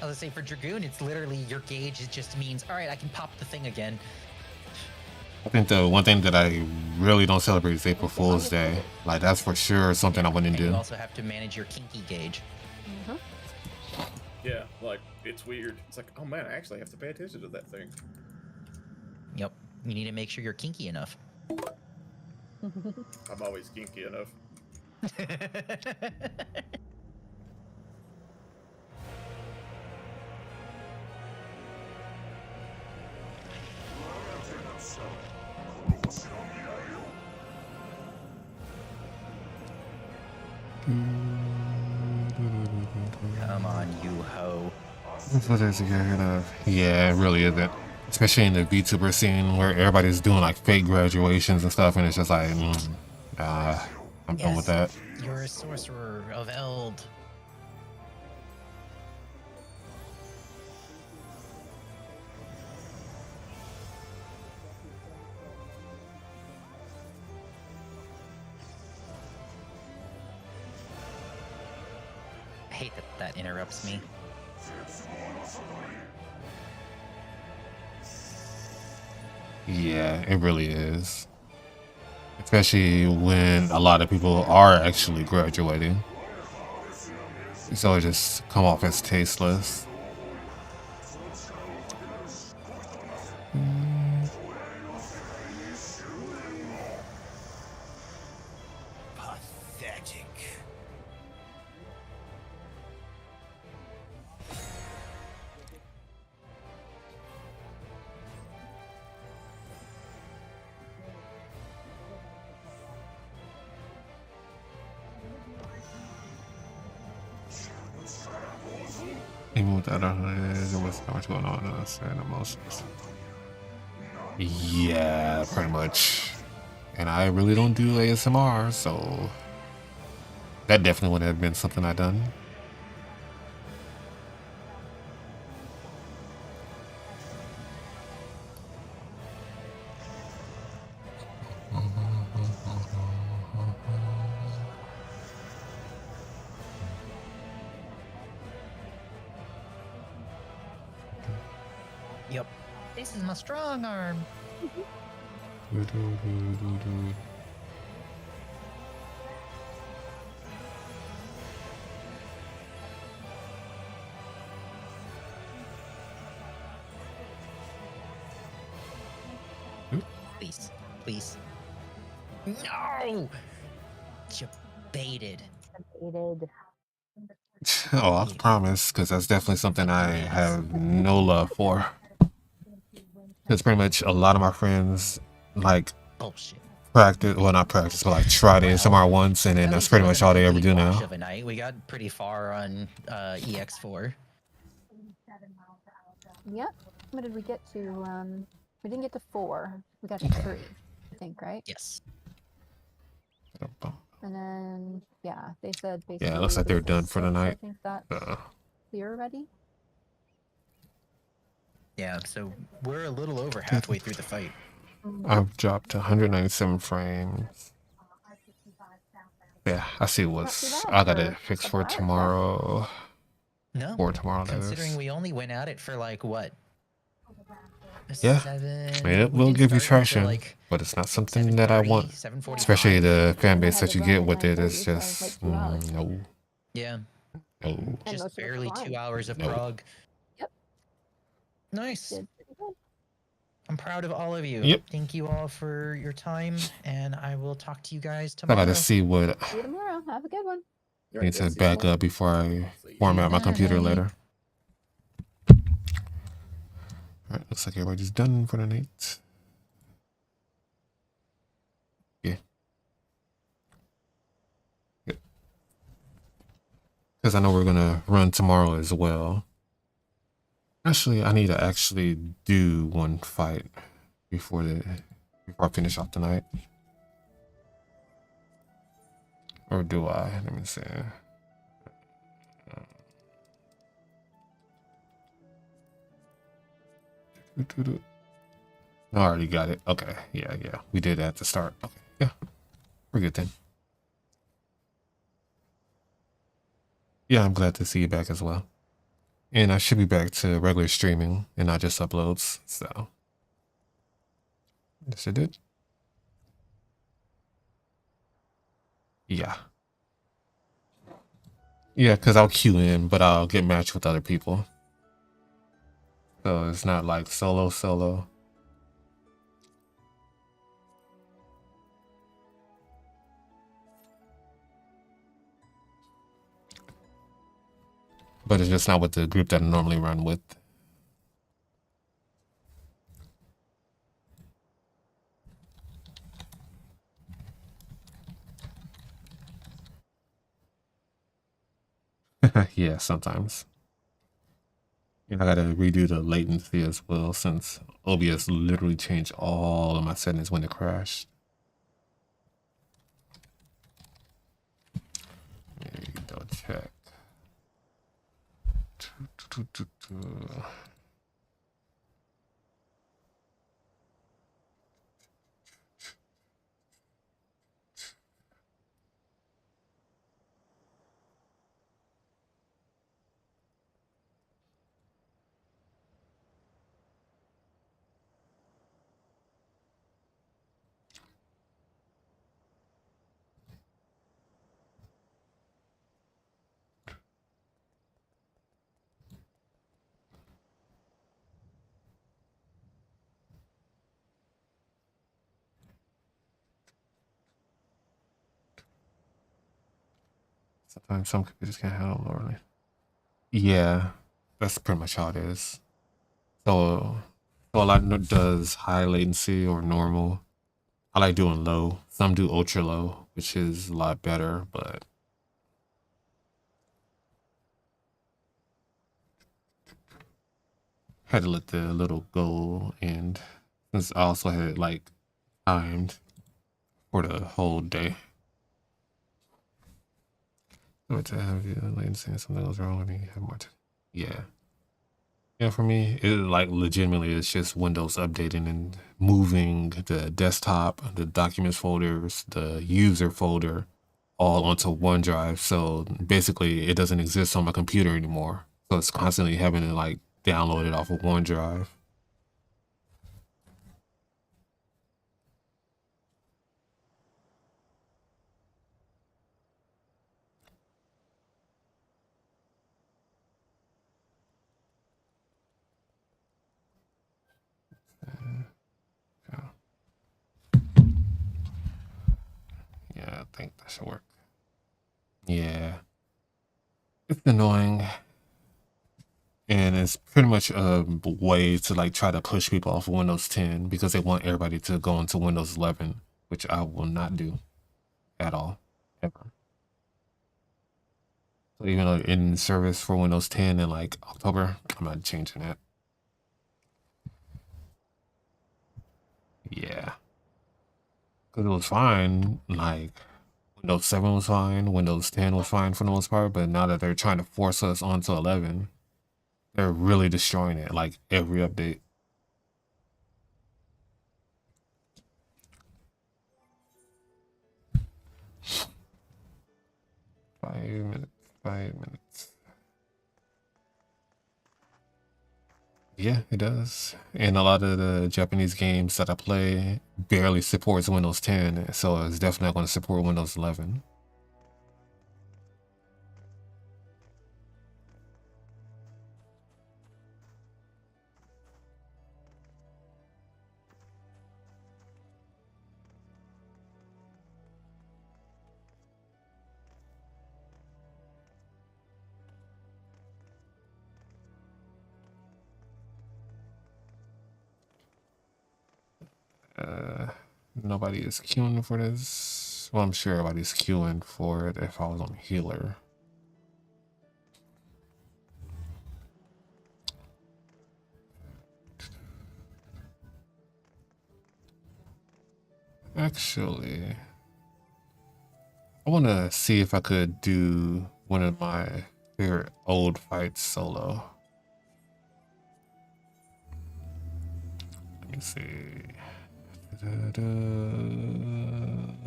I was gonna say for Dragoon, it's literally your gauge. It just means, all right, I can pop the thing again. I think the one thing that I really don't celebrate is April Fool's Day. Like that's for sure something I wouldn't And you do. also have to manage your kinky gauge. Yeah, like it's weird. It's like, oh man, I actually have to pay attention to that thing. Yep. You need to make sure you're kinky enough. I'm always kinky enough. Come on, you hoe. That's what it's getting of. Yeah, it really isn't. Especially in the VTuber scene where everybody's doing like fake graduations and stuff, and it's just like, I'm done with that. You're a sorcerer of Eld. I hate that interrupts me. Yeah, it really is. Especially when a lot of people are actually graduating. So it just come off as tasteless. Pathetic. Even with that, there was so much going on in us and emotions. Yeah, pretty much. And I really don't do ASMR, so that definitely would have been something I done. Yep. This is my strong arm. Please. Please. No! Baited. Baited. Oh, I promise, because that's definitely something I have no love for. Because pretty much a lot of my friends, like, Bullshit. practice, well, not practice, but like try to ASMR once, and then that's pretty much all they ever do now. Of a night. We got pretty far on EX4. Yep. What did we get to? We didn't get to 4. We got to 3, I think, right? Yes. And then, yeah, they said basically. Yeah, it looks like they're done for the night. I think that's clear already. Yeah, so we're a little over halfway through the fight. I've dropped to 197 frames. Yeah, I see what's I gotta fix for tomorrow. No, for tomorrow. Considering we only went at it for like what? Yeah, 7. I mean, it will give you traction, like but it's not something that I want. Especially the fan base that you get with it is just no. Yeah. No. Just barely 2 hours of prog. Yep. Nice. I'm proud of all of you. Yep. Thank you all for your time, and I will talk to you guys I tomorrow. gotta see what See you tomorrow. Have a good one. I need to back up before I format my computer later. Alright, looks like everybody's done for the night. Yeah. Because I know we're gonna run tomorrow as well. Actually, I need to actually do one fight before I finish off tonight. Or do I? Let me see. I already got it. Okay. Yeah. We did at the start. Okay. Yeah. We're good then. Yeah, I'm glad to see you back as well. And I should be back to regular streaming and not just uploads. So. Yes, I did. Yeah. Yeah, because I'll queue in, but I'll get matched with other people. So it's not like solo. But it's just not with the group that I normally run with. Yeah, sometimes. And I gotta redo the latency as well since OBS literally changed all of my settings when it crashed. There you go, check. Sometimes some computers can't handle normally. Yeah, that's pretty much how it is. So a lot does high latency or normal. I like doing low. Some do ultra low, which is a lot better, but had to let the little goal end since I also had it like timed for the whole day. So to have you latency and something was wrong with me, have more yeah. Yeah, for me, it like legitimately it's just Windows updating and moving the desktop, the documents folders, the user folder all onto OneDrive. So basically it doesn't exist on my computer anymore. So it's constantly having to like download it off of OneDrive. Yeah, I think that should work. Yeah. It's annoying. And it's pretty much a way to like try to push people off of Windows 10 because they want everybody to go into Windows 11, which I will not do at all, ever. So even though in service for Windows 10 in like October, I'm not changing that. Yeah. Because it was fine, like Windows 7 was fine, Windows 10 was fine for the most part, but now that they're trying to force us onto 11, they're really destroying it, like every update. Five minutes. Yeah, it does. And a lot of the Japanese games that I play barely supports Windows 10, so it's definitely not going to support Windows 11. Nobody is queuing for this. Well, I'm sure everybody's queuing for it if I was on healer. Actually, I want to see if I could do one of my favorite old fights solo. Let me see.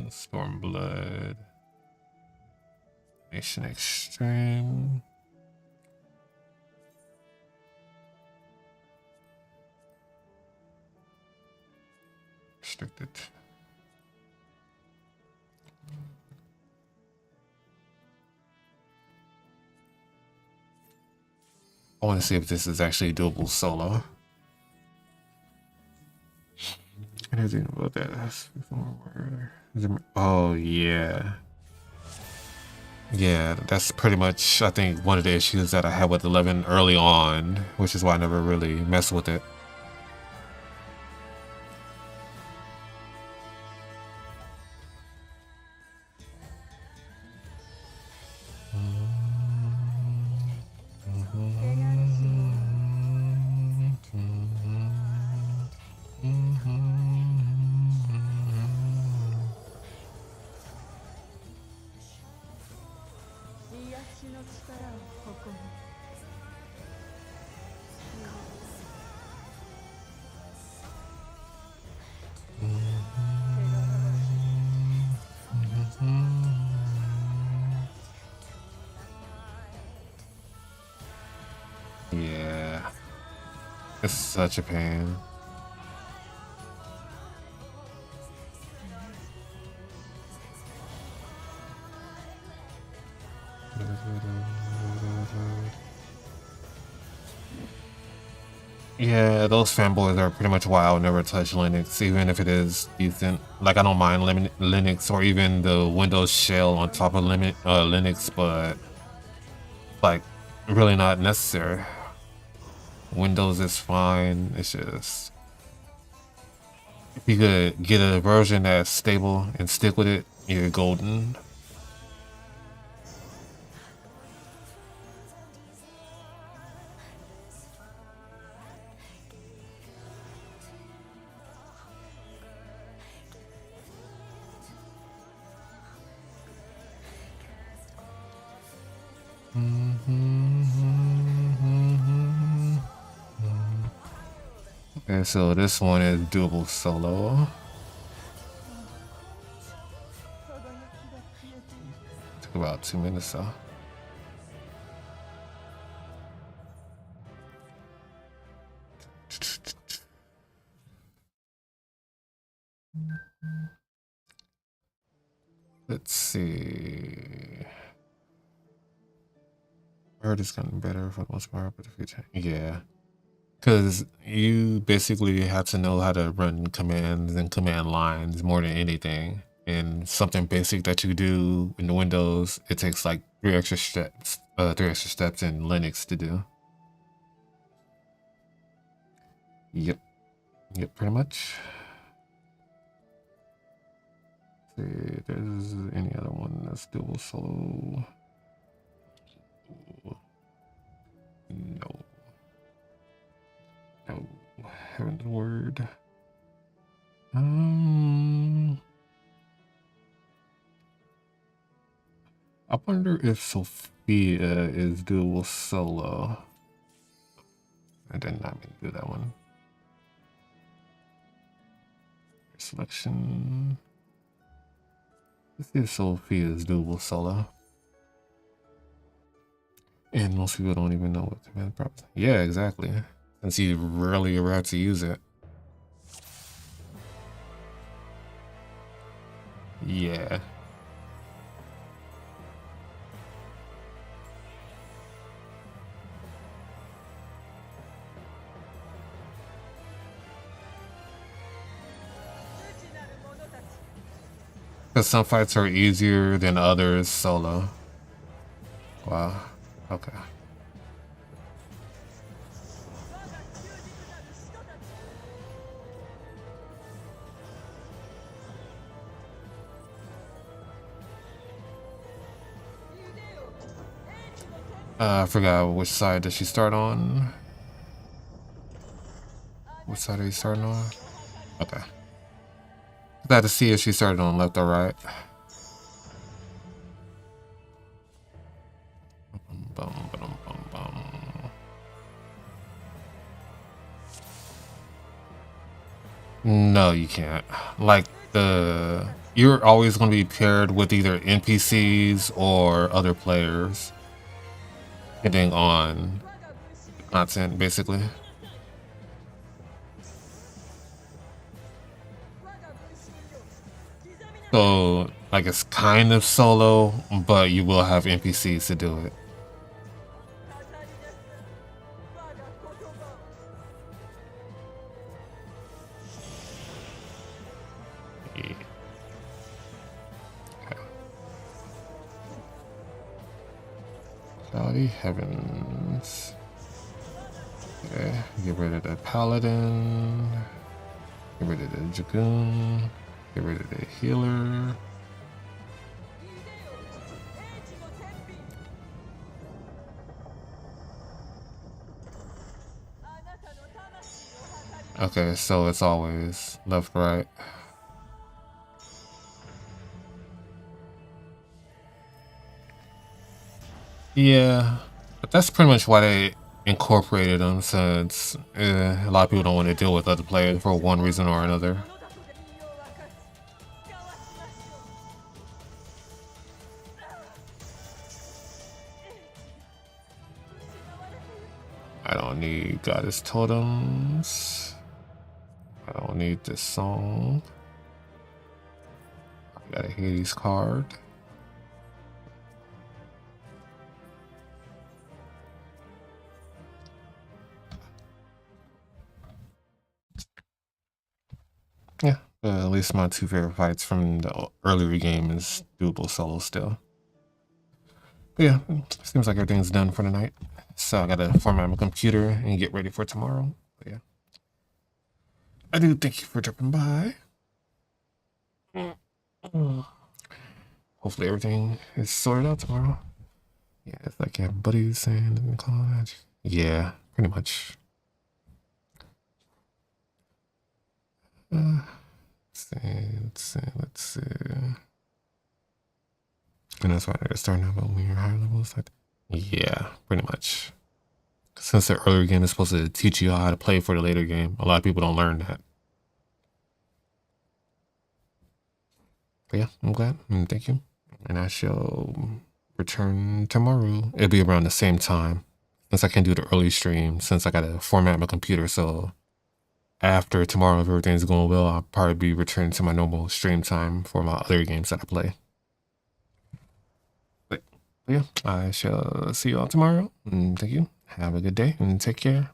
Stormblood. Nation Extreme. Restricted. I want to see if this is actually doable solo. I didn't think about that. Oh yeah. Yeah, that's pretty much, I think, one of the issues that I had with 11 early on, which is why I never really messed with it. Yeah, it's such a pain. Yeah, those fanboys are pretty much why I would never touch Linux, even if it is decent. Like, I don't mind Linux or even the Windows shell on top of Linux, but like, really not necessary. Windows is fine. It's just, if you could get a version that's stable and stick with it, you're golden. Okay, so this one is doable solo. Took about 2 minutes though. Let's see. Bird is gotten better for the most part, but the future. Yeah. Because you basically have to know how to run commands and command lines more than anything. And something basic that you do in the Windows, it takes like 3 extra steps in Linux to do. Yep, pretty much. Let's see if there's any other one that's doable solo. No. Oh, heaven's word. I wonder if Sophia is doable solo. I did not mean to do that one. Selection. Let's see if Sophia is doable solo. And most people don't even know what command props. Yeah, exactly. Since you rarely ever have to use it. Yeah. Because some fights are easier than others solo. Wow. Okay. I forgot which side does she start on. Which side are you starting on? Okay. Glad to see if she started on left or right. No, you can't. Like you're always going to be paired with either NPCs or other players, depending on the content, basically. So, like, it's kind of solo, but you will have NPCs to do it. Yeah. Okay. Cloudy Heavens. Okay, get rid of the Paladin. Get rid of the Dragoon. Get rid of the healer. Okay, so it's always left, right. Yeah, but that's pretty much why they incorporated them, since a lot of people don't want to deal with other players for one reason or another. I don't need goddess totems. I don't need this song. I got a Hades card. Yeah, at least my 2 favorite fights from the earlier game is doable solo still. But yeah, seems like everything's done for the night. So I gotta format my computer and get ready for tomorrow. But yeah, I do thank you for dropping by. Hopefully everything is sorted out tomorrow. Yeah, it's like you have buddies saying in college. Yeah, pretty much. Let's see. And that's why I gotta start now, but when you're higher levels, like, yeah, pretty much. since the earlier game is supposed to teach you how to play for the later game, a lot of people don't learn that. But yeah, I'm glad, and thank you. And I shall return tomorrow. It'll be around the same time, since I can't do the early stream, since I gotta format my computer. So after tomorrow, if everything's going well, I'll probably be returning to my normal stream time for my other games that I play. But yeah, I shall see you all tomorrow, and thank you. Have a good day, and take care.